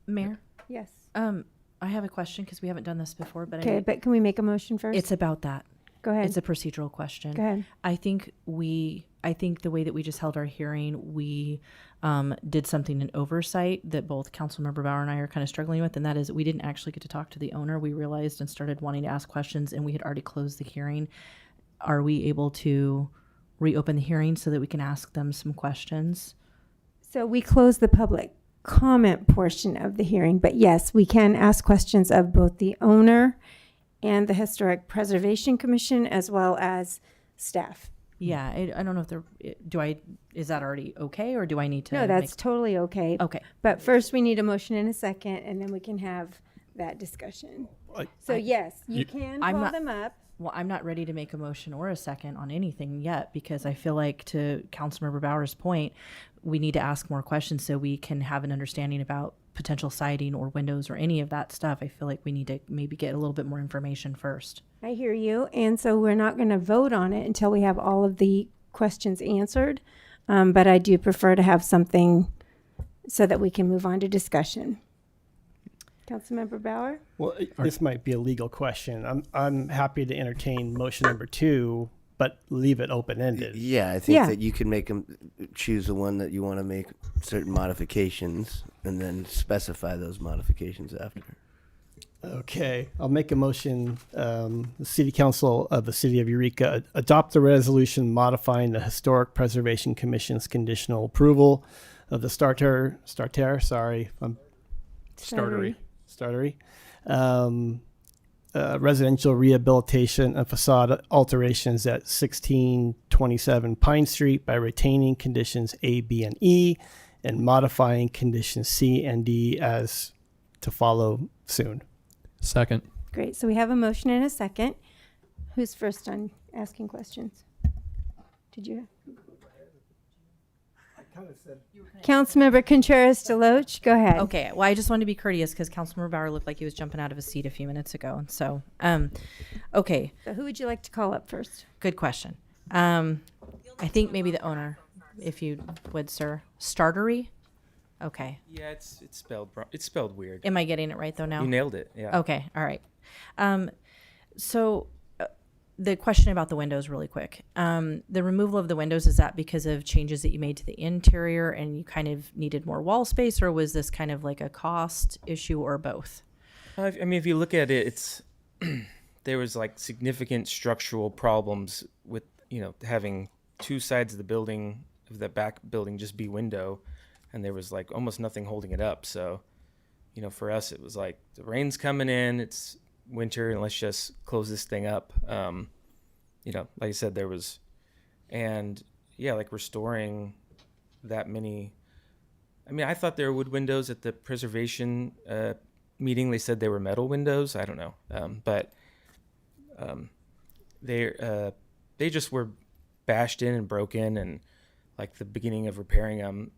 Speaker 16: Mayor.
Speaker 1: Yes.
Speaker 16: I have a question because we haven't done this before, but
Speaker 1: Okay, but can we make a motion first?
Speaker 16: it's about that.
Speaker 1: Go ahead.
Speaker 16: It's a procedural question.
Speaker 1: Go ahead.
Speaker 16: I think the way that we just held our hearing, we did something in oversight that both Councilmember Bauer and I are kind of struggling with, and that is we didn't actually get to talk to the owner. We realized and started wanting to ask questions, and we had already closed the hearing. Are we able to reopen the hearing so that we can ask them some questions?
Speaker 1: So we close the public comment portion of the hearing, but yes, we can ask questions of both the owner and the Historic Preservation Commission as well as staff.
Speaker 16: Yeah, I don't know if is that already okay, or do I need to?
Speaker 1: No, that's totally okay.
Speaker 16: Okay.
Speaker 1: But first we need a motion and a second, and then we can have that discussion. So yes, you can call them up.
Speaker 16: Well, I'm not ready to make a motion or a second on anything yet because I feel like, to Councilmember Bauer's point, we need to ask more questions so we can have an understanding about potential siding or windows or any of that stuff. I feel like we need to maybe get a little bit more information first.
Speaker 1: I hear you. And so we're not going to vote on it until we have all of the questions answered. But I do prefer to have something so that we can move on to discussion. Councilmember Bauer?
Speaker 15: Well, this might be a legal question. I'm happy to entertain motion number 2, but leave it open-ended.
Speaker 5: Yeah, I think that you can make them choose the one that you want to make certain modifications and then specify those modifications after.
Speaker 15: Okay, I'll make a motion. The City Council of the City of Eureka adopt the resolution modifying the Historic Preservation Commission's conditional approval of the Startery, residential rehabilitation and facade alterations at 1627 Pine Street by retaining conditions A, B, and E, and modifying conditions C and D as to follow soon.
Speaker 13: Second.
Speaker 1: Great. So we have a motion and a second. Who's first on asking questions? Did you? Councilmember Contreras Deloach, go ahead.
Speaker 16: Okay. Well, I just wanted to be courteous because Councilmember Bauer looked like he was jumping out of his seat a few minutes ago. And so, okay.
Speaker 1: So who would you like to call up first?
Speaker 16: Good question. I think maybe the owner, if you would, sir. Startery? Okay.
Speaker 21: Yeah, it's spelled weird.
Speaker 16: Am I getting it right though now?
Speaker 21: You nailed it. Yeah.
Speaker 16: Okay. All right. So the question about the windows really quick. The removal of the windows, is that because of changes that you made to the interior and you kind of needed more wall space, or was this kind of like a cost issue, or both?
Speaker 21: I mean, if you look at it, it's there was like significant structural problems with, having two sides of the building, of the back building just be window, and there was like almost nothing holding it up. So, for us, it was like the rain's coming in, it's winter, and let's just close this thing up. Like I said, there was, and yeah, like restoring that many. I mean, I thought there were wood windows at the preservation meeting. They said they were metal windows. I don't know, but they just were bashed in and broken, and like the beginning of repairing them,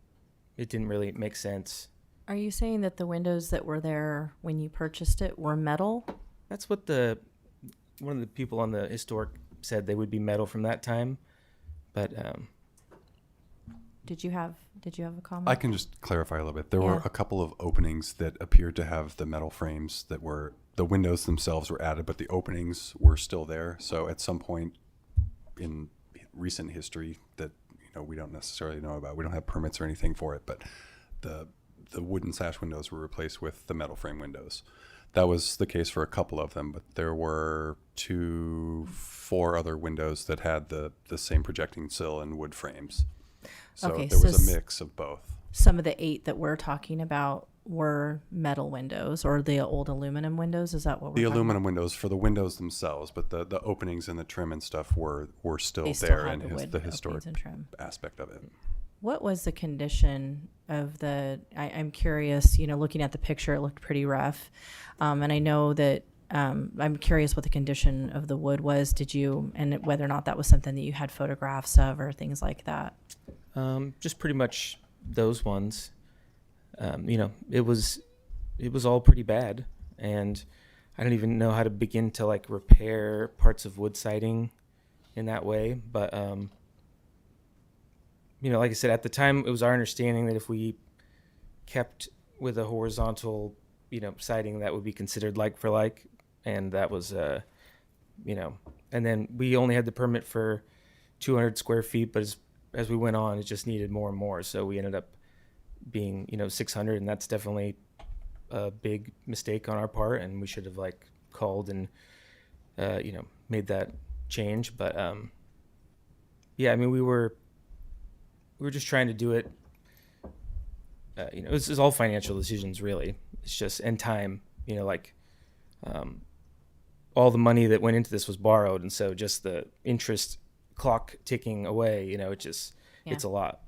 Speaker 21: it didn't really make sense.
Speaker 16: Are you saying that the windows that were there when you purchased it were metal?
Speaker 21: That's what one of the people on the historic said, they would be metal from that time. But
Speaker 16: did you have a comment?
Speaker 18: I can just clarify a little bit. There
Speaker 16: Yeah.
Speaker 18: were a couple of openings that appeared to have the metal frames that were, the windows themselves were added, but the openings were still there. So at some point in recent history that we don't necessarily know about, we don't have permits or anything for it, but the wooden sash windows were replaced with the metal frame windows. That was the case for a couple of them, but there were 4 other windows that had the same projecting sill and wood frames. So
Speaker 16: Okay,
Speaker 18: there was a mix of both.
Speaker 16: Some of the 8 that we're talking about were metal windows, or the old aluminum windows. Is that what we're
Speaker 18: The
Speaker 16: talking
Speaker 18: aluminum
Speaker 16: about?
Speaker 18: windows for the windows themselves, but the openings and the trim and stuff were still
Speaker 16: They still
Speaker 18: there
Speaker 16: had
Speaker 18: in
Speaker 16: the wood
Speaker 18: the historic
Speaker 16: openings and trim.
Speaker 18: aspect of it.
Speaker 16: What was the condition of I'm curious, looking at the picture, it looked pretty rough. And I know that, I'm curious what the condition of the wood was. And whether or not that was something that you had photographs of or things like that?
Speaker 21: Just pretty much those ones. It was all pretty bad, and I don't even know how to begin to like repair parts of wood siding. in that way. But you know, like I said, at the time, it was our understanding that if we kept with a horizontal, you know, siding, that would be considered like for like, and that was, you know, and then we only had the permit for 200 square feet, but as we went on, it just needed more and more, so we ended up being, you know, 600, and that's definitely a big mistake on our part, and we should have like called and you know, made that change. But yeah, I mean, we were just trying to do it. You know, it's all financial decisions, really. It's just, and time, you know, like all the money that went into this was borrowed, and so just the interest clock ticking away, you know, it just, it's a lot.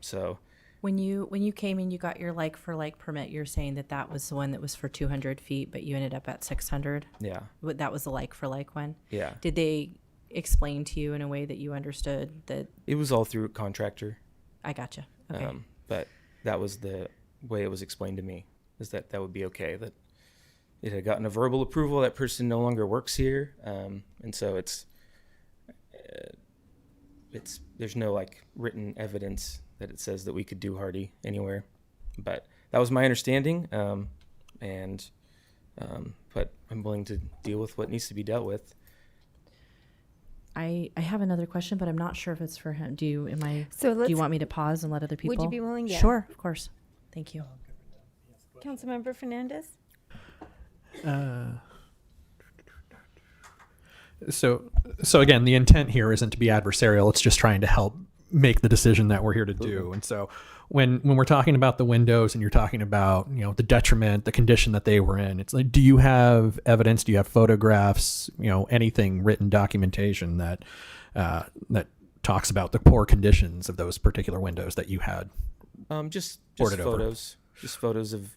Speaker 21: So
Speaker 16: When you came in, you got your like for like permit. You're saying that was the one that was for 200 feet, but you ended up at 600.
Speaker 21: Yeah.
Speaker 16: That was the like for like one.
Speaker 21: Yeah.
Speaker 16: Did they explain to you in a way that you understood that?
Speaker 21: It was all through a contractor.
Speaker 16: I gotcha. Okay.
Speaker 21: But that was the way it was explained to me, is that would be okay, that it had gotten a verbal approval, that person no longer works here, and so it's there's no like written evidence that it says that we could do Hardy anywhere. But that was my understanding, but I'm willing to deal with what needs to be dealt with.
Speaker 16: I have another question, but I'm not sure if it's for him. Do you
Speaker 1: So
Speaker 16: want me to pause and let other people?
Speaker 1: Would you be willing? Yeah.
Speaker 16: Sure, of course. Thank you.
Speaker 1: Councilmember Fernandez?
Speaker 13: So again, the intent here isn't to be adversarial. It's just trying to help make the decision that we're here to do. And so when we're talking about the windows and you're talking about, you know, the detriment, the condition that they were in, it's like, do you have evidence? Do you have photographs, you know, anything, written documentation that talks about the poor conditions of those particular windows that you had?
Speaker 21: Just
Speaker 13: boarded over?
Speaker 21: photos, just photos of,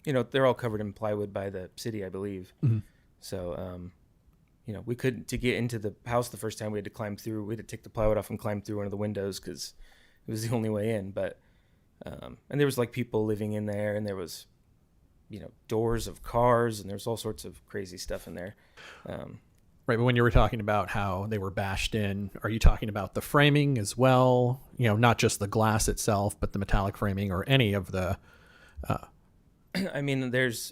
Speaker 21: you know, they're all covered in plywood by the city, I believe.
Speaker 13: Mm-hmm.
Speaker 21: So, you know, we couldn't, to get into the house the first time, we had to climb through. We had to take the plywood off and climb through one of the windows because it was the only way in. But, and there was like people living in there, and there was, you know, doors of cars, and there's all sorts of crazy stuff in there.
Speaker 13: Right, but when you were talking about how they were bashed in, are you talking about the framing as well? You know, not just the glass itself, but the metallic framing or any of the...
Speaker 21: I mean, there's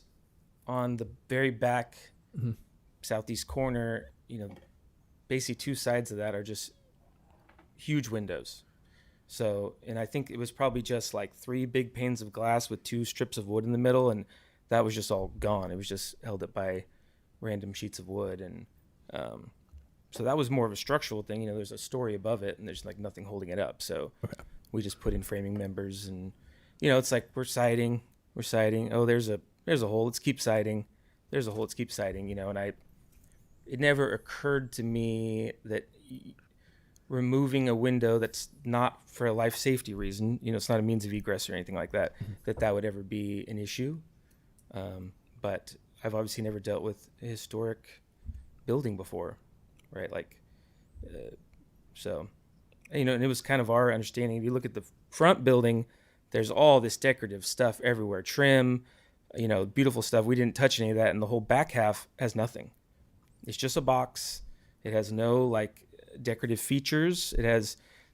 Speaker 21: on the very back
Speaker 13: mm-hmm.
Speaker 21: southeast corner, you know, basically two sides of that are just huge windows. So, and I think it was probably just like 3 big panes of glass with 2 strips of wood in the middle, and that was just all gone. It was just held up by random sheets of wood. And so that was more of a structural thing. You know, there's a story above it, and there's like nothing holding it up. So we just put in framing members, and, you know, it's like we're siding. Oh, there's a hole. Let's keep siding. There's a hole. Let's keep siding. You know, and it never occurred to me that removing a window that's not for a life safety reason, you know, it's not a means of egress or anything like that, that would ever be an issue. But I've obviously never dealt with a historic building before, right? Like, so, you know, and it was kind of our understanding. If you look at the front building, there's all this decorative stuff everywhere, trim, you know, beautiful stuff. We didn't touch any of that, and the whole back half has nothing. It's just a box. It has no like decorative features.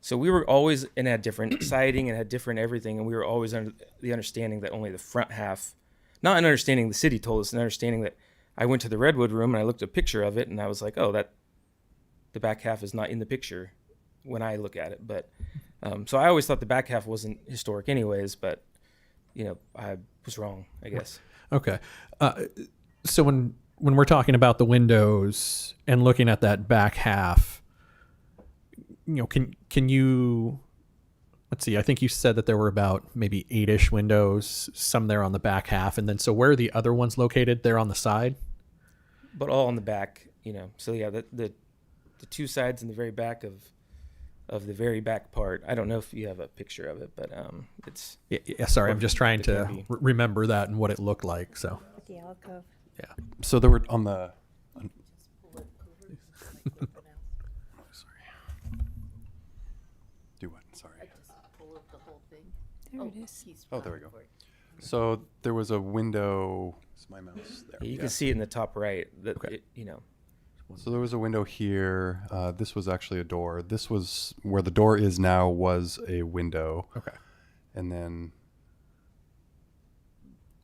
Speaker 21: So we were always, and had different siding and had different everything, and we were always under the understanding that only the front half, not an understanding the city told us, an understanding that I went to the Redwood room and I looked at a picture of it, and I was like, oh, that the back half is not in the picture when I look at it. But so I always thought the back half wasn't historic anyways, but, you know, I was wrong, I guess.
Speaker 13: Okay. So when we're talking about the windows and looking at that back half, you know, can you, let's see, I think you said that there were about maybe 8-ish windows, some there on the back half. And then, so where are the other ones located? They're on the side?
Speaker 21: But all on the back, you know. So yeah, the 2 sides in the very back of the very back part. I don't know if you have a picture of it, but it's...
Speaker 13: Yeah, sorry, I'm just trying to remember that and what it looked like, so.
Speaker 1: The alcove.
Speaker 13: Yeah.
Speaker 18: So there were on the... Do what? Sorry.
Speaker 10: There it is.
Speaker 18: Oh, there we go. So there was a window. Is my mouse there?
Speaker 21: You can see it in the top right. That
Speaker 18: Okay.
Speaker 21: you know,
Speaker 18: So there was a window here. This was actually a door. This was where the door is now was a window.
Speaker 13: Okay.
Speaker 18: And then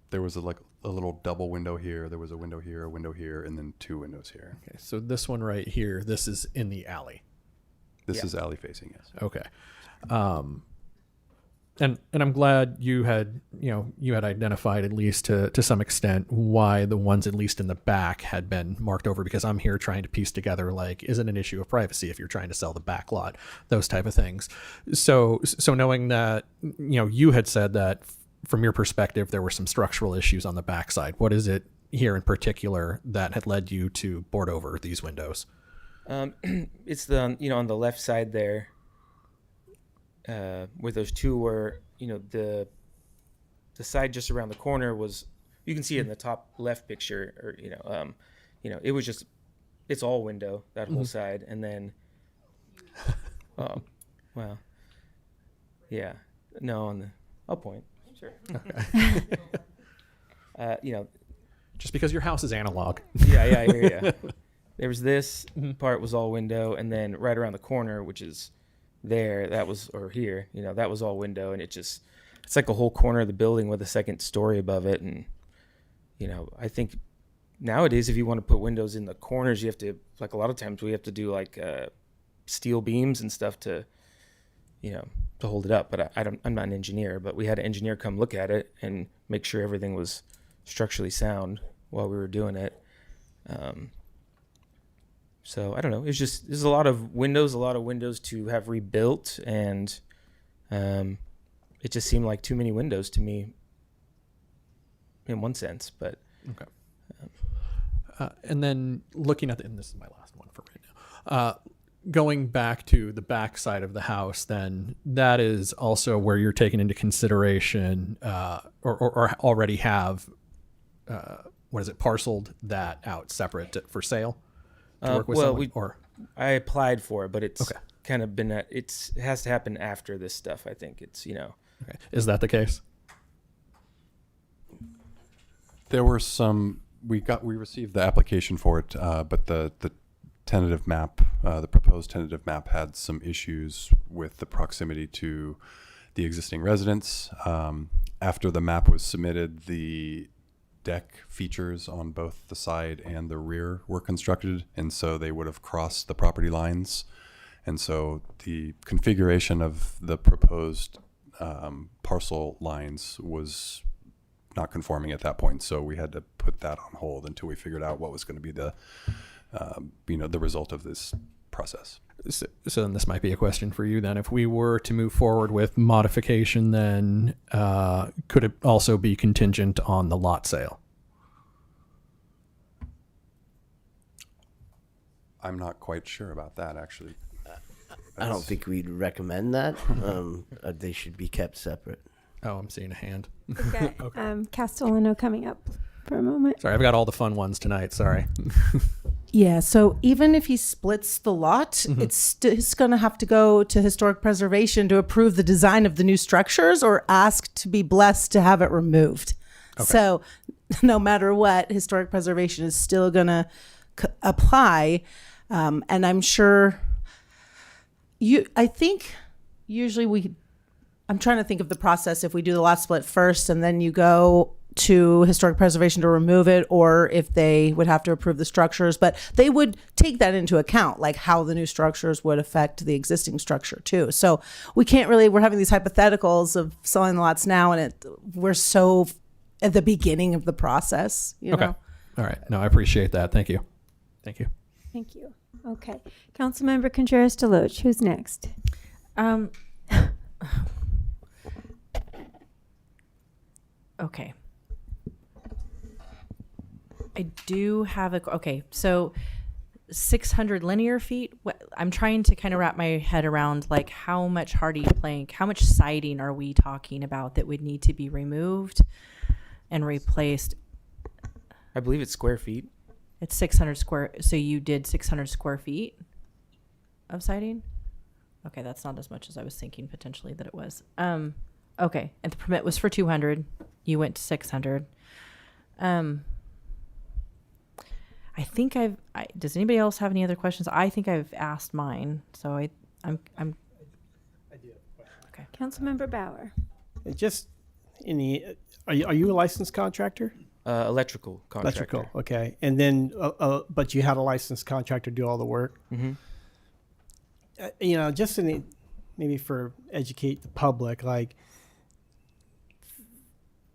Speaker 18: there was a little double window here. There was a window here, and then 2 windows here.
Speaker 13: Okay, so this one right here, this is in the alley.
Speaker 18: This is alley facing, yes.
Speaker 13: Okay. And I'm glad you had identified at least to some extent why the ones at least in the back had been marked over, because I'm here trying to piece together, like, is it an issue of privacy if you're trying to sell the back lot, those type of things. So knowing that, you had said that from your perspective, there were some structural issues on the backside. What is it here in particular that had led you to board over these windows?
Speaker 21: It's on the left side there, where those 2 were, the side just around the corner was, you can see it in the top left picture, or, it was just, it's all window, that whole side. And then, oh, well, yeah, no, I'll point. Sure. Okay.
Speaker 13: Just because your house is analog.
Speaker 21: Yeah, I hear you. There was this part was all window, and then right around the corner, which is there, that was, or here, that was all window, and it's like a whole corner of the building with a second story above it. And, I think nowadays, if you want to put windows in the corners, you have to, like, a lot of times we have to do like steel beams and stuff to hold it up. But I'm not an engineer, but we had an engineer come look at it and make sure everything was structurally sound while we were doing it. So I don't know. There's a lot of windows to have rebuilt, and it just seemed like too many windows to me in one sense. But
Speaker 13: okay. And then looking at and this is my last one for right now. Going back to the back side of the house, then that is also where you're taking into consideration, or already have, parceled that out separate for sale. Work with someone,
Speaker 21: I applied for it, but it's kind of been it has to happen after this stuff. I think it's
Speaker 13: Okay. Is that the case?
Speaker 18: There were some. We received the application for it, but the tentative map, the proposed tentative map, had some issues with the proximity to the existing residence. After the map was submitted, the deck features on both the side and the rear were constructed, and so they would have crossed the property lines. And so the configuration of the proposed parcel lines was not conforming at that point. So we had to put that on hold until we figured out what was going to be the result of this process.
Speaker 13: So then this might be a question for you then. If we were to move forward with modification, then could it also be contingent on the lot sale?
Speaker 18: I'm not quite sure about that, actually.
Speaker 5: I don't think we'd recommend that. They should be kept separate.
Speaker 13: Oh, I'm seeing a hand.
Speaker 1: Okay. Castellano coming up for a moment.
Speaker 13: Sorry, I've got all the fun ones tonight. Sorry.
Speaker 19: Yeah, so even if he splits the lot, it's going to have to go to Historic Preservation to approve the design of the new structures or ask to be blessed to have it removed. Okay. So no matter what, Historic Preservation is still going to apply. And I'm sure I think usually I'm trying to think of the process if we do the lot split first and then you go to Historic Preservation to remove it, or if they would have to approve the structures, but they would take that into account, like how the new structures would affect the existing structure too. So we're having these hypotheticals of selling the lots now, and we're so at the beginning of the process,
Speaker 13: Okay.
Speaker 19: know?
Speaker 13: All right. No, I appreciate that. Thank you. Thank you.
Speaker 1: Thank you. Okay. Councilmember Contreras-Deloche, who's next?
Speaker 16: Okay. I do have so 600 linear feet. I'm trying to kind of wrap my head around, like, how much hardy plank, how much siding are we talking about that would need to be removed and replaced?
Speaker 21: I believe it's square feet.
Speaker 16: It's 600 square. So you did 600 square feet of siding? Okay, that's not as much as I was thinking potentially that it was. Okay, and the permit was for 200. You went to 600. think does anybody else have any other questions? I think I've asked mine, so I'm. Okay.
Speaker 1: Councilmember Bauer.
Speaker 15: And just are you a licensed contractor?
Speaker 21: Electrical contractor.
Speaker 15: Electrical, okay. And then, but you had a licensed contractor do all the work.
Speaker 21: Mm-hmm.
Speaker 15: Just maybe for educate the public, like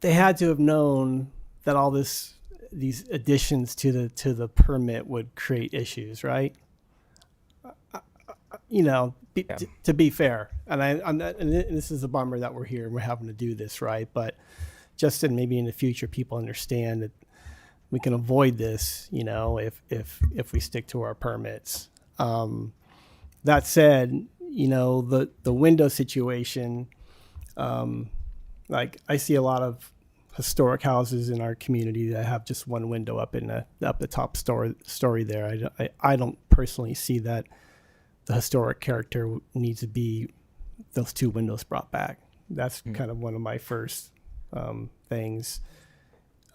Speaker 15: they had to have known that all these additions to the permit would create issues, right? To be fair, and this is a bummer that we're here and we're having to do this, right? But just maybe in the future, people understand that we can avoid this, if we stick to our permits. That said, the window situation, like I see a lot of historic houses in our community that have just one window up the top story there. I don't personally see that the historic character needs to be those two windows brought back. That's kind of one of my first things.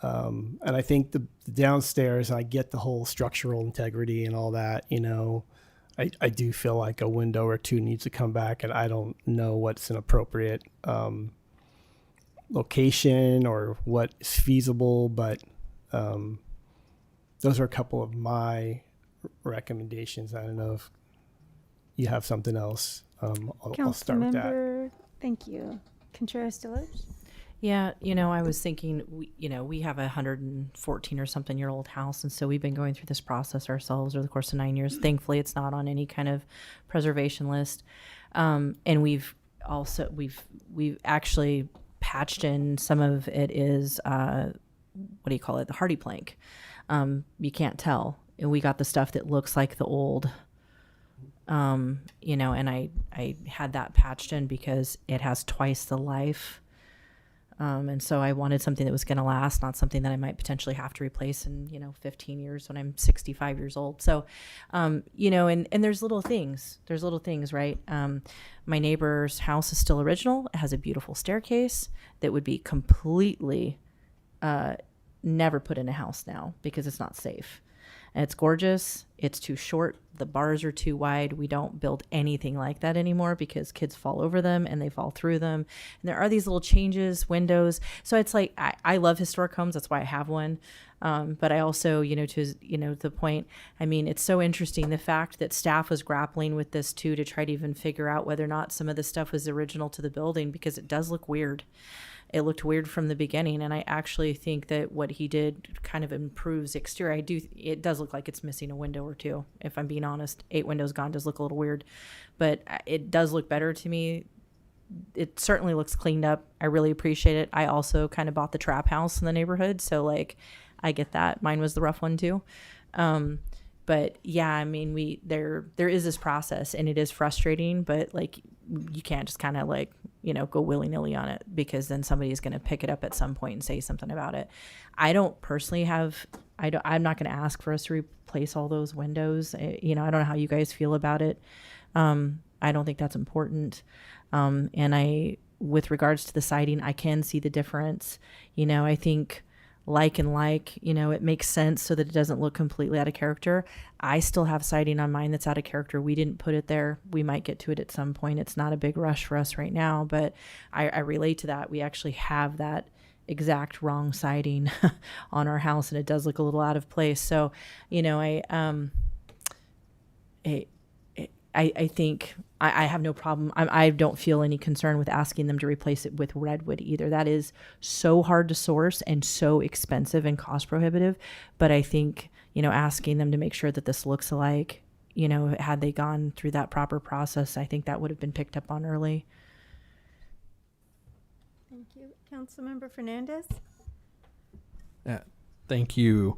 Speaker 15: And I think the downstairs, I get the whole structural integrity and all that, I do feel like a window or two needs to come back, and I don't know what's an appropriate location or what is feasible, but those are a couple of my recommendations. I don't know if you have something else. I'll start with that.
Speaker 1: Thank you. Contreras Deloach.
Speaker 16: Yeah, I was thinking, we have a 114 or something year old house, and so we've been going through this process ourselves over the course of 9 years. Thankfully, it's not on any kind of preservation list, and we've actually patched in some of it is what do you call it? The hardy plank. You can't tell, and we got the stuff that looks like the old. And I had that patched in because it has twice the life. And so I wanted something that was going to last, not something that I might potentially have to replace in, 15 years when I'm 65 years old. So, and there's little things, right? My neighbor's house is still original. It has a beautiful staircase that would be completely, never put in a house now because it's not safe. And it's gorgeous. It's too short. The bars are too wide. We don't build anything like that anymore because kids fall over them and they fall through them. And there are these little changes, windows. So it's like, I love historic homes. That's why I have one. But I also, to the point, it's so interesting. The fact that staff was grappling with this too, to try to even figure out whether or not some of the stuff was original to the building, because it does look weird. It looked weird from the beginning, and I actually think that what he did kind of improves exterior. It does look like it's missing a window or two, if I'm being honest. 8 windows gone does look a little weird, but it does look better to me. It certainly looks cleaned up. I really appreciate it. I also kind of bought the trap house in the neighborhood, so I get that. Mine was the rough one too. But yeah, there is this process, and it is frustrating, but you can't just kind of go willy-nilly on it, because then somebody is going to pick it up at some point and say something about it. I don't personally I'm not going to ask for us to replace all those windows. I don't know how you guys feel about it. I don't think that's important. And with regards to the siding, I can see the difference. I think it makes sense so that it doesn't look completely out of character. I still have siding on mine that's out of character. We didn't put it there. We might get to it at some point. It's not a big rush for us right now, but I relate to that. We actually have that exact wrong siding on our house, and it does look a little out of place. So, I think I have no problem. I don't feel any concern with asking them to replace it with redwood either. That is so hard to source and so expensive and cost prohibitive. But I think, asking them to make sure that this looks alike, had they gone through that proper process, I think that would have been picked up on early.
Speaker 1: Thank you. Councilmember Fernandez.
Speaker 13: Thank you.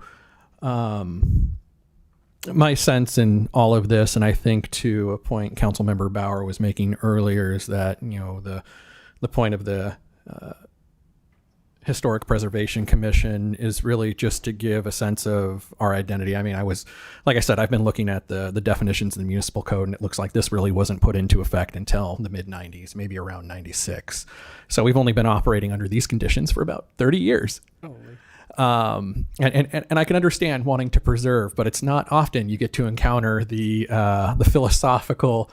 Speaker 13: My sense in all of this, and I think to a point Councilmember Bauer was making earlier, is that the point of the Historic Preservation Commission is really just to give a sense of our identity. Like I said, I've been looking at the definitions in the municipal code, and it looks like this really wasn't put into effect until the mid-90s, maybe around 96. So we've only been operating under these conditions for about 30 years. And I can understand wanting to preserve, but it's not often you get to encounter the philosophical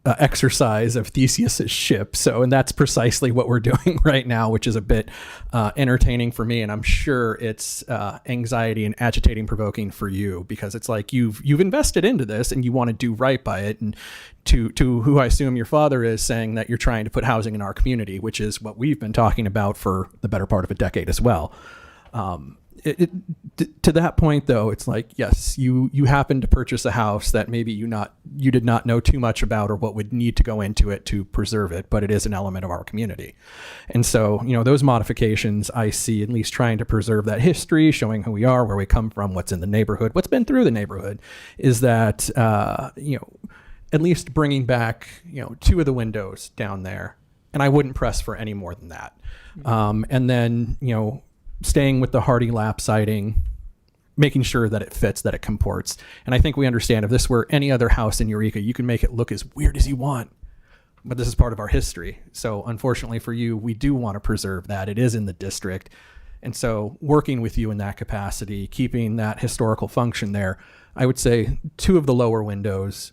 Speaker 13: exercise of Theseus's ship. And that's precisely what we're doing right now, which is a bit entertaining for me, and I'm sure it's anxiety and agitating provoking for you, because it's like you've invested into this and you want to do right by it. And to who I assume your father is, saying that you're trying to put housing in our community, which is what we've been talking about for the better part of a decade as well. To that point, though, it's like, yes, you happen to purchase a house that maybe you did not know too much about or what would need to go into it to preserve it, but it is an element of our community. And so, those modifications I see at least trying to preserve that history, showing who we are, where we come from, what's in the neighborhood, what's been through the neighborhood, is that, at least bringing back, 2 of the windows down there. And I wouldn't press for any more than that. And then, staying with the Hardy lap siding, making sure that it fits, that it comports. And I think we understand if this were any other house in Eureka, you can make it look as weird as you want. But this is part of our history. So unfortunately for you, we do want to preserve that. It is in the district. And so working with you in that capacity, keeping that historical function there, I would say 2 of the lower windows,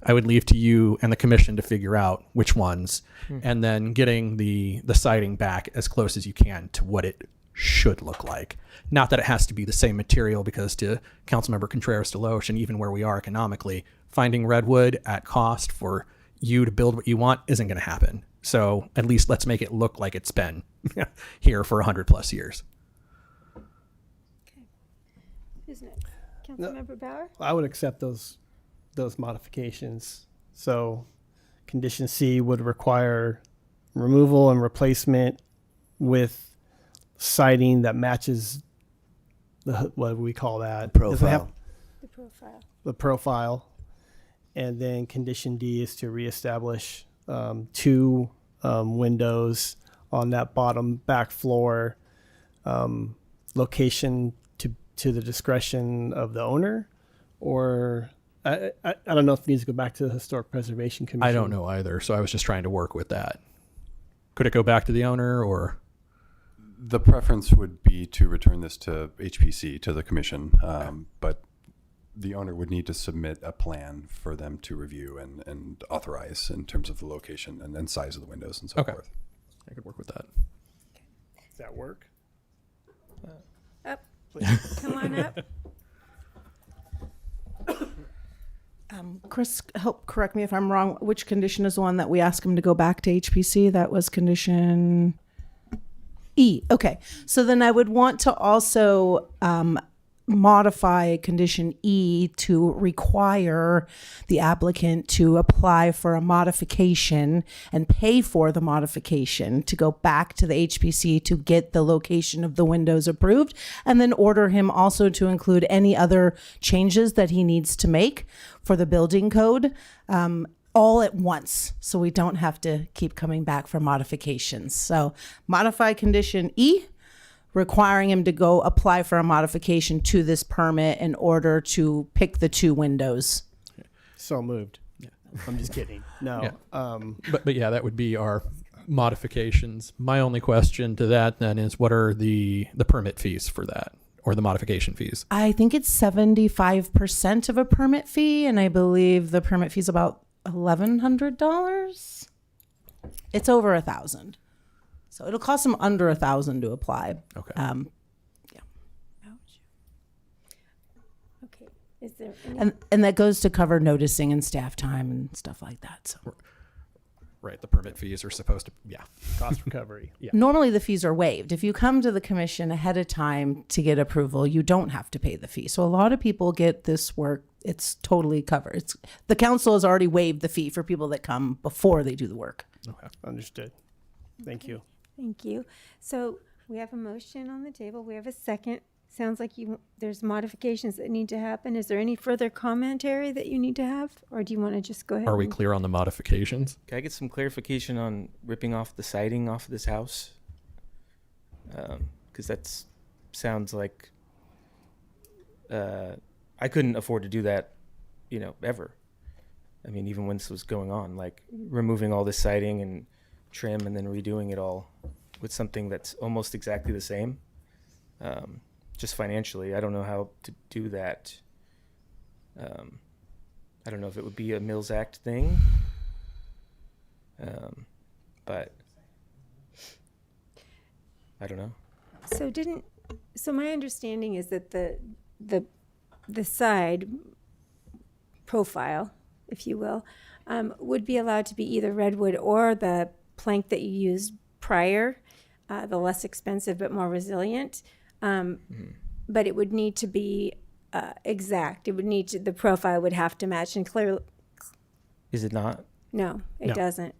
Speaker 13: I would leave to you and the commission to figure out which ones, and then getting the siding back as close as you can to what it should look like. Not that it has to be the same material, because to Councilmember Contreras-Deloche, and even where we are economically, finding redwood at cost for you to build what you want isn't going to happen. So at least let's make it look like it's been here for 100+ years.
Speaker 1: Who's next? Councilmember Bauer?
Speaker 15: I would accept those modifications. So condition C would require removal and replacement with siding that matches what do we call that?
Speaker 5: Profile.
Speaker 1: The profile.
Speaker 15: The profile. And then condition D is to reestablish 2 windows on that bottom back floor, location to the discretion of the owner, or I don't know if it needs to go back to the Historic Preservation Commission.
Speaker 13: I don't know either. So I was just trying to work with that. Could it go back to the owner, or?
Speaker 18: The preference would be to return this to HPC, to the commission, but the owner would need to submit a plan for them to review and authorize in terms of the location and size of the windows and so forth.
Speaker 13: I could work with that.
Speaker 15: Does that work?
Speaker 1: Up. Come on up.
Speaker 19: Chris, help correct me if I'm wrong. Which condition is the one that we asked him to go back to HPC? That was condition E. Okay. So then I would want to also modify condition E to require the applicant to apply for a modification and pay for the modification to go back to the HPC to get the location of the windows approved, and then order him also to include any other changes that he needs to make for the building code, all at once, so we don't have to keep coming back for modifications. So modify condition E, requiring him to go apply for a modification to this permit in order to pick the 2 windows.
Speaker 15: So moved.
Speaker 13: Yeah.
Speaker 15: I'm just kidding. No.
Speaker 13: Yeah. But yeah, that would be our modifications. My only question to that then is, what are the permit fees for that, or the modification fees?
Speaker 19: I think it's 75% of a permit fee, and I believe the permit fee is about $1,100. It's over $1,000. So it'll cost them under $1,000 to apply.
Speaker 13: Okay.
Speaker 19: Yeah.
Speaker 1: Okay. Is there any?
Speaker 19: And that goes to cover noticing and staff time and stuff like that. So
Speaker 13: Right. The permit fees are supposed to, yeah.
Speaker 15: Cost recovery.
Speaker 13: Yeah.
Speaker 19: normally the fees are waived. If you come to the commission ahead of time to get approval, you don't have to pay the fee. So a lot of people get this work. It's totally covered. The council has already waived the fee for people that come before they do the work.
Speaker 13: Okay.
Speaker 15: Understood. Thank you.
Speaker 1: Thank you. So we have a motion on the table. We have a second. Sounds like there's modifications that need to happen. Is there any further commentary that you need to have, or do you want to just go ahead?
Speaker 13: Are we clear on the modifications?
Speaker 21: Can I get some clarification on ripping off the siding off of this house? Because that sounds like I couldn't afford to do that, ever. I mean, even when this was going on, like removing all this siding and trim and then redoing it all. with something that's almost exactly the same. Just financially, I don't know how to do that. I don't know if it would be a Mills Act thing, but I don't know.
Speaker 1: So my understanding is that the side profile, if you will, would be allowed to be either redwood or the plank that you used prior, the less expensive but more resilient. But it would need to be exact. It would need to, the profile would have to match, and clearly,
Speaker 21: Is it not?
Speaker 1: no, it
Speaker 21: No.
Speaker 1: doesn't.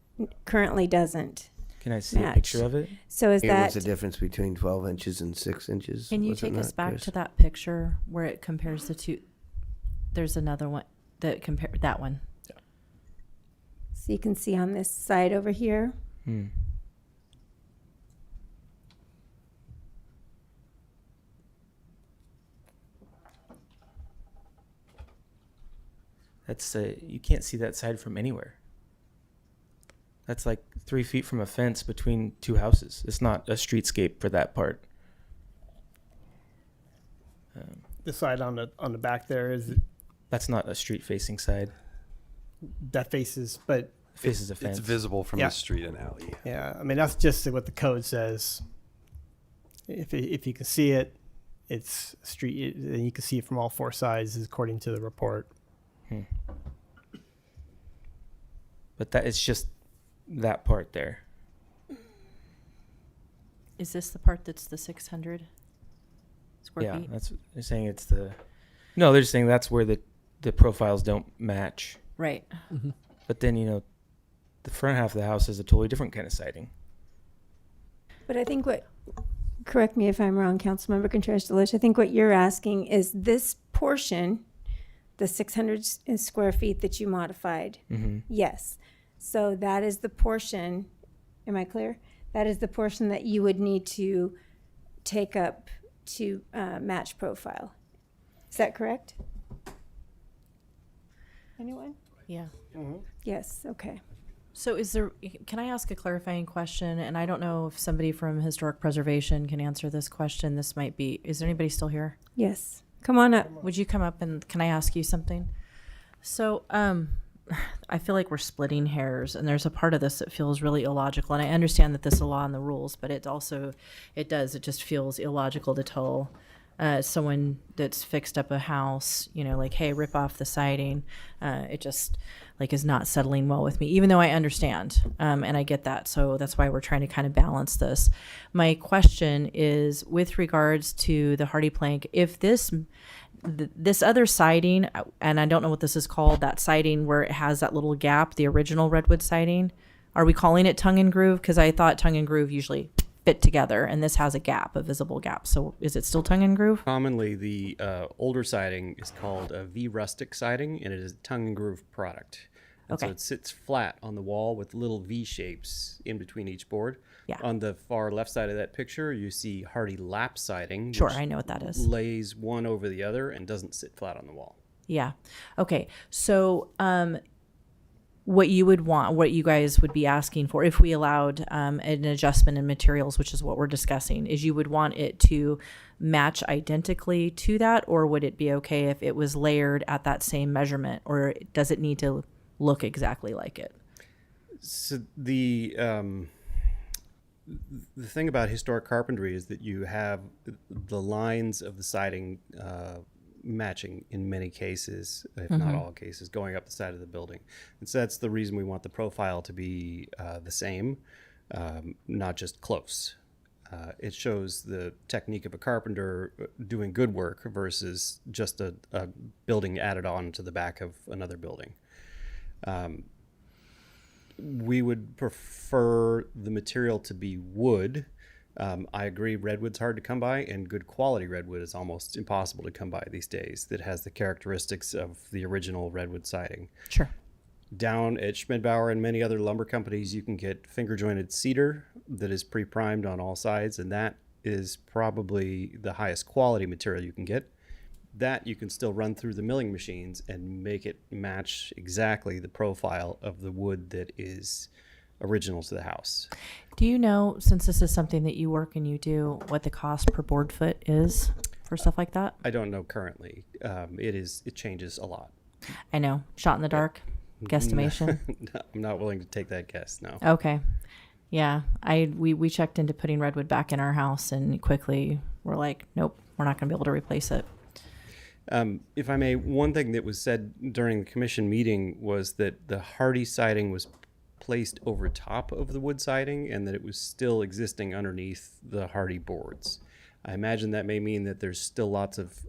Speaker 1: Currently doesn't.
Speaker 21: Can I see a
Speaker 1: match.
Speaker 21: picture of it?
Speaker 1: So is
Speaker 5: What's the
Speaker 1: that
Speaker 5: difference between 12 inches and 6 inches?
Speaker 16: Can you
Speaker 5: Was it
Speaker 16: take us
Speaker 5: not,
Speaker 16: back
Speaker 5: Chris?
Speaker 16: to that picture where it compares the two? There's another one that compare that one.
Speaker 1: so you can see on this side over here?
Speaker 21: That's you can't see that side from anywhere. That's like 3 feet from a fence between two houses. It's not a streetscape for that part.
Speaker 15: The side on the back there is
Speaker 21: That's not a street facing side.
Speaker 15: that faces, but
Speaker 21: Faces a fence.
Speaker 18: It's visible from
Speaker 15: Yeah.
Speaker 18: the street and alley.
Speaker 15: yeah, I mean that's just what the code says. If you can see it, it's street, and you can see it from all four sides according to the report.
Speaker 21: But that it's just that part there.
Speaker 16: Is this the part that's the 600 square
Speaker 21: Yeah,
Speaker 16: feet?
Speaker 21: that's they're saying it's the. No, they're just saying that's where the profiles don't match.
Speaker 16: Right.
Speaker 21: But then the front half of the house is a totally different kind of siding.
Speaker 1: But I think correct me if I'm wrong, Councilmember Contreras-Delich, I think what you're asking is this portion, the 600 square feet that you modified. Yes. So that is the portion, am I clear? That is the portion that you would need to take up to match profile. Is that correct? Anyone?
Speaker 16: Yeah.
Speaker 1: Yes, okay.
Speaker 16: So can I ask a clarifying question? And I don't know if somebody from Historic Preservation can answer this question. Is there anybody still here?
Speaker 1: Yes. Come on up.
Speaker 16: Would you come up and can I ask you something? So, I feel like we're splitting hairs, and there's a part of this that feels really illogical. And I understand that this is a law and the rules, but it just feels illogical to tell someone that's fixed up a house, like, hey, rip off the siding. It just is not settling well with me, even though I understand, and I get that. So that's why we're trying to kind of balance this. My question is with regards to the hardy plank, if this other siding, and I don't know what this is called, that siding where it has that little gap, the original redwood siding, are we calling it tongue and groove? Because I thought tongue and groove usually fit together, and this has a visible gap. So is it still tongue and groove?
Speaker 4: Commonly, the older siding is called a V-rustic siding, and it is a tongue and groove product. And
Speaker 16: Okay.
Speaker 4: So it sits flat on the wall with little V shapes in between each board.
Speaker 16: Yeah.
Speaker 4: On the far left side of that picture, you see hardy lap siding.
Speaker 16: Sure,
Speaker 4: which
Speaker 16: I know what that is.
Speaker 4: Lays one over the other and doesn't sit flat on the wall.
Speaker 16: Yeah. Okay. So, what you guys would be asking for if we allowed an adjustment in materials, which is what we're discussing, is you would want it to match identically to that, or would it be okay if it was layered at that same measurement, or does it need to look exactly like it?
Speaker 4: So the thing about historic carpentry is that you have the lines of the siding matching in many cases, if not all cases, going up the side of the building. And so that's the reason we want the profile to be the same, not just close. It shows the technique of a carpenter doing good work versus just a building added on to the back of another building. We would prefer the material to be wood. I agree redwood's hard to come by, and good quality redwood is almost impossible to come by these days that has the characteristics of the original redwood siding.
Speaker 16: Sure.
Speaker 4: Down at Schmidbauer and many other lumber companies, you can get finger jointed cedar that is pre-primed on all sides, and that is probably the highest quality material you can get. That you can still run through the milling machines and make it match exactly the profile of the wood that is original to the house.
Speaker 16: Do you know, since this is something that you work and you do, what the cost per board foot is for stuff like that?
Speaker 4: I don't know currently. It changes a lot.
Speaker 16: I know. Shot in the dark? Guesstimation?
Speaker 4: No, I'm not willing to take that guess, no.
Speaker 16: Okay. Yeah. We checked into putting redwood back in our house, and quickly we're like, nope, we're not going to be able to replace it.
Speaker 4: If I may, one thing that was said during the commission meeting was that the hardy siding was placed over top of the wood siding and that it was still existing underneath the hardy boards. I imagine that may mean that there's still lots of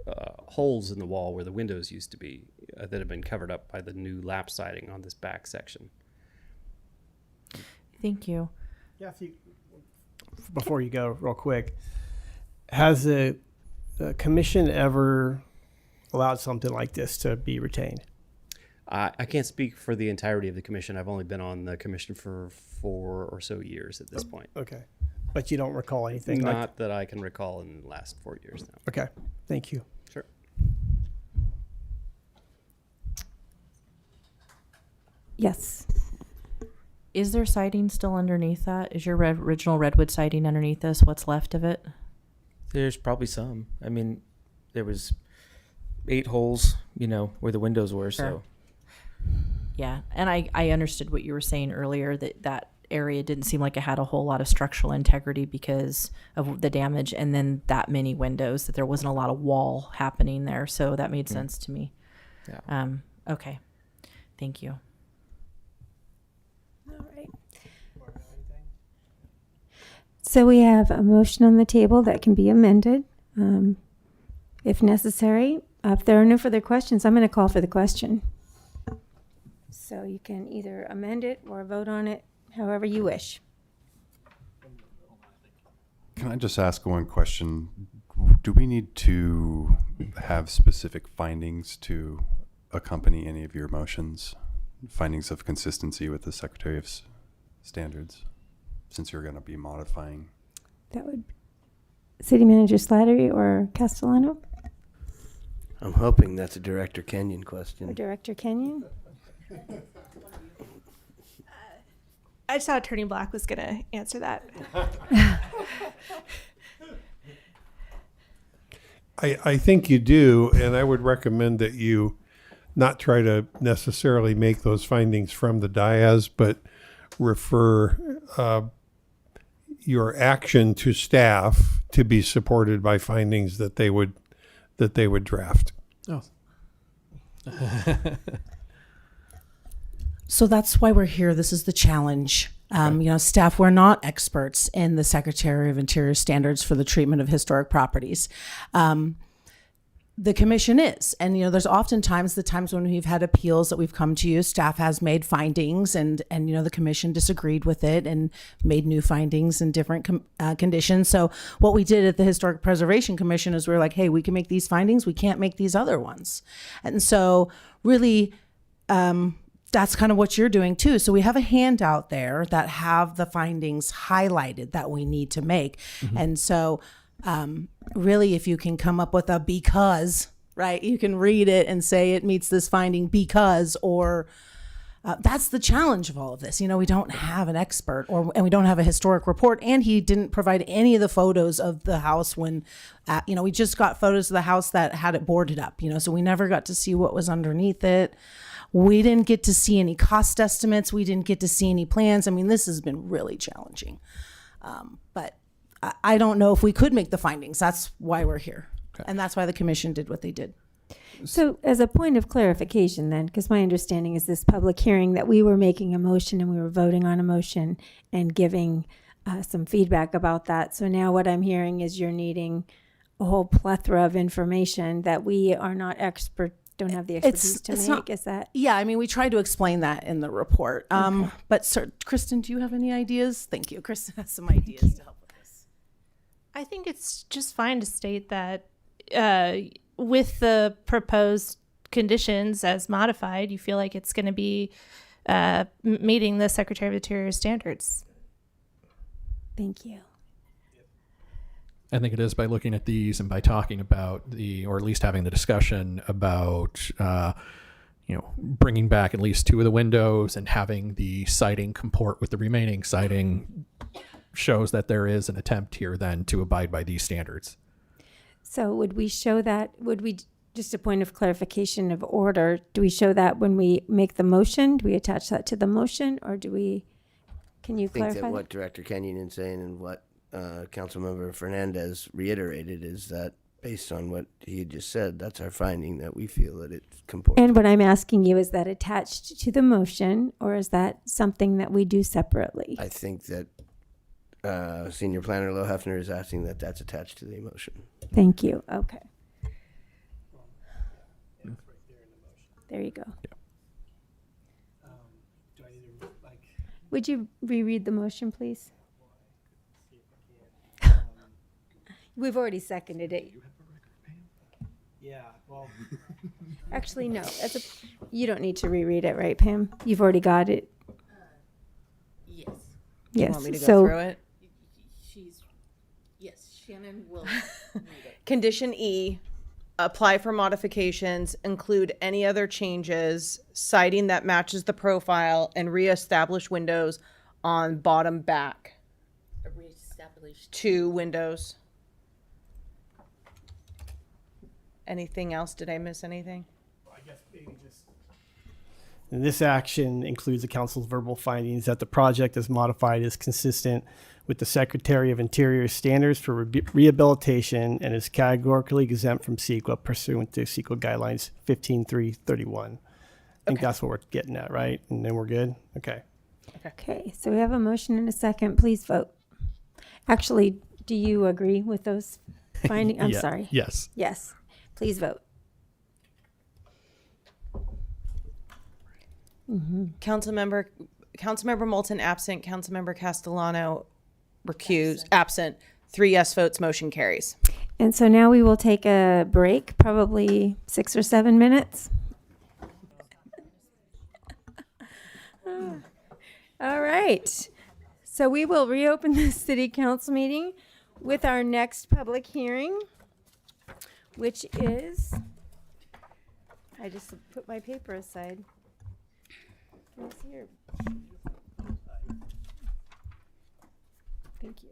Speaker 4: holes in the wall where the windows used to be that have been covered up by the new lap siding on this back section.
Speaker 16: Thank you.
Speaker 15: Yeah, before you go, real quick, has the commission ever allowed something like this to be retained?
Speaker 4: I can't speak for the entirety of the commission. I've only been on the commission for 4 or so years at this point.
Speaker 15: Okay. But you don't recall anything
Speaker 4: Not that I can recall in the last 4 years now.
Speaker 15: Okay. Thank you.
Speaker 4: Sure.
Speaker 1: Yes.
Speaker 16: Is there siding still underneath that? Is your original redwood siding underneath this? What's left of it?
Speaker 21: There's probably some. I mean, there was 8 holes, where the windows were.
Speaker 16: Sure.
Speaker 21: So
Speaker 16: Yeah. And I understood what you were saying earlier, that area didn't seem like it had a whole lot of structural integrity because of the damage, and then that many windows, that there wasn't a lot of wall happening there. So that made sense to me.
Speaker 21: Yeah.
Speaker 16: Okay. Thank you.
Speaker 1: All right. So we have a motion on the table that can be amended if necessary. If there are no further questions, I'm going to call for the question. So you can either amend it or vote on it however you wish.
Speaker 18: Can I just ask one question? Do we need to have specific findings to accompany any of your motions? Findings of consistency with the Secretary of Standards, since you're going to be modifying?
Speaker 1: That would City Manager Slattery or Castellano
Speaker 5: I'm hoping that's a Director Kenyon question.
Speaker 1: or Director Kenyon?
Speaker 20: I just thought Attorney Black was going to answer that.
Speaker 3: I think you do, and I would recommend that you not try to necessarily make those findings from the dais, but refer your action to staff to be supported by findings that they would draft.
Speaker 13: Oh.
Speaker 19: So that's why we're here. This is the challenge. Staff, we're not experts in the Secretary of Interior standards for the treatment of historic properties. The commission is. And, there's oftentimes the times when we've had appeals that we've come to you, staff has made findings and the commission disagreed with it and made new findings in different conditions. So what we did at the Historic Preservation Commission is we were like, hey, we can make these findings. We can't make these other ones. And so really, that's kind of what you're doing too. So we have a handout there that have the findings highlighted that we need to make. Mm-hmm. And so really, if you can come up with a because, right, you can read it and say it meets this finding because, or that's the challenge of all of this. We don't have an expert and we don't have a historic report. And he didn't provide any of the photos of the house when, we just got photos of the house that had it boarded up, so we never got to see what was underneath it. We didn't get to see any cost estimates. We didn't get to see any plans. I mean, this has been really challenging. But I don't know if we could make the findings. That's why we're here. Okay. And that's why the commission did what they did.
Speaker 1: So as a point of clarification then, because my understanding is this public hearing that we were making a motion and we were voting on a motion and giving some feedback about that. So now what I'm hearing is you're needing a whole plethora of information that we are not don't have the expertise to make.
Speaker 19: Not,
Speaker 1: is that?
Speaker 19: Yeah, I mean, we tried to explain that in the report.
Speaker 1: Okay.
Speaker 19: But Kristen, do you have any ideas? Thank you. Kristen has some ideas to help with this.
Speaker 20: I think it's just fine to state that with the proposed conditions as modified, you feel like it's going to be meeting the Secretary of Interior standards.
Speaker 1: Thank you.
Speaker 13: I think it is by looking at these and by talking about or at least having the discussion about, bringing back at least 2 of the windows and having the siding comport with the remaining siding shows that there is an attempt here then to abide by these standards.
Speaker 1: So would we show that, just a point of clarification of order, do we show that when we make the motion? Do we attach that to the motion, or can you
Speaker 5: I think
Speaker 1: clarify?
Speaker 5: that what Director Kenyon is saying and what Councilmember Fernandez reiterated is that based on what he had just said, that's our finding, that we feel that it's comports.
Speaker 1: And what I'm asking you, is that attached to the motion, or is that something that we do separately?
Speaker 5: I think that Senior Planner Low Hefner is asking that that's attached to the motion.
Speaker 1: Thank you. Okay. There you go. Would you reread the motion, please? We've already seconded it.
Speaker 15: Yeah, well.
Speaker 1: Actually, no. You don't need to reread it, right, Pam? You've already got it.
Speaker 17: Yes.
Speaker 1: Yes.
Speaker 9: You want me to go
Speaker 1: So,
Speaker 9: through it?
Speaker 17: Yes, Shannon will read it.
Speaker 2: Condition E, apply for modifications, include any other changes, siding that matches the profile, and reestablish windows on bottom back.
Speaker 17: Reestablished.
Speaker 2: 2 windows. Anything else? Did I miss anything?
Speaker 15: And this action includes the council's verbal findings that the project as modified is consistent with the Secretary of Interior's standards for rehabilitation and is categorically exempt from CEQA pursuant to CEQA guidelines 15.331. I think that's what we're getting at, right? And then we're good? Okay.
Speaker 1: okay. So we have a motion and a second. Please vote. Actually, do you agree with those findings? I'm
Speaker 13: Yeah,
Speaker 1: sorry.
Speaker 13: yes.
Speaker 1: Yes. Please vote.
Speaker 2: Councilmember Moulton absent, Councilmember Castellano recused, absent. 3 yes votes, motion carries.
Speaker 1: And so now we will take a break, probably 6 or 7 minutes. All right. So we will reopen the city council meeting with our next public hearing, which is, I just put my paper aside. It's here. Thank you.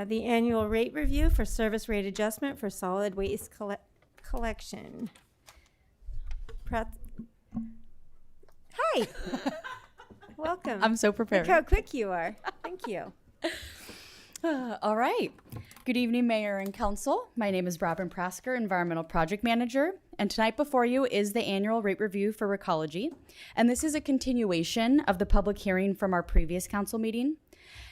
Speaker 1: The annual rate review for service rate adjustment for solid waste collection. Hi. Welcome.
Speaker 6: I'm so prepared.
Speaker 1: Look how quick you are. Thank you.
Speaker 6: All right. Good evening, Mayor and Council. My name is Robin Prasker, Environmental Project Manager, and tonight before you is the annual rate review for Recology. And this is a continuation of the public hearing from our previous council meeting.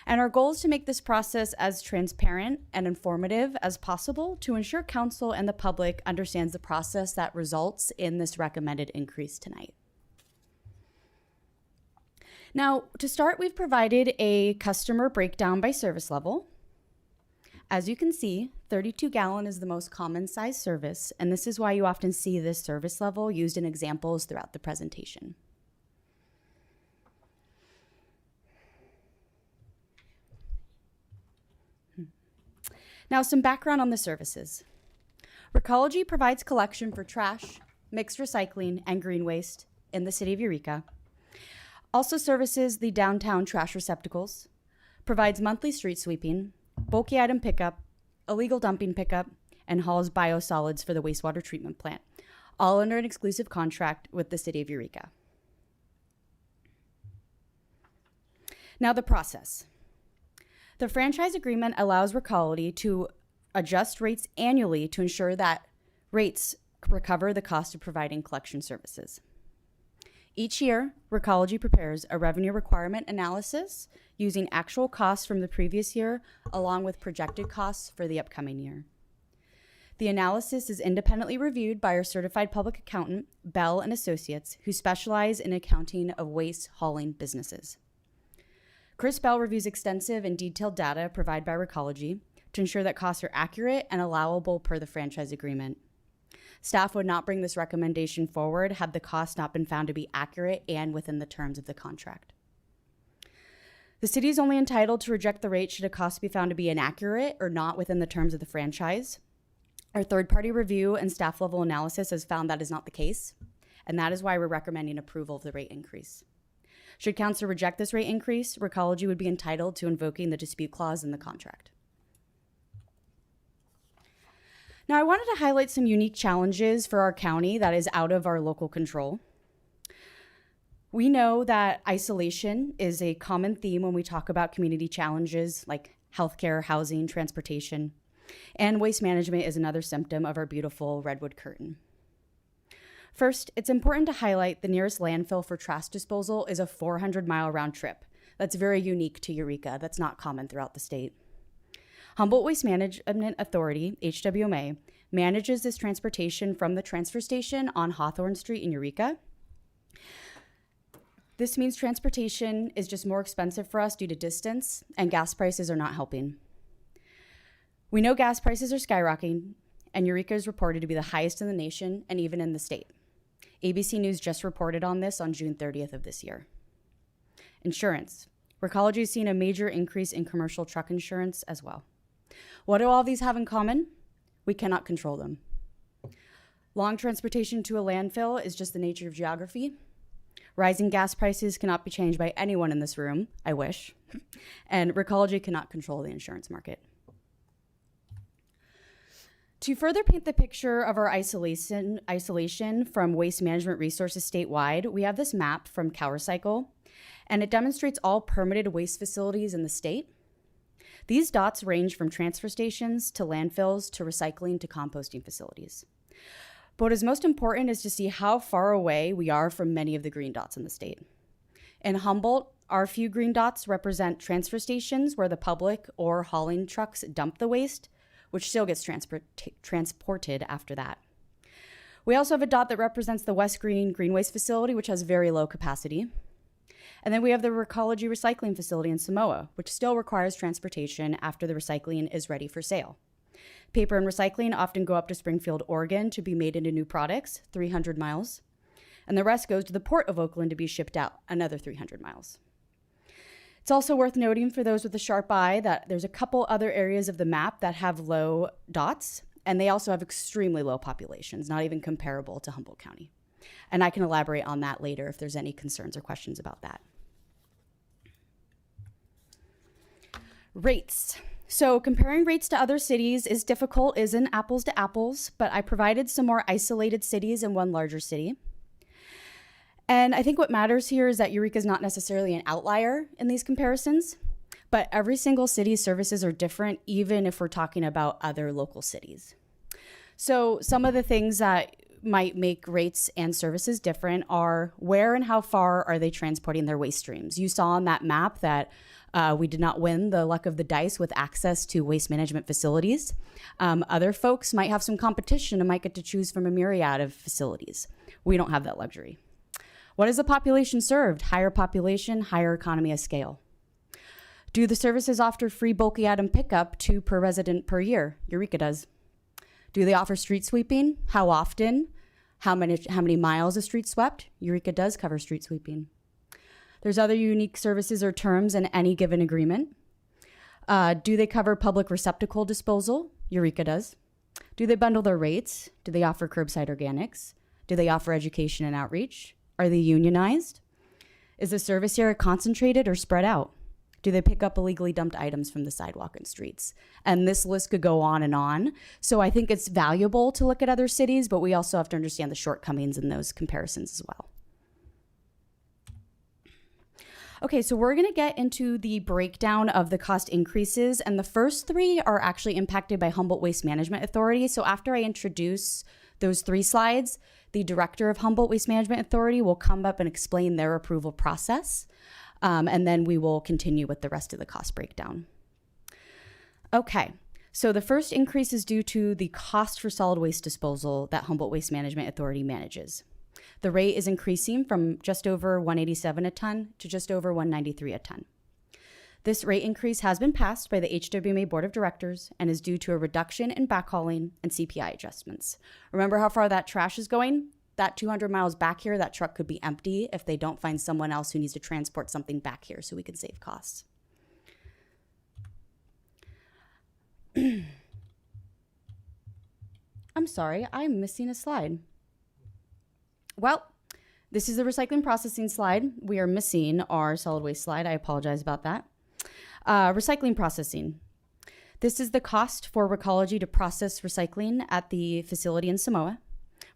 Speaker 6: And our goal is to make this process as transparent and informative as possible to ensure council and the public understands the process that results in this recommended increase tonight. Now, to start, we've provided a customer breakdown by service level. As you can see, 32-gallon is the most common size service, and this is why you often see this service level used in examples throughout the presentation. Now, some background on the services. Recology provides collection for trash, mixed recycling, and green waste in the city of Eureka. Also services the downtown trash receptacles, provides monthly street sweeping, bulky item pickup, illegal dumping pickup, and hauls biosolids for the wastewater treatment plant, all under an exclusive contract with the city of Eureka. Now the process. The franchise agreement allows Recology to adjust rates annually to ensure that rates recover the cost of providing collection services. Each year, Recology prepares a revenue requirement analysis using actual costs from the previous year along with projected costs for the upcoming year. The analysis is independently reviewed by our certified public accountant, Bell & Associates, who specialize in accounting of waste hauling businesses. Chris Bell reviews extensive and detailed data provided by Recology to ensure that costs are accurate and allowable per the franchise agreement. Staff would not bring this recommendation forward had the cost not been found to be accurate and within the terms of the contract. The city is only entitled to reject the rate should a cost be found to be inaccurate or not within the terms of the franchise. Our third-party review and staff-level analysis has found that is not the case, and that is why we're recommending approval of the rate increase. Should council reject this rate increase, Recology would be entitled to invoking the dispute clause in the contract. Now, I wanted to highlight some unique challenges for our county that is out of our local control. We know that isolation is a common theme when we talk about community challenges like healthcare, housing, transportation, and waste management is another symptom of our beautiful redwood curtain. First, it's important to highlight the nearest landfill for trash disposal is a 400-mile round trip. That's very unique to Eureka. That's not common throughout the state. Humboldt Waste Management Authority, HWMA, manages this transportation from the transfer station on Hawthorne Street in Eureka. This means transportation is just more expensive for us due to distance, and gas prices are not helping. We know gas prices are skyrocketing, and Eureka is reported to be the highest in the nation and even in the state. ABC News just reported on this on June 30th of this year. Insurance. Recology has seen a major increase in commercial truck insurance as well. What do all these have in common? We cannot control them. Long transportation to a landfill is just the nature of geography. Rising gas prices cannot be changed by anyone in this room, I wish. And Recology cannot control the insurance market. To further paint the picture of our isolation from waste management resources statewide, we have this map from CalRecycle, and it demonstrates all permitted waste facilities in the state. These dots range from transfer stations to landfills to recycling to composting facilities. But what is most important is to see how far away we are from many of the green dots in the state. In Humboldt, our few green dots represent transfer stations where the public or hauling trucks dump the waste, which still gets transported after that. We also have a dot that represents the West Green Green Waste Facility, which has very low capacity. And then we have the Recology Recycling Facility in Samoa, which still requires transportation after the recycling is ready for sale. Paper and recycling often go up to Springfield, Oregon to be made into new products, 300 miles. And the rest goes to the Port of Oakland to be shipped out, another 300 miles. It's also worth noting for those with a sharp eye that there's a couple other areas of the map that have low dots, and they also have extremely low populations, not even comparable to Humboldt County. And I can elaborate on that later if there's any concerns or questions about that. Rates. So comparing rates to other cities is difficult, isn't apples to apples, but I provided some more isolated cities and one larger city. And I think what matters here is that Eureka is not necessarily an outlier in these comparisons, but every single city's services are different, even if we're talking about other local cities. So some of the things that might make rates and services different are where and how far are they transporting their waste streams. You saw on that map that we did not win the luck of the dice with access to waste management facilities. Other folks might have some competition and might get to choose from a myriad of facilities. We don't have that luxury. What is the population served? Higher population, higher economy of scale. Do the services offer free bulky item pickup, 2 per resident per year? Eureka does. Do they offer street sweeping? How often? How many miles is street swept? Eureka does cover street sweeping. There's other unique services or terms in any given agreement. Do they cover public receptacle disposal? Eureka does. Do they bundle their rates? Do they offer curbside organics? Do they offer education and outreach? Are they unionized? Is the service area concentrated or spread out? Do they pick up illegally dumped items from the sidewalk and streets? And this list could go on and on. So I think it's valuable to look at other cities, but we also have to understand the shortcomings in those comparisons as well. Okay, so we're gonna get into the breakdown of the cost increases, and the first 3 are actually impacted by Humboldt Waste Management Authority. So after I introduce those 3 slides, the director of Humboldt Waste Management Authority will come up and explain their approval process, and then we will continue with the rest of the cost breakdown. Okay, so the first increase is due to the cost for solid waste disposal that Humboldt Waste Management Authority manages. The rate is increasing from just over $187 a ton to just over $193 a ton. This rate increase has been passed by the HWMA Board of Directors and is due to a reduction in backhauling and CPI adjustments. Remember how far that trash is going? That 200 miles back here, that truck could be empty if they don't find someone else who needs to transport something back here so we can save costs. I'm sorry, I'm missing a slide. Well, This is the recycling processing slide. We are missing our solid waste slide. I apologize about that. Recycling processing. This is the cost for Recology to process recycling at the facility in Samoa.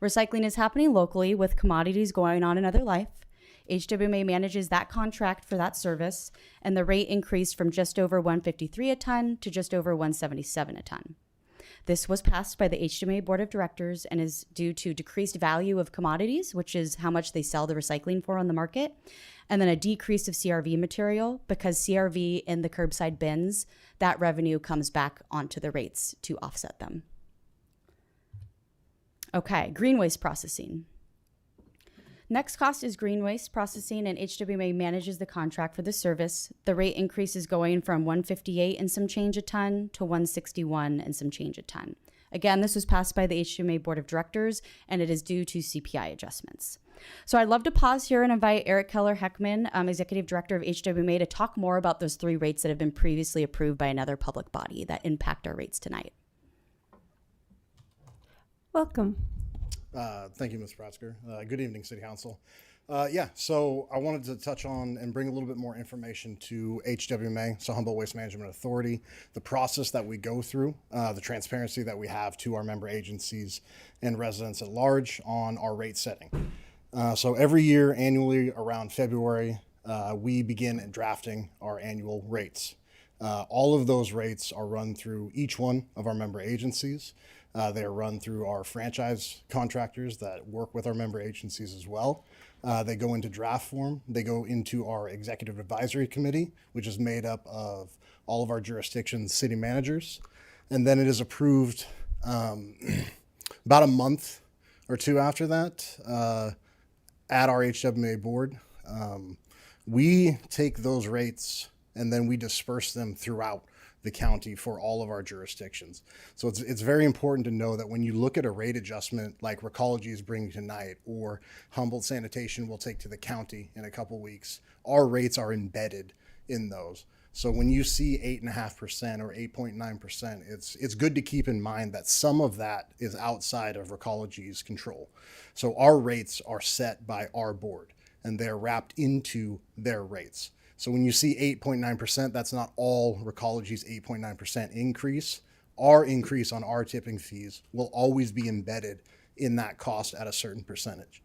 Speaker 6: Recycling is happening locally with commodities going on another life. HWMA manages that contract for that service, and the rate increased from just over $153 a ton to just over $177 a ton. This was passed by the HWMA Board of Directors and is due to decreased value of commodities, which is how much they sell the recycling for on the market, and then a decrease of CRV material because CRV in the curbside bins, that revenue comes back onto the rates to offset them. Okay, green waste processing. Next cost is green waste processing, and HWMA manages the contract for the service. The rate increase is going from $158 and some change a ton to $161 and some change a ton. Again, this was passed by the HWMA Board of Directors, and it is due to CPI adjustments. So I'd love to pause here and invite Eric Keller-Heckman, Executive Director of HWMA, to talk more about those 3 rates that have been previously approved by another public body that impact our rates tonight.
Speaker 1: Welcome.
Speaker 7: Thank you, Ms. Pratzker. Good evening, City Council. So I wanted to touch on and bring a little bit more information to HWMA, so Humboldt Waste Management Authority, the process that we go through, the transparency that we have to our member agencies and residents at large on our rate setting. So every year, annually around February, we begin drafting our annual rates. All of those rates are run through each one of our member agencies. They are run through our franchise contractors that work with our member agencies as well. They go into draft form. They go into our executive advisory committee, which is made up of all of our jurisdictions' city managers. And then it is approved about a month or 2 after that at our HWMA board. We take those rates and then we disperse them throughout the county for all of our jurisdictions. So it's very important to know that when you look at a rate adjustment like Recology is bringing tonight, or Humboldt Sanitation will take to the county in a couple weeks, our rates are embedded in those. So when you see 8.5% or 8.9%, it's good to keep in mind that some of that is outside of Recology's control. So our rates are set by our board and they're wrapped into their rates. So when you see 8.9%, that's not all Recology's 8.9% increase. Our increase on our tipping fees will always be embedded in that cost at a certain percentage.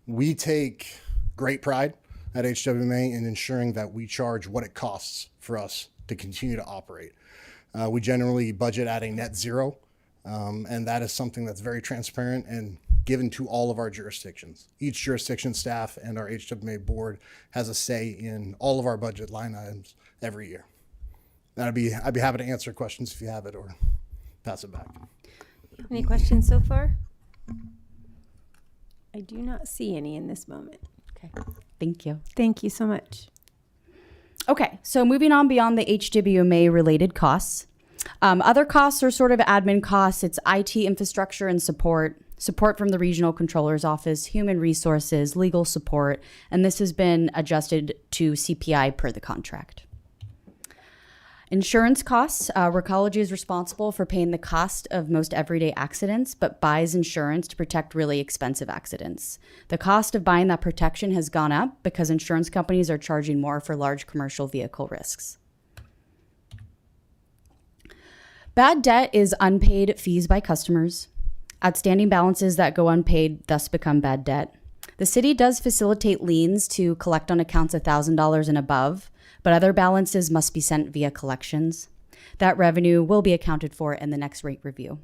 Speaker 7: We take great pride at HWMA in ensuring that we charge what it costs for us to continue to operate. We generally budget at a net zero, and that is something that's very transparent and given to all of our jurisdictions. Each jurisdiction staff and our HWMA board has a say in all of our budget line items every year. And I'd be happy to answer questions if you have it or pass it back.
Speaker 1: Any questions so far? I do not see any in this moment.
Speaker 6: Okay, thank you.
Speaker 1: Thank you so much.
Speaker 6: Okay, so moving on beyond the HWMA related costs. Other costs are sort of admin costs. It's IT infrastructure and support from the regional controller's office, human resources, legal support, and this has been adjusted to CPI per the contract. Insurance costs. Recology is responsible for paying the cost of most everyday accidents, but buys insurance to protect really expensive accidents. The cost of buying that protection has gone up because insurance companies are charging more for large commercial vehicle risks. Bad debt is unpaid fees by customers. Outstanding balances that go unpaid thus become bad debt. The city does facilitate liens to collect on accounts $1,000 and above, but other balances must be sent via collections. That revenue will be accounted for in the next rate review.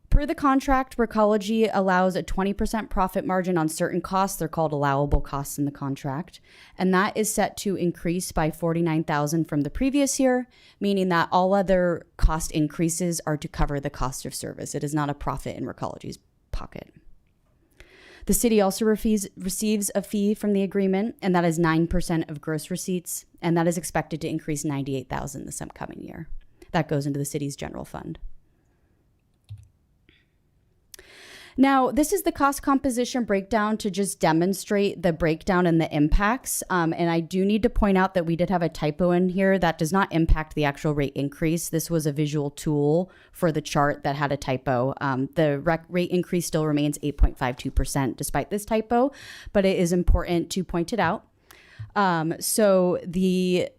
Speaker 6: Per the contract, Recology allows a 20% profit margin on certain costs. They're called allowable costs in the contract. And that is set to increase by $49,000 from the previous year, meaning that all other cost increases are to cover the cost of service. It is not a profit in Recology's pocket. The city also receives a fee from the agreement, and that is 9% of gross receipts, and that is expected to increase $98,000 this upcoming year. That goes into the city's general fund. Now, this is the cost composition breakdown to just demonstrate the breakdown and the impacts. And I do need to point out that we did have a typo in here that does not impact the actual rate increase. This was a visual tool for the chart that had a typo. The rate increase still remains 8.52% despite this typo, but it is important to point it out. So these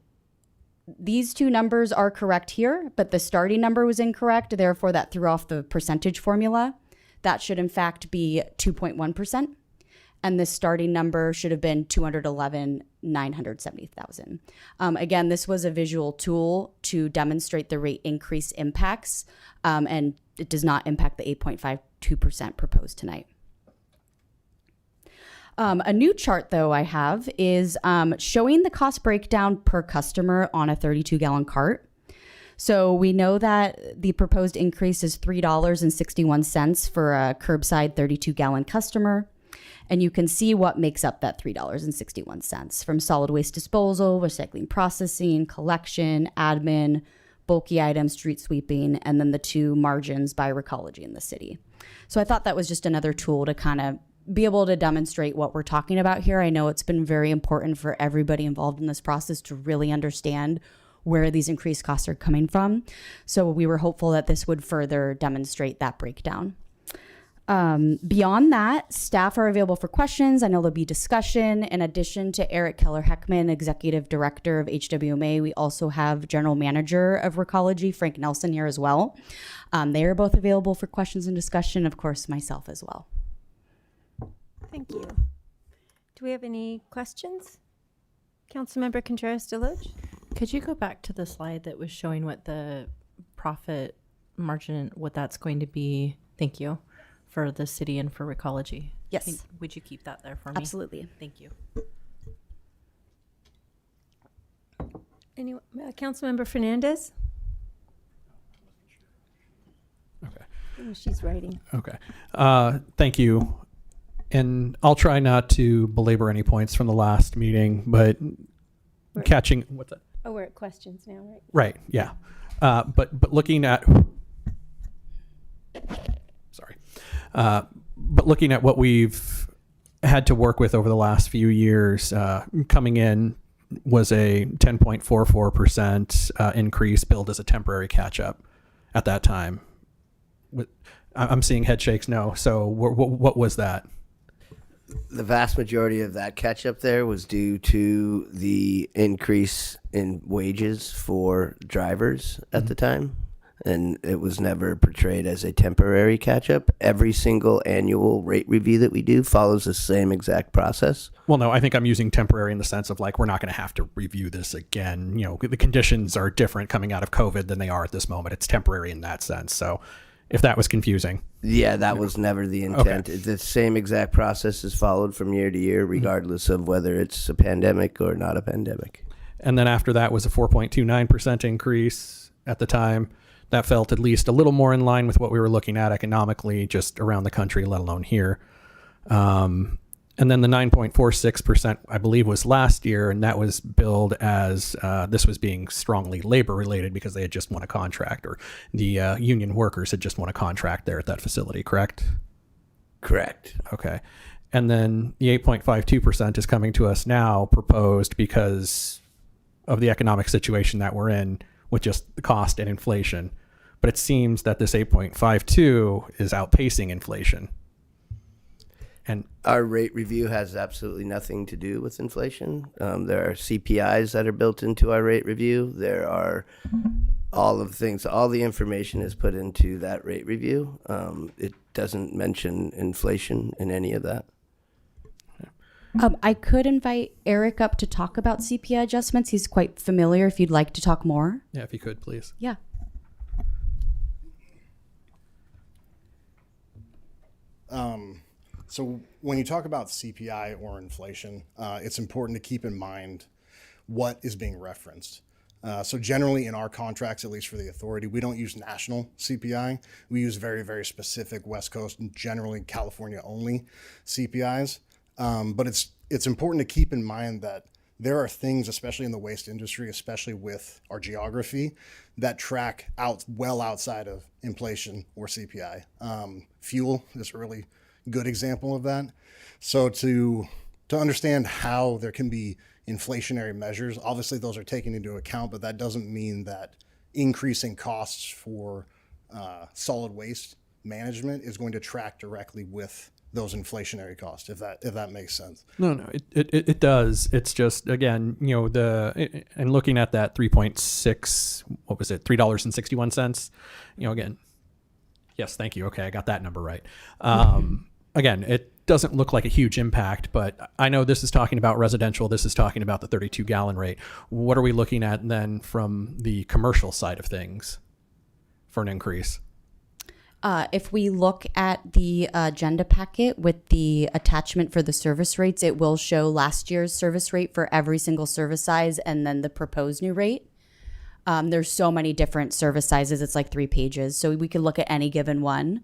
Speaker 6: two numbers are correct here, but the starting number was incorrect. Therefore, that threw off the percentage formula. That should in fact be 2.1%. And the starting number should have been 211,970,000. Again, this was a visual tool to demonstrate the rate increase impacts, and it does not impact the 8.52% proposed tonight. A new chart, though, I have is showing the cost breakdown per customer on a 32-gallon cart. So we know that the proposed increase is $3.61 for a curbside 32-gallon customer. And you can see what makes up that $3.61 from solid waste disposal, recycling processing, collection, admin, bulky items, street sweeping, and then the two margins by Recology in the city. So I thought that was just another tool to kind of be able to demonstrate what we're talking about here. I know it's been very important for everybody involved in this process to really understand where these increased costs are coming from. So we were hopeful that this would further demonstrate that breakdown. Beyond that, staff are available for questions. I know there'll be discussion. In addition to Eric Keller-Heckman, Executive Director of HWMA, we also have General Manager of Recology, Frank Nelson, here as well. They are both available for questions and discussion, of course, myself as well.
Speaker 1: Thank you. Do we have any questions? Councilmember Contreras-Deloge?
Speaker 16: Could you go back to the slide that was showing what the profit margin, what that's going to be? Thank you. For the city and for Recology.
Speaker 1: Yes.
Speaker 16: Would you keep that there for me?
Speaker 1: Absolutely.
Speaker 16: Thank you.
Speaker 1: Councilmember Fernandez?
Speaker 13: Okay.
Speaker 1: Oh, she's writing.
Speaker 13: Okay. Thank you. And I'll try not to belabor any points from the last meeting, but catching what's that?
Speaker 1: Oh, we're at questions now, right?
Speaker 13: Right. Yeah. But looking at but looking at what we've had to work with over the last few years, coming in was a 10.44% increase billed as a temporary catch-up at that time. I'm seeing head shakes no. So what was that?
Speaker 5: The vast majority of that catch-up there was due to the increase in wages for drivers at the time. And it was never portrayed as a temporary catch-up. Every single annual rate review that we do follows the same exact process.
Speaker 13: Well, no, I think I'm using temporary in the sense of like, we're not going to have to review this again. You know, the conditions are different coming out of COVID than they are at this moment. It's temporary in that sense. So if that was confusing.
Speaker 5: Yeah, that was never the intent.
Speaker 13: Okay.
Speaker 5: The same exact process is followed from year to year, regardless of whether it's a pandemic or not a pandemic.
Speaker 13: And then after that was a 4.29% increase at the time. That felt at least a little more in line with what we were looking at economically just around the country, let alone here. And then the 9.46%, I believe, was last year, and that was billed as this was being strongly labor related because they had just won a contract, or the union workers had just won a contract there at that facility, correct?
Speaker 5: Correct.
Speaker 13: Okay. And then the 8.52% is coming to us now proposed because of the economic situation that we're in with just the cost and inflation. But it seems that this 8.52 is outpacing inflation. And
Speaker 5: our rate review has absolutely nothing to do with inflation. There are CPIs that are built into our rate review. There are all of the things, all the information is put into that rate review. It doesn't mention inflation in any of that.
Speaker 6: I could invite Eric up to talk about CPI adjustments. He's quite familiar if you'd like to talk more.
Speaker 13: Yeah, if you could, please.
Speaker 6: Yeah.
Speaker 7: So when you talk about CPI or inflation, it's important to keep in mind what is being referenced. So generally in our contracts, at least for the authority, we don't use national CPI. We use very, very specific West Coast and generally California only CPIs. But it's important to keep in mind that there are things, especially in the waste industry, especially with our geography, that track out well outside of inflation or CPI. Fuel is a really good example of that. So to understand how there can be inflationary measures, obviously those are taken into account, but that doesn't mean that increasing costs for solid waste management is going to track directly with those inflationary costs, if that makes sense.
Speaker 13: No, it does. It's just, again, and looking at that 3.6, what was it, $3.61, again, yes, thank you. Okay, I got that number right. Again, it doesn't look like a huge impact, but I know this is talking about residential. This is talking about the 32-gallon rate. What are we looking at then from the commercial side of things for an increase?
Speaker 6: If we look at the agenda packet with the attachment for the service rates, it will show last year's service rate for every single service size and then the proposed new rate. There's so many different service sizes. It's like 3 pages. So we could look at any given one.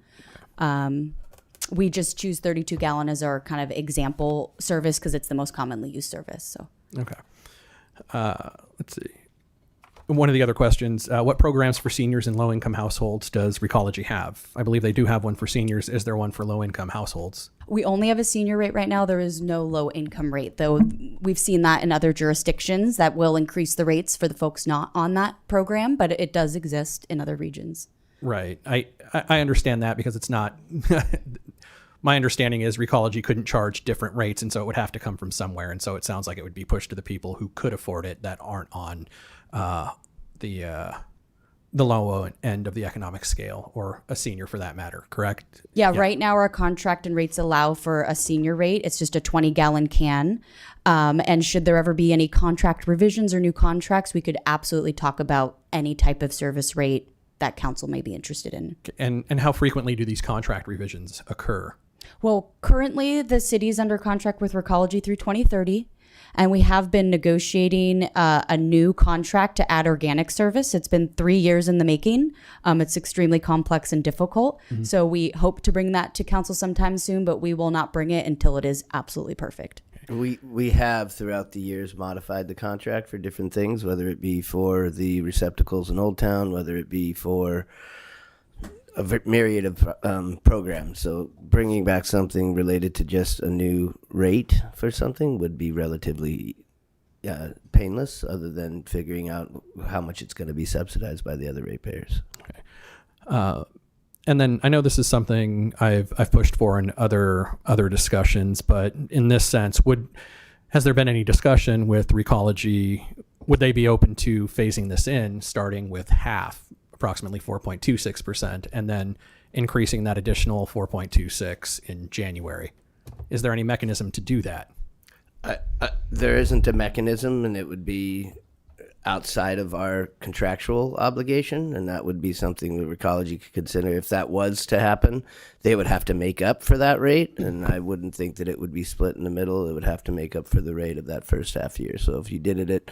Speaker 6: We just choose 32-gallon as our kind of example service because it's the most commonly used service. So
Speaker 13: Okay. Let's see. One of the other questions, what programs for seniors in low-income households does Recology have? I believe they do have one for seniors. Is there one for low-income households?
Speaker 6: we only have a senior rate right now. There is no low income rate, though we've seen that in other jurisdictions that will increase the rates for the folks not on that program, but it does exist in other regions.
Speaker 13: Right. I understand that because it's not my understanding is Recology couldn't charge different rates, and so it would have to come from somewhere. And so it sounds like it would be pushed to the people who could afford it that aren't on the low end of the economic scale, or a senior for that matter, correct?
Speaker 6: Yeah, right now our contract and rates allow for a senior rate. It's just a 20-gallon can. And should there ever be any contract revisions or new contracts, we could absolutely talk about any type of service rate that council may be interested in.
Speaker 13: And how frequently do these contract revisions occur?
Speaker 6: Well, currently the city is under contract with Recology through 2030, and we have been negotiating a new contract to add organic service. It's been 3 years in the making. It's extremely complex and difficult.
Speaker 5: Mhm.
Speaker 6: So we hope to bring that to council sometime soon, but we will not bring it until it is absolutely perfect.
Speaker 5: We have throughout the years modified the contract for different things, whether it be for the receptacles in Old Town, whether it be for a myriad of programs. So bringing back something related to just a new rate for something would be relatively painless, other than figuring out how much it's going to be subsidized by the other ratepayers.
Speaker 13: And then I know this is something I've pushed for in other discussions, but in this sense, has there been any discussion with Recology? Would they be open to phasing this in, starting with half, approximately 4.26%, and then increasing that additional 4.26 in January? Is there any mechanism to do that?
Speaker 5: There isn't a mechanism, and it would be outside of our contractual obligation, and that would be something that Recology could consider. If that was to happen, they would have to make up for that rate, and I wouldn't think that it would be split in the middle. It would have to make up for the rate of that first half year. So if you did it at,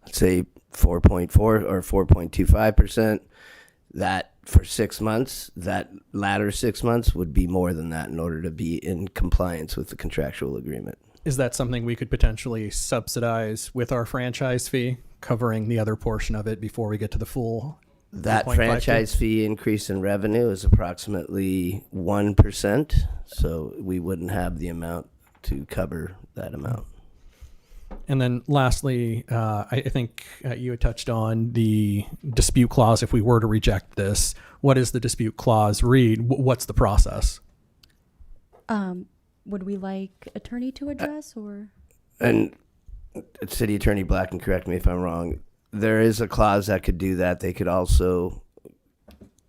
Speaker 5: let's say, 4.4 or 4.25%, that for 6 months, that latter 6 months would be more than that in order to be in compliance with the contractual agreement.
Speaker 13: Is that something we could potentially subsidize with our franchise fee, covering the other portion of it before we get to the full?
Speaker 5: That
Speaker 13: 3.52?
Speaker 5: franchise fee increase in revenue is approximately 1%, so we wouldn't have the amount to cover that amount.
Speaker 13: And then lastly, I think you had touched on the dispute clause. If we were to reject this, what does the dispute clause read? What's the process?
Speaker 6: Would we like attorney to address or?
Speaker 5: And City Attorney Black can correct me if I'm wrong. There is a clause that could do that. They could also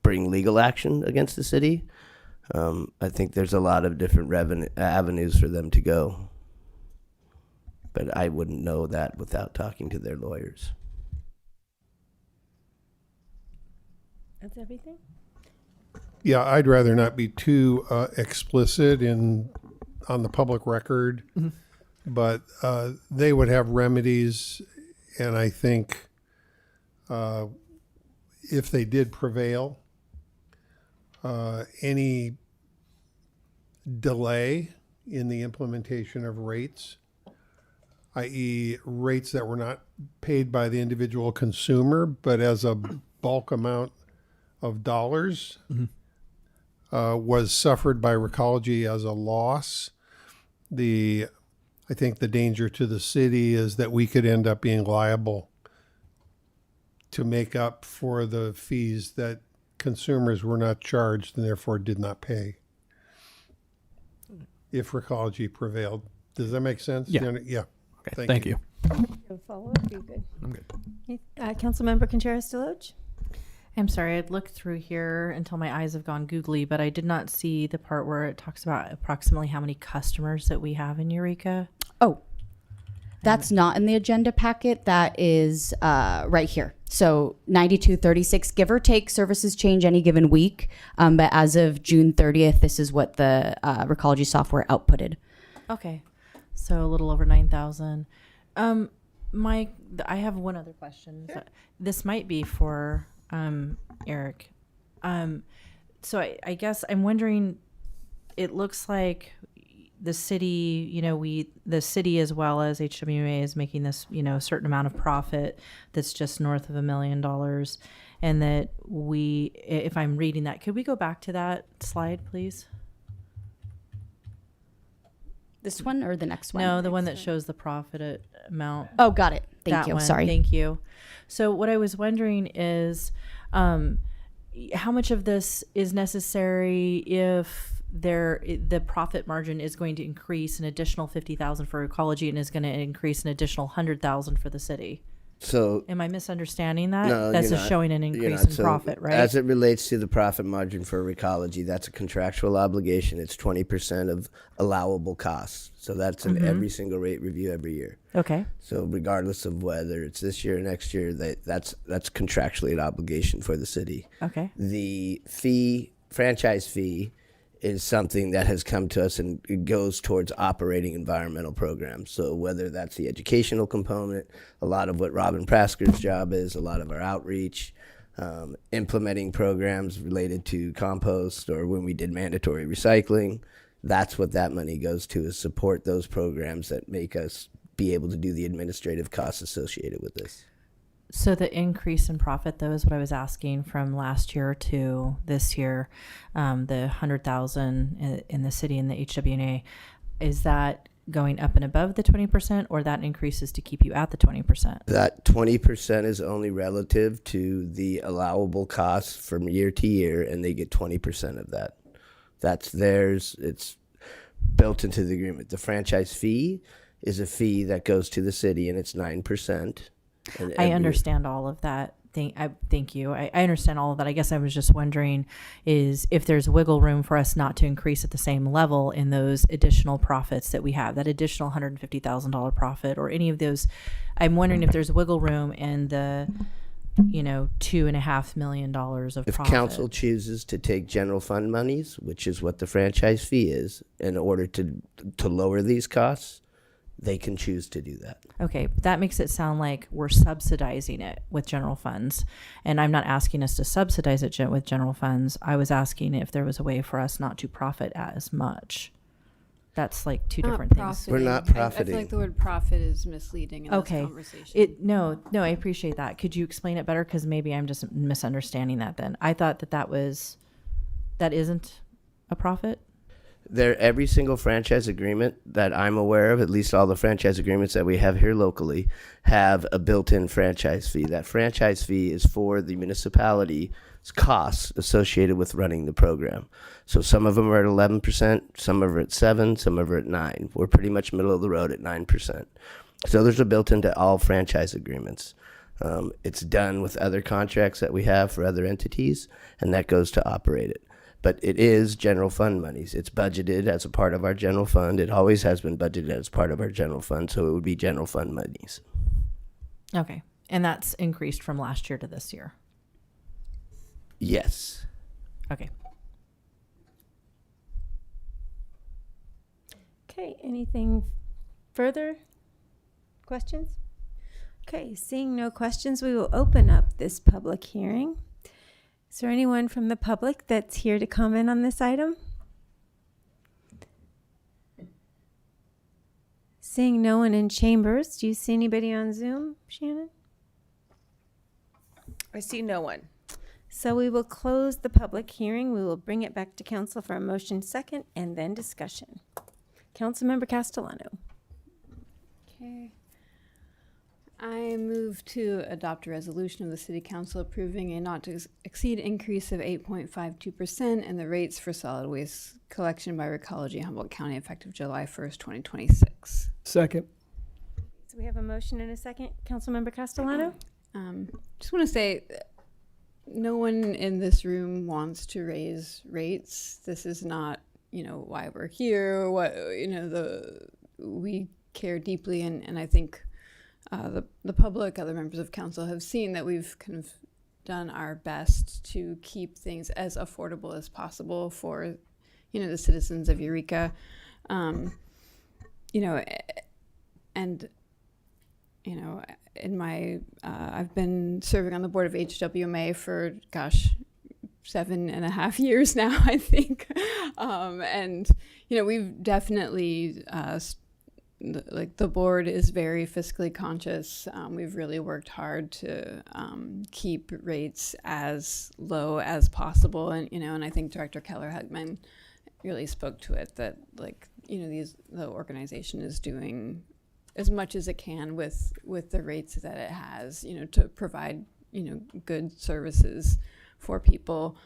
Speaker 5: bring legal action against the city. I think there's a lot of different avenues for them to go. But I wouldn't know that without talking to their lawyers.
Speaker 1: That's everything?
Speaker 3: Yeah, I'd rather not be too explicit on the public record, but they would have remedies, and I think if they did prevail, any delay in the implementation of rates, i.e. rates that were not paid by the individual consumer, but as a bulk amount of dollars, was suffered by Recology as a loss. I think the danger to the city is that we could end up being liable to make up for the fees that consumers were not charged and therefore did not pay if Recology prevailed. Does that make sense?
Speaker 13: Yeah.
Speaker 3: Yeah.
Speaker 13: Okay, thank you.
Speaker 1: Follow up, you good?
Speaker 13: I'm good.
Speaker 1: Councilmember Contreras-Deloach?
Speaker 16: I'm sorry, I'd looked through here until my eyes have gone googly, but I did not see the part where it talks about approximately how many customers that we have in Eureka.
Speaker 6: Oh, that's not in the agenda packet. That is right here. So 9236, give or take, services change any given week. But as of June 30th, this is what the Recology software outputted.
Speaker 16: Okay, so a little over 9,000. Mike, I have one other question. Sure. This might be for Eric. So I guess I'm wondering, it looks like the city, the city as well as HWMA is making this, a certain amount of profit that's just north of $1 million. And that if I'm reading that, could we go back to that slide, please?
Speaker 6: This one or the next one?
Speaker 16: No, the one that shows the profit amount.
Speaker 6: Oh, got it. Thank
Speaker 16: That
Speaker 6: you.
Speaker 16: one.
Speaker 6: Sorry.
Speaker 16: Thank you. So what I was wondering is, how much of this is necessary if the profit margin is going to increase an additional 50,000 for Recology and is going to increase an additional 100,000 for the city?
Speaker 5: So
Speaker 16: Am I misunderstanding that?
Speaker 5: no,
Speaker 16: That's
Speaker 5: you're
Speaker 16: just
Speaker 5: not.
Speaker 16: showing an
Speaker 5: You're
Speaker 16: increase
Speaker 5: not.
Speaker 16: in
Speaker 5: So
Speaker 16: profit, right?
Speaker 5: As it relates to the profit margin for Recology, that's a contractual obligation. It's 20% of allowable costs. So that's in every single rate review every year.
Speaker 16: Okay.
Speaker 5: So regardless of whether it's this year or next year, that's contractually an obligation for the city.
Speaker 16: Okay.
Speaker 5: The franchise fee, is something that has come to us, and it goes towards operating environmental programs. So whether that's the educational component, a lot of what Robin Prasker's job is, a lot of our outreach, implementing programs related to compost, or when we did mandatory recycling, that's what that money goes to, is support those programs that make us be able to do the administrative costs associated with this.
Speaker 16: So the increase in profit, though, is what I was asking from last year to this year. The 100,000 in the city and the HWNA, is that going up and above the 20%, or that increases to keep you at the 20%?
Speaker 5: That 20% is only relative to the allowable costs from year to year, and they get 20% of that. That's theirs. It's built into the agreement. The franchise fee is a fee that goes to the city, and it's 9%.
Speaker 16: I understand all of that. Thank you. I understand all of that. I guess I was just wondering is if there's wiggle room for us not to increase at the same level in those additional profits that we have, that additional $150,000 profit or any of those. I'm wondering if there's wiggle room in the, $2.5 million of
Speaker 5: If
Speaker 16: profit.
Speaker 5: council chooses to take general fund monies, which is what the franchise fee is, in order to lower these costs, they can choose to do that.
Speaker 16: Okay, that makes it sound like we're subsidizing it with general funds. And I'm not asking us to subsidize it with general funds. I was asking if there was a way for us not to profit as much. That's like two different things.
Speaker 5: We're not
Speaker 14: I
Speaker 5: profiting.
Speaker 14: feel like the word profit is misleading in
Speaker 16: Okay.
Speaker 14: this conversation.
Speaker 16: No, I appreciate that. Could you explain it better? Because maybe I'm just misunderstanding that then. I thought that isn't a profit.
Speaker 5: Every single franchise agreement that I'm aware of, at least all the franchise agreements that we have here locally, have a built-in franchise fee. That franchise fee is for the municipality's costs associated with running the program. So some of them are at 11%, some are at 7%, some are at 9%. We're pretty much middle of the road at 9%. So there's a built-in to all franchise agreements. It's done with other contracts that we have for other entities, and that goes to operate it. But it is general fund monies. It's budgeted as a part of our general fund. It always has been budgeted as part of our general fund, so it would be general fund monies.
Speaker 16: Okay. And that's increased from last year to this year.
Speaker 5: Yes.
Speaker 16: Okay.
Speaker 1: Okay, anything further? Questions? Okay, seeing no questions, we will open up this public hearing. Is there anyone from the public that's here to comment on this item? Seeing no one in chambers, do you see anybody on Zoom, Shannon?
Speaker 2: I see no one.
Speaker 1: So we will close the public hearing. We will bring it back to council for a motion second and then discussion. Councilmember Castellano.
Speaker 14: Okay. I move to adopt a resolution of the City Council approving a not to exceed increase of 8.52% in the rates for solid waste collection by Recology Humboldt County effective July 1st, 2026.
Speaker 15: Second.
Speaker 1: So we have a motion and a second. Councilmember Castellano?
Speaker 14: Just want to say, no one in this room wants to raise rates. This is not, why we're here, or what, we care deeply, and I think the public, other members of council have seen that we've kind of done our best to keep things as affordable as possible for, the citizens of Eureka. In my, I've been serving on the board of HWMA for, 7.5 years now, I think. We've definitely, the board is very fiscally conscious. We've really worked hard to keep rates as low as possible. And I think Director Keller-Hugman really spoke to it, that the organization is doing as much as it can with the rates that it has, to provide, good services for people.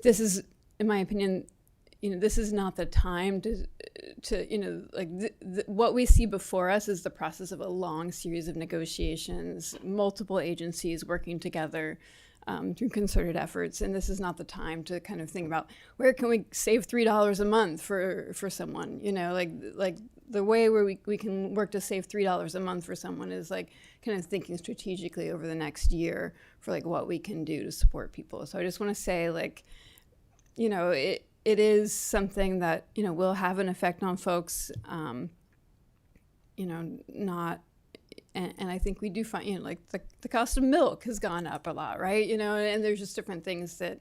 Speaker 14: This is, in my opinion, this is not the time to what we see before us is the process of a long series of negotiations, multiple agencies working together through concerted efforts. And this is not the time to kind of think about where can we save $3 a month for someone, like the way where we can work to save $3 a month for someone is kind of thinking strategically over the next year for what we can do to support people. So I just want to say it is something that, will have an effect on folks, not, and I think we do find, the cost of milk has gone up a lot, right? And there's just different things that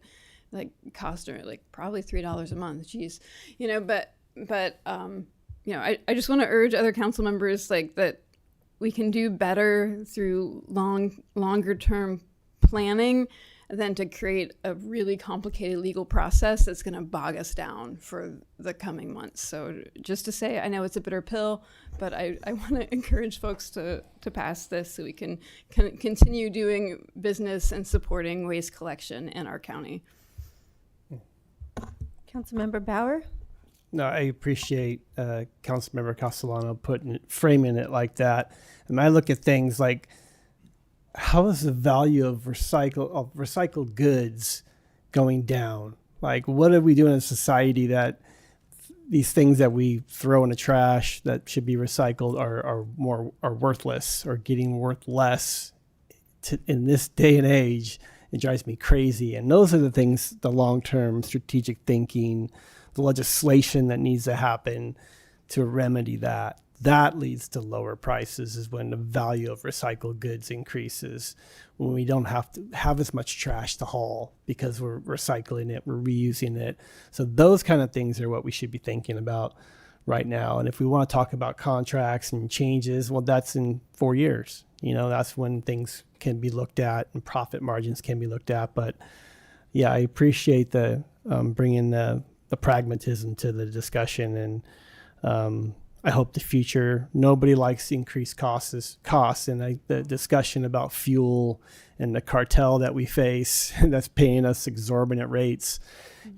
Speaker 14: cost are probably $3 a month, geez, but I just want to urge other council members that we can do better through longer term planning than to create a really complicated legal process that's going to bog us down for the coming months. So just to say, I know it's a bitter pill, but I want to encourage folks to pass this so we can continue doing business and supporting waste collection in our county.
Speaker 1: Councilmember Bauer?
Speaker 15: No, I appreciate Councilmember Castellano framing it like that. And I look at things like, how is the value of recycled goods going down? What are we doing in society that these things that we throw in the trash that should be recycled are worthless or getting worth less in this day and age? It drives me crazy. And those are the things, the long-term strategic thinking, the legislation that needs to happen to remedy that. That leads to lower prices, is when the value of recycled goods increases, when we don't have to have as much trash to haul because we're recycling it, we're reusing it. So those kind of things are what we should be thinking about right now. And if we want to talk about contracts and changes, well, that's in 4 years. That's when things can be looked at and profit margins can be looked at. But yeah, I appreciate the bringing the pragmatism to the discussion, and I hope the future, nobody likes increased costs, and the discussion about fuel and the cartel that we face that's paying us exorbitant rates,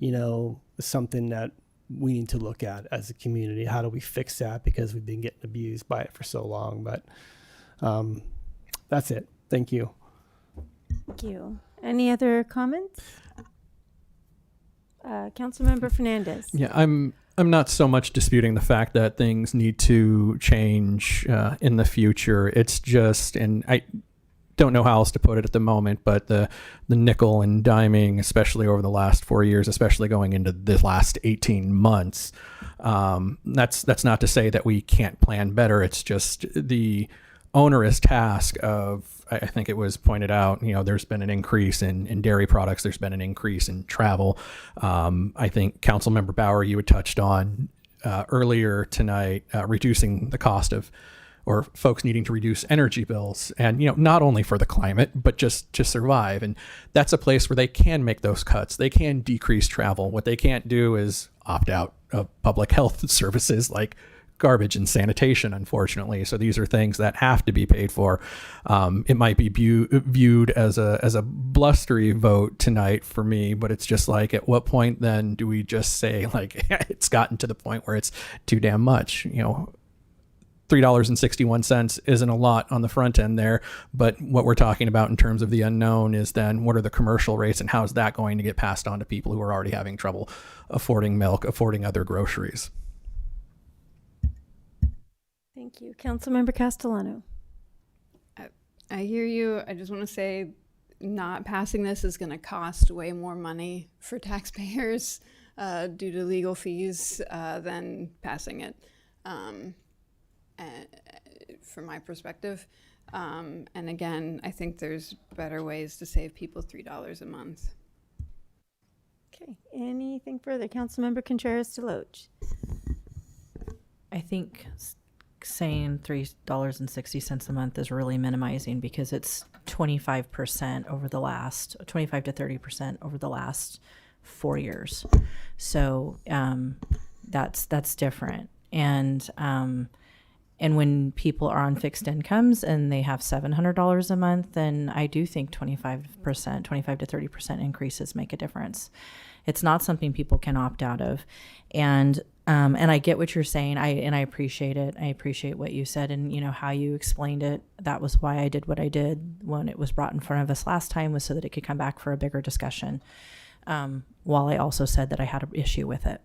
Speaker 15: is something that we need to look at as a community. How do we fix that? Because we've been getting abused by it for so long. But that's it. Thank you.
Speaker 1: Thank you. Any other comments? Councilmember Fernandez.
Speaker 13: Yeah, I'm not so much disputing the fact that things need to change in the future. It's just, and I don't know how else to put it at the moment, but the nickel and diming, especially over the last 4 years, especially going into the last 18 months, that's not to say that we can't plan better. It's just the onerous task of, I think it was pointed out, there's been an increase in dairy products. There's been an increase in travel. I think Councilmember Bauer, you had touched on earlier tonight, reducing the cost of, or folks needing to reduce energy bills, and not only for the climate, but just to survive. And that's a place where they can make those cuts. They can decrease travel. What they can't do is opt out of public health services like garbage and sanitation, unfortunately. So these are things that have to be paid for. It might be viewed as a blustery vote tonight for me, but it's just like, at what point then do we just say, like, it's gotten to the point where it's too damn much? $3.61 isn't a lot on the front end there, but what we're talking about in terms of the unknown is then what are the commercial rates, and how is that going to get passed on to people who are already having trouble affording milk, affording other groceries?
Speaker 1: Thank you. Councilmember Castellano.
Speaker 14: I hear you. I just want to say not passing this is going to cost way more money for taxpayers due to legal fees than passing it. From my perspective. And again, I think there's better ways to save people $3 a month.
Speaker 1: Okay. Anything further? Councilmember Contreras-Deloche.
Speaker 16: I think saying $3.60 a month is really minimizing, because it's 25% over the last 25 to 30% over the last 4 years. So that's different. And when people are on fixed incomes and they have $700 a month, then I do think 25 to 30% increases make a difference. It's not something people can opt out of. And I get what you're saying. I appreciate it. I appreciate what you said and how you explained it. That was why I did what I did when it was brought in front of us last time, was so that it could come back for a bigger discussion. While I also said that I had an issue with it.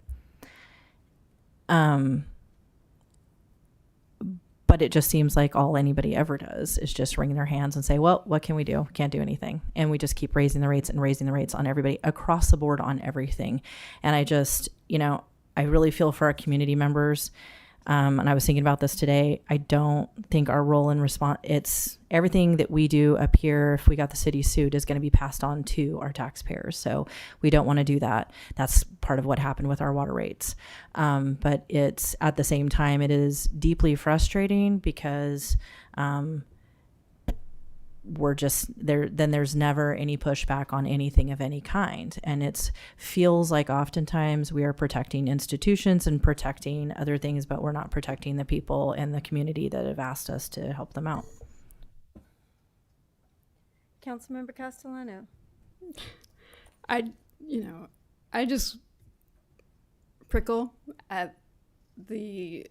Speaker 16: But it just seems like all anybody ever does is just wring their hands and say, well, what can we do? Can't do anything. And we just keep raising the rates on everybody across the board on everything. And I just, I really feel for our community members. And I was thinking about this today. I don't think our role in response, it's everything that we do up here, if we got the city sued, is going to be passed on to our taxpayers. So we don't want to do that. That's part of what happened with our water rates. But it's, at the same time, it is deeply frustrating because we're just there, then there's never any pushback on anything of any kind. And it feels like oftentimes we are protecting institutions and protecting other things, but we're not protecting the people in the community that have asked us to help them out.
Speaker 1: Councilmember Castellano.
Speaker 14: I just prickle at the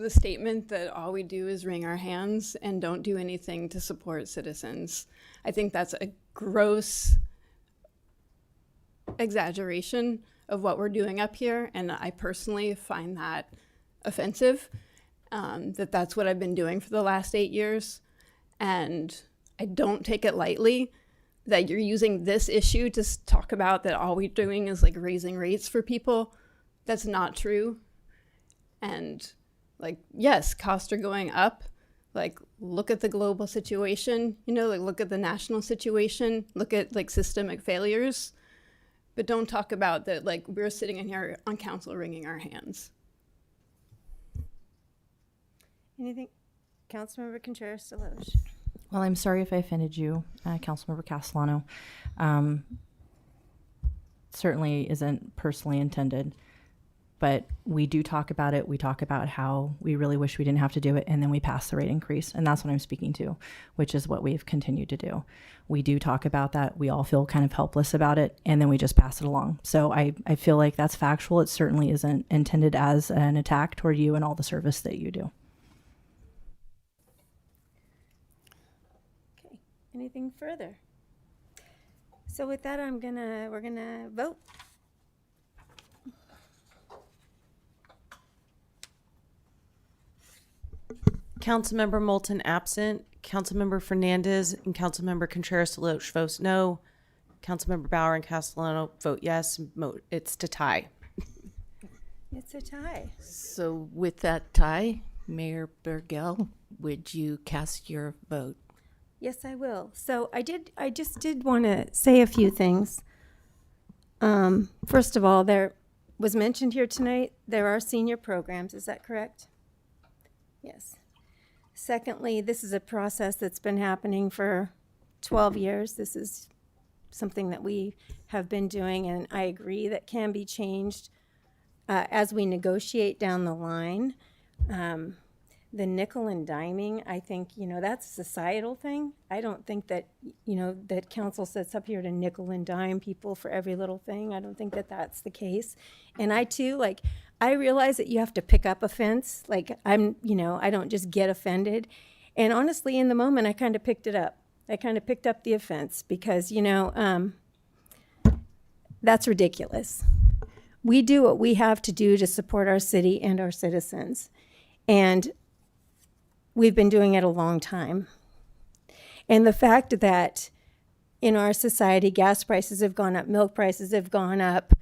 Speaker 14: statement that all we do is wring our hands and don't do anything to support citizens. I think that's a gross exaggeration of what we're doing up here, and I personally find that offensive, that's what I've been doing for the last 8 years, and I don't take it lightly that you're using this issue to talk about that all we're doing is like raising rates for people. That's not true. And like, yes, costs are going up. Like, look at the global situation, look at the national situation, look at like systemic failures, but don't talk about that like we're sitting in here on council wringing our hands.
Speaker 1: Anything? Councilmember Contreras-Deloche.
Speaker 16: Well, I'm sorry if I offended you, Councilmember Castellano. Certainly isn't personally intended. But we do talk about it. We talk about how we really wish we didn't have to do it, and then we pass the rate increase. And that's what I'm speaking to, which is what we've continued to do. We do talk about that. We all feel kind of helpless about it, and then we just pass it along. So I feel like that's factual. It certainly isn't intended as an attack toward you and all the service that you do.
Speaker 1: Okay. Anything further? So with that, we're gonna vote.
Speaker 2: Councilmember Moulton absent. Councilmember Fernandez and Councilmember Contreras-Deloche votes no. Councilmember Bauer and Castellano vote yes. It's to tie.
Speaker 1: It's a tie.
Speaker 17: So with that tie, Mayor Bergel, would you cast your vote?
Speaker 1: Yes, I will. So I just did want to say a few things. First of all, there was mentioned here tonight, there are senior programs. Is that correct? Yes. Secondly, this is a process that's been happening for 12 years. This is something that we have been doing, and I agree that can be changed as we negotiate down the line. The nickel and diming, I think, that's a societal thing. I don't think that, that council sits up here to nickel and dime people for every little thing. I don't think that that's the case. And I too, I realize that you have to pick up offense. I don't just get offended. And honestly, in the moment, I kind of picked it up. I kind of picked up the offense because, that's ridiculous. We do what we have to do to support our city and our citizens. And we've been doing it a long time. And the fact that in our society, gas prices have gone up, milk prices have gone up,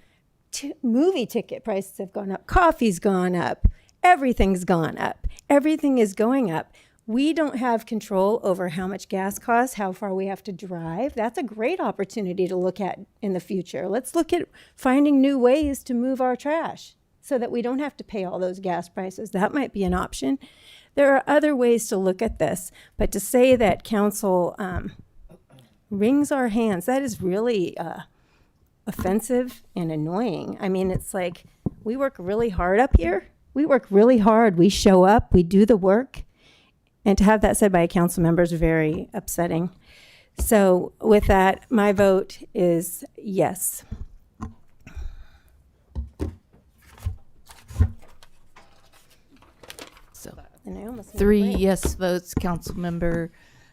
Speaker 1: movie ticket prices have gone up, coffee's gone up, everything's gone up, everything is going up. We don't have control over how much gas costs, how far we have to drive. That's a great opportunity to look at in the future. Let's look at finding new ways to move our trash so that we don't have to pay all those gas prices. That might be an option. There are other ways to look at this, but to say that council wrings our hands, that is really offensive and annoying. I mean, it's like we work really hard up here. We work really hard. We show up. We do the work. And to have that said by a council member is very upsetting. So with that, my vote is yes.
Speaker 17: So
Speaker 1: And I almost went
Speaker 17: 3
Speaker 1: away.
Speaker 17: yes votes, Councilmember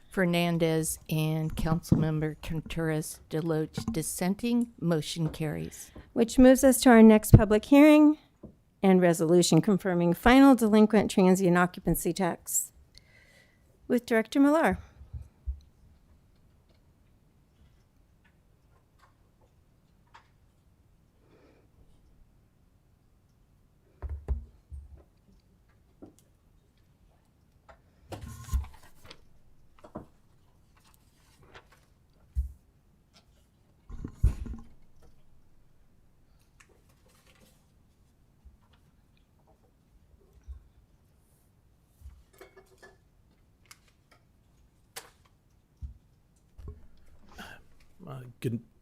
Speaker 17: Fernandez and Councilmember Contreras Deloach dissenting. Motion carries.
Speaker 1: Which moves us to our next public hearing and resolution confirming final delinquent transient occupancy tax with Director Millar.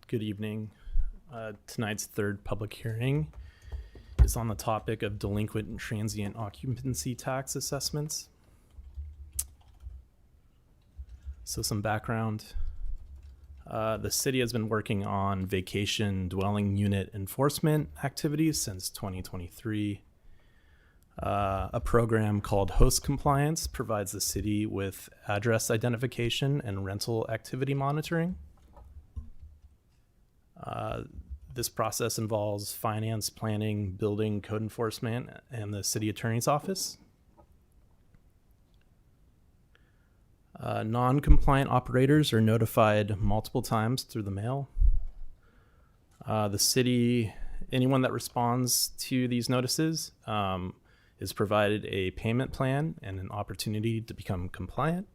Speaker 8: Good evening. Tonight's third public hearing is on the topic of delinquent and transient occupancy tax assessments. So some background. The city has been working on vacation dwelling unit enforcement activities since 2023. A program called Host Compliance provides the city with address identification and rental activity monitoring. This process involves finance, planning, building, code enforcement, and the city attorney's office. Non-compliant operators are notified multiple times through the mail. The city, anyone that responds to these notices is provided a payment plan and an opportunity to become compliant.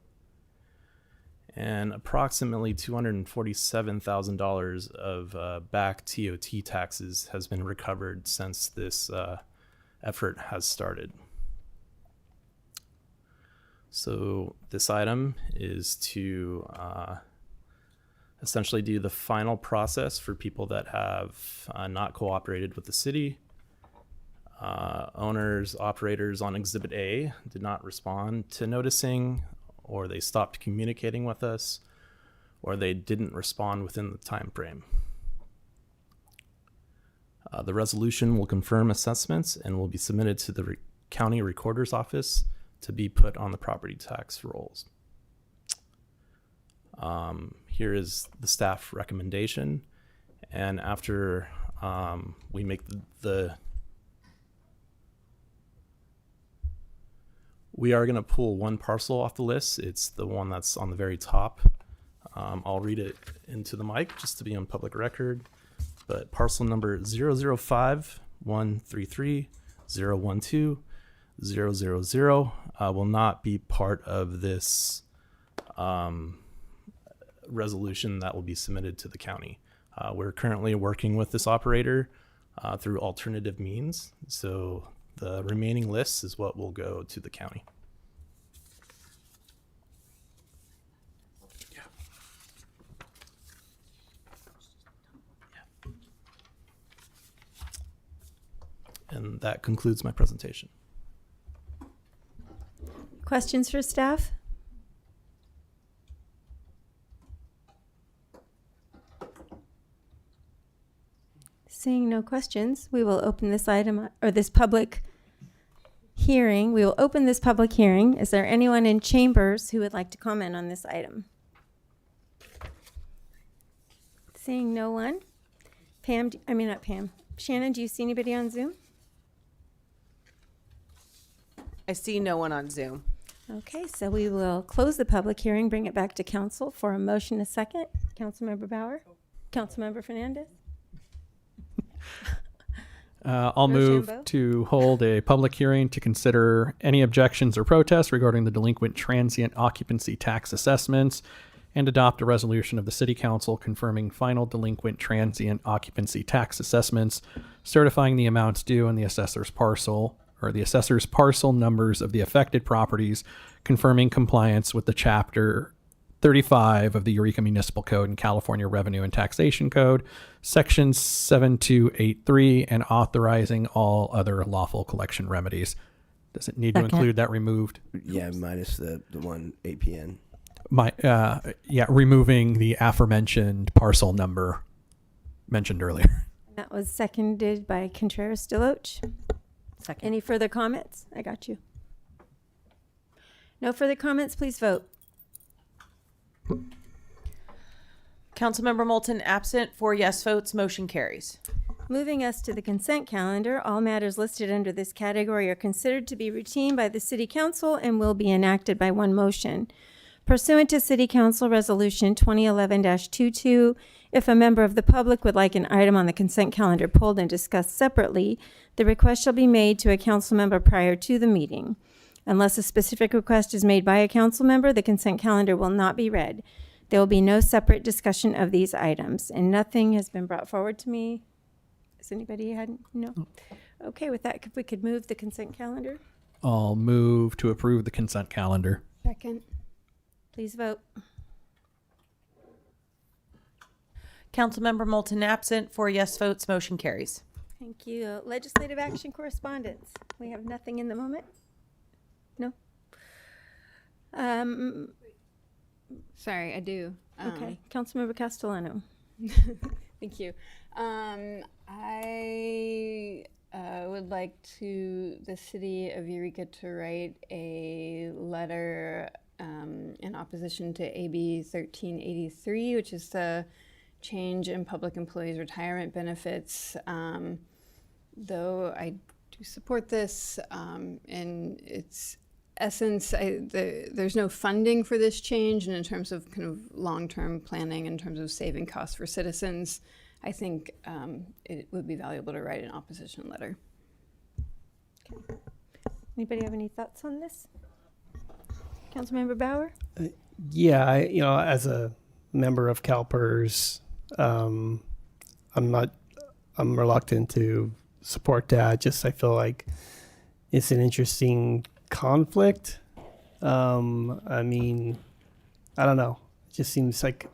Speaker 8: And approximately $247,000 of back TOT taxes has been recovered since this effort has started. So this item is to essentially do the final process for people that have not cooperated with the city. Owners, operators on Exhibit A did not respond to noticing, or they stopped communicating with us, or they didn't respond within the time frame. The resolution will confirm assessments and will be submitted to the county recorder's office to be put on the property tax rolls. Here is the staff recommendation, and after we make we are going to pull one parcel off the list. It's the one that's on the very top. I'll read it into the mic just to be on public record. But parcel number 005-133-012-000 will not be part of this resolution that will be submitted to the county. We're currently working with this operator through alternative means. So the remaining lists is what will go to the county. And that concludes my presentation.
Speaker 1: Questions for staff? Seeing no questions, we will open this item or this public hearing. We will open this public hearing. Is there anyone in chambers who would like to comment on this item? Seeing no one. Not Pam. Shannon, do you see anybody on Zoom?
Speaker 2: I see no one on Zoom.
Speaker 1: Okay, so we will close the public hearing, bring it back to council for a motion, a second. Councilmember Bauer? Councilmember Fernandez?
Speaker 13: I'll move
Speaker 1: Rochambeau?
Speaker 13: to hold a public hearing to consider any objections or protests regarding the delinquent transient occupancy tax assessments and adopt a resolution of the City Council confirming final delinquent transient occupancy tax assessments, certifying the amounts due on the assessor's parcel or the assessor's parcel numbers of the affected properties, confirming compliance with the Chapter 35 of the Eureka Municipal Code and California Revenue and Taxation Code, Section 7283, and authorizing all other lawful collection remedies. Does it need to include that removed?
Speaker 5: Yeah, minus the one APN.
Speaker 13: Removing the aforementioned parcel number mentioned earlier.
Speaker 1: That was seconded by Contreras Deloach.
Speaker 16: Second.
Speaker 1: Any further comments? I got you. No further comments, please vote.
Speaker 2: Councilmember Moulton absent, 4 yes votes, motion carries.
Speaker 1: Moving us to the consent calendar, all matters listed under this category are considered to be routine by the City Council and will be enacted by one motion. Pursuant to City Council Resolution 2011-22, if a member of the public would like an item on the consent calendar pulled and discussed separately, the request shall be made to a council member prior to the meeting. Unless a specific request is made by a council member, the consent calendar will not be read. There will be no separate discussion of these items, and nothing has been brought forward to me. Has anybody had? No. Okay, with that, if we could move the consent calendar.
Speaker 13: I'll move to approve the consent calendar.
Speaker 14: Second.
Speaker 1: Please vote.
Speaker 2: Councilmember Moulton absent, 4 yes votes, motion carries.
Speaker 1: Thank you. Legislative action correspondence. We have nothing in the moment? No?
Speaker 14: Sorry, I do.
Speaker 1: Okay. Councilmember Castellano.
Speaker 14: Thank you. I would like the city of Eureka to write a letter in opposition to AB 1383, which is the change in public employees' retirement benefits. Though I do support this in its essence, there's no funding for this change, and in terms of kind of long-term planning, in terms of saving costs for citizens, I think it would be valuable to write an opposition letter.
Speaker 1: Okay. Anybody have any thoughts on this? Councilmember Bauer?
Speaker 15: Yeah, as a member of CalPERS, I'm reluctant to support that. I feel like it's an interesting conflict. I don't know. It just seems like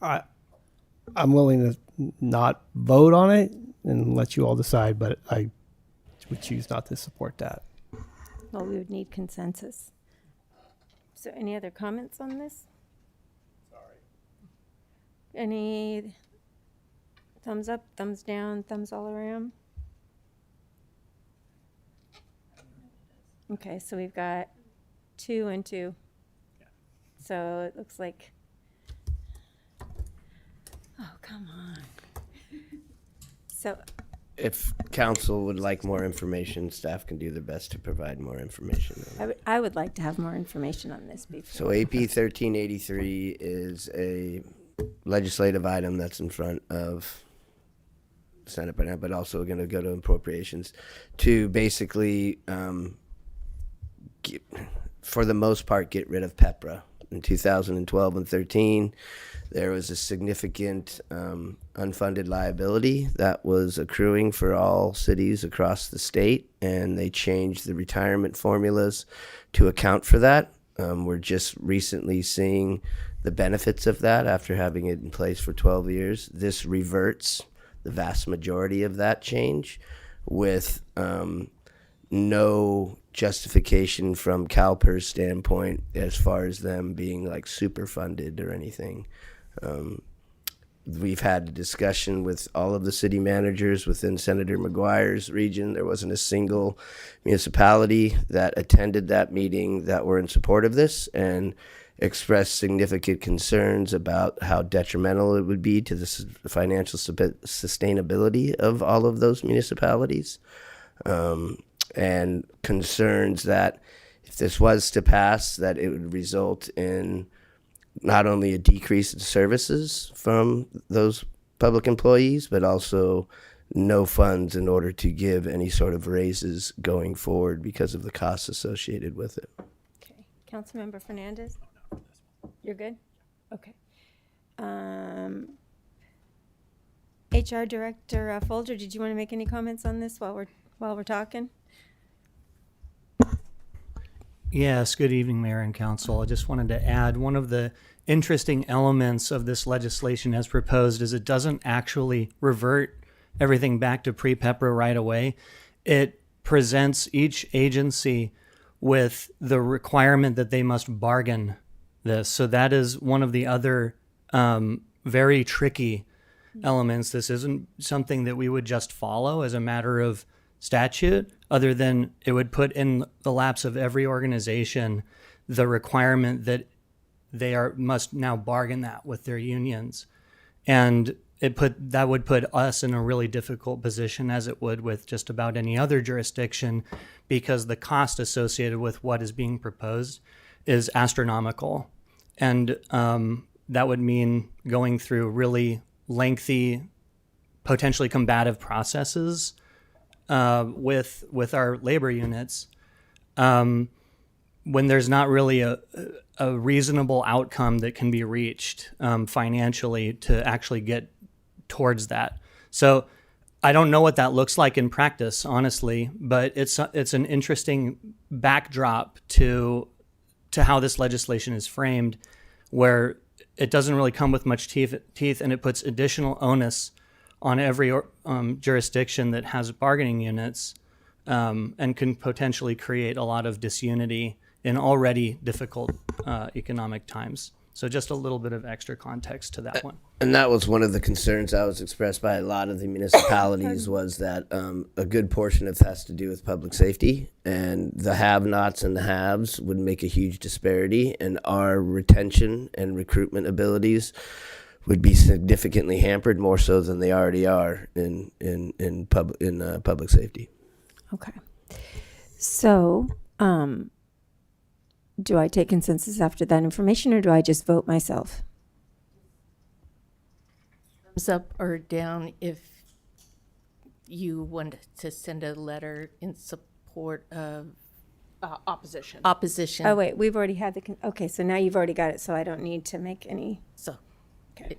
Speaker 15: I'm willing to not vote on it and let you all decide, but I would choose not to support that.
Speaker 1: Well, we would need consensus. So any other comments on this? Sorry. Any thumbs up, thumbs down, thumbs all around? Okay, so we've got 2 and 2. Yeah. So it looks like, oh, come on. So
Speaker 5: If council would like more information, staff can do their best to provide more information.
Speaker 1: I would like to have more information on this before.
Speaker 5: So AP 1383 is a legislative item that's in front of Senate right now, but also going to go to appropriations to basically, for the most part, get rid of PEPRA in 2012 and 13. There was a significant unfunded liability that was accruing for all cities across the state, and they changed the retirement formulas to account for that. We're just recently seeing the benefits of that after having it in place for 12 years. This reverts the vast majority of that change with no justification from CalPERS standpoint as far as them being like super funded or anything. We've had a discussion with all of the city managers within Senator McGuire's region. There wasn't a single municipality that attended that meeting that were in support of this and expressed significant concerns about how detrimental it would be to the financial sustainability of all of those municipalities, and concerns that if this was to pass, that it would result in not only a decrease in services from those public employees, but also no funds in order to give any sort of raises going forward because of the costs associated with it.
Speaker 1: Okay. Councilmember Fernandez? You're good? Okay. HR Director Folger, did you want to make any comments on this while we're talking?
Speaker 12: Yes, good evening, Mayor and Council. I just wanted to add one of the interesting elements of this legislation as proposed is it doesn't actually revert everything back to pre-PEPRA right away. It presents each agency with the requirement that they must bargain this. So that is one of the other very tricky elements. This isn't something that we would just follow as a matter of statute, other than it would put in the laps of every organization the requirement that they must now bargain that with their unions. And that would put us in a really difficult position, as it would with just about any other jurisdiction, because the cost associated with what is being proposed is astronomical. And that would mean going through really lengthy, potentially combative processes with our labor units when there's not really a reasonable outcome that can be reached financially to actually get towards that. So I don't know what that looks like in practice, honestly, but it's an interesting backdrop to how this legislation is framed, where it doesn't really come with much teeth, and it puts additional onus on every jurisdiction that has bargaining units, and can potentially create a lot of disunity in already difficult economic times. So just a little bit of extra context to that one.
Speaker 5: And that was one of the concerns that was expressed by a lot of the municipalities, was that a good portion of it has to do with public safety, and the have-nots and the haves would make a huge disparity, and our retention and recruitment abilities would be significantly hampered, more so than they already are in public safety.
Speaker 1: Okay. So, do I take consensus after that information, or do I just vote myself?
Speaker 17: Thumbs up or down if you want to send a letter in support of
Speaker 20: Opposition.
Speaker 17: opposition.
Speaker 1: Oh, wait, we've already had okay, so now you've already got it, so I don't need to make any.
Speaker 17: So,
Speaker 1: okay.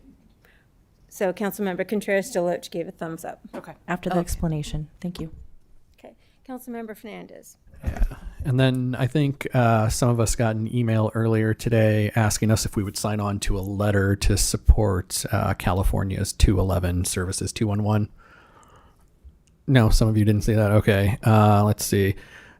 Speaker 1: So Councilmember Contreras Deloach gave a thumbs up.
Speaker 20: Okay.
Speaker 16: After the explanation. Thank you.
Speaker 1: Okay. Councilmember Fernandez.
Speaker 13: And then I think some of us got an email earlier today asking us if we would sign on to a letter to support California's 211 services 211. No, some of you didn't see that. Okay. Let's see.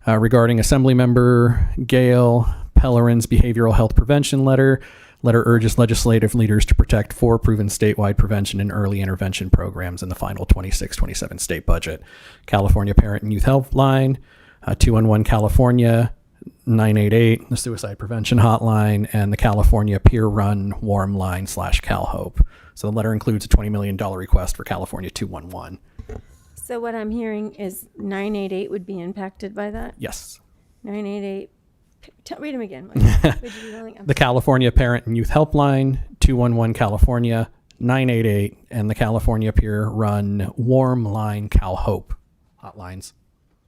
Speaker 13: Regarding Assemblymember Gail Pellerin's behavioral health prevention letter urges legislative leaders to protect 4 proven statewide prevention and early intervention programs in the final 26-27 state budget. California Parent and Youth Helpline, 211 California, 988, the Suicide Prevention Hotline, and the California Peer Run Warm Line /CalHope. So the letter includes a $20 million request for California 211.
Speaker 1: So what I'm hearing is 988 would be impacted by that?
Speaker 13: Yes.
Speaker 1: 988. Read them again. Would you be willing?
Speaker 13: The California Parent and Youth Helpline, 211 California, 988, and the California Peer Run Warm Line CalHope hotlines.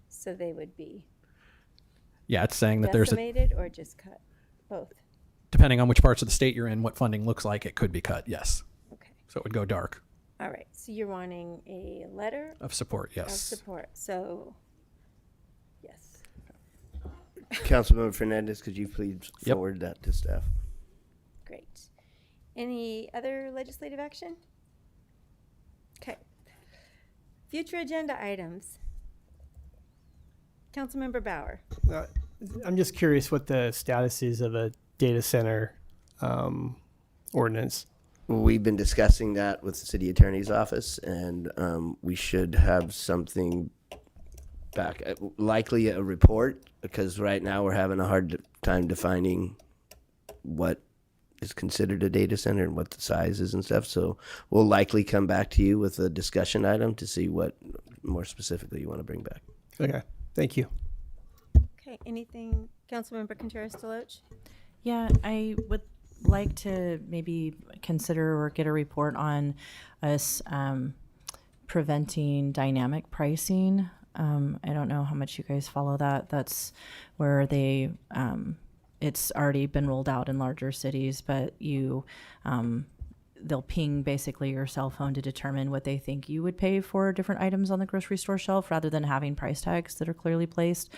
Speaker 1: So they would be
Speaker 13: Yeah, it's saying that there's
Speaker 1: decimated or just cut? Both.
Speaker 13: depending on which parts of the state you're in, what funding looks like, it could be cut. Yes.
Speaker 1: Okay.
Speaker 13: So it would go dark.
Speaker 1: All right, so you're wanting a letter
Speaker 13: Of support, yes.
Speaker 1: of support. So, yes.
Speaker 5: Councilmember Fernandez, could you please
Speaker 13: Yep.
Speaker 5: forward that to staff?
Speaker 1: Great. Any other legislative action? Okay. Future agenda items. Councilmember Bauer.
Speaker 15: I'm just curious what the status is of a data center ordinance.
Speaker 5: We've been discussing that with the city attorney's office, and we should have something back, likely a report, because right now we're having a hard time defining what is considered a data center and what the size is and stuff. So we'll likely come back to you with a discussion item to see what more specifically you want to bring back.
Speaker 15: Okay, thank you.
Speaker 1: Okay, anything, Councilmember Contreras-Deloche?
Speaker 16: Yeah, I would like to maybe consider or get a report on us preventing dynamic pricing. I don't know how much you guys follow that. That's where they, it's already been rolled out in larger cities, but you, they'll ping basically your cell phone to determine what they think you would pay for different items on the grocery store shelf rather than having price tags that are clearly placed.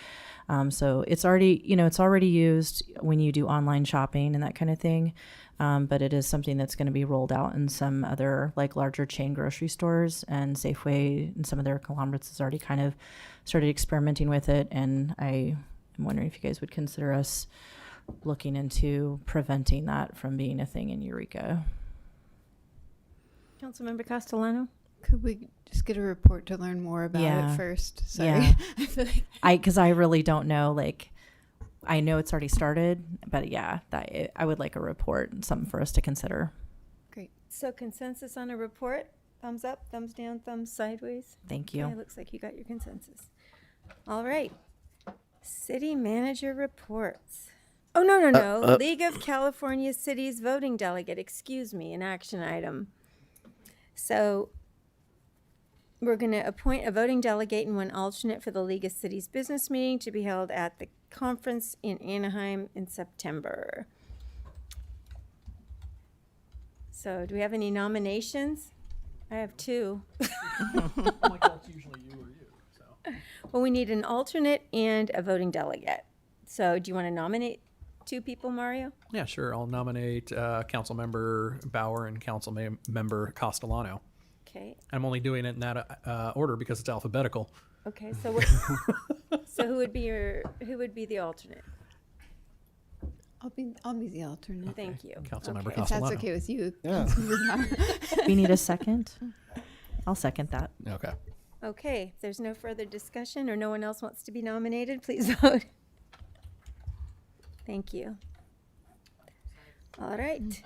Speaker 16: So it's already, it's already used when you do online shopping and that kind of thing. But it is something that's going to be rolled out in some other like larger chain grocery stores, and Safeway and some of their conglomerates has already kind of started experimenting with it. And I am wondering if you guys would consider us looking into preventing that from being a thing in Eureka.
Speaker 1: Councilmember Castellano?
Speaker 14: Could we just get a report to learn more about it first? Sorry.
Speaker 16: Yeah.
Speaker 14: I feel like
Speaker 16: because I really don't know, like, I know it's already started, but yeah, I would like a report and something for us to consider.
Speaker 1: Great. So consensus on a report? Thumbs up, thumbs down, thumbs sideways?
Speaker 16: Thank you.
Speaker 1: Okay, looks like you got your consensus. All right. City manager reports. Oh, no. League of California Cities voting delegate, excuse me, an action item. So we're going to appoint a voting delegate and one alternate for the League of Cities business meeting to be held at the conference in Anaheim in September. So do we have any nominations? I have two.
Speaker 13: Like that's usually you or you. So.
Speaker 1: Well, we need an alternate and a voting delegate. So do you want to nominate two people, Mario?
Speaker 13: Yeah, sure. I'll nominate Councilmember Bauer and Councilmember Castellano.
Speaker 1: Okay.
Speaker 13: I'm only doing it in that order because it's alphabetical.
Speaker 1: Okay. So so who would be the alternate?
Speaker 14: I'll be the alternate.
Speaker 1: Thank you.
Speaker 13: Councilmember
Speaker 1: Okay.
Speaker 14: If
Speaker 13: Castellano.
Speaker 14: that's okay with you.
Speaker 15: Yeah.
Speaker 16: We need a second. I'll second that.
Speaker 13: Okay.
Speaker 1: Okay. If there's no further discussion or no one else wants to be nominated, please vote. Thank you. All right.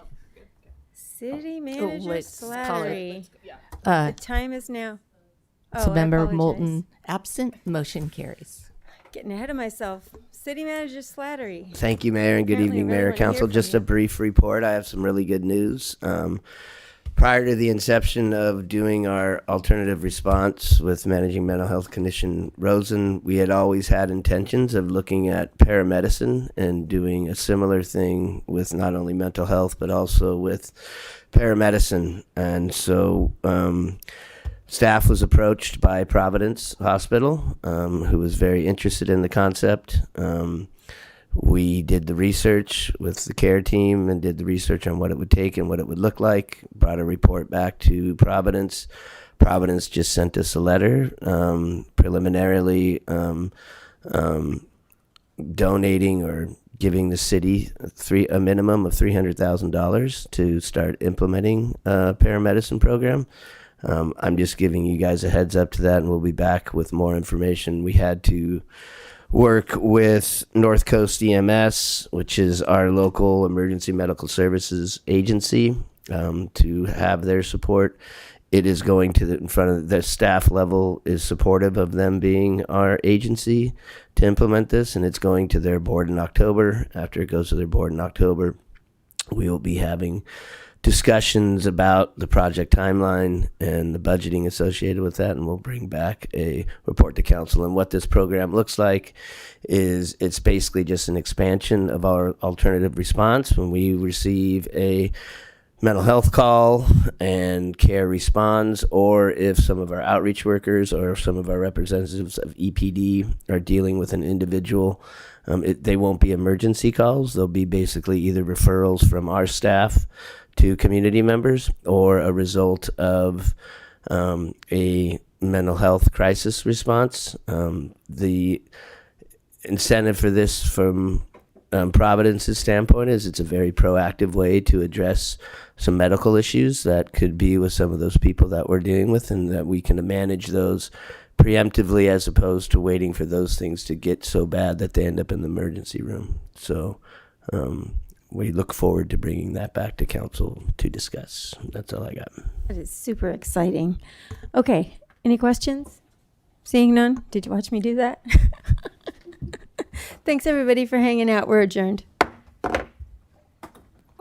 Speaker 1: City Manager
Speaker 17: let's call it.
Speaker 1: Slattery.
Speaker 17: Uh,
Speaker 1: The time is now.
Speaker 17: So
Speaker 1: I
Speaker 17: Member
Speaker 1: apologize.
Speaker 17: Moulton absent, motion carries.
Speaker 1: Getting ahead of myself. City Manager Slattery.
Speaker 5: Thank you, Mayor, and good
Speaker 1: Apparently
Speaker 5: evening,
Speaker 1: I really
Speaker 5: Mayor,
Speaker 1: wanna hear
Speaker 5: Council.
Speaker 1: from
Speaker 5: Just
Speaker 1: you.
Speaker 5: a brief report. I have some really good news. Prior to the inception of doing our alternative response with managing mental health condition Rosen, we had always had intentions of looking at paramedicine and doing a similar thing with not only mental health, but also with paramedicine. And so staff was approached by Providence Hospital, who was very interested in the concept. We did the research with the care team and did the research on what it would take and what it would look like, brought a report back to Providence. Providence just sent us a letter preliminarily donating or giving the city a minimum of $300,000 to start implementing a paramedicine program. I'm just giving you guys a heads up to that, and we'll be back with more information. We had to work with North Coast EMS, which is our local emergency medical services agency, to have their support. It is going to in front of the staff level is supportive of them being our agency to implement this, and it's going to their board in October. After it goes to their board in October, we will be having discussions about the project timeline and the budgeting associated with that, and we'll bring back a report to council. And what this program looks like is it's basically just an expansion of our alternative response. When we receive a mental health call and care responds, or if some of our outreach workers or some of our representatives of EPD are dealing with an individual, they won't be emergency calls. They'll be basically either referrals from our staff to community members or a result of a mental health crisis response. The incentive for this from Providence's standpoint is it's a very proactive way to address some medical issues that could be with some of those people that we're dealing with, and that we can manage those preemptively as opposed to waiting for those things to get so bad that they end up in the emergency room. So we look forward to bringing that back to council to discuss. That's all I got.
Speaker 1: That is super exciting. Okay, any questions? Seeing none? Did you watch me do that? Thanks everybody for hanging out. We're adjourned.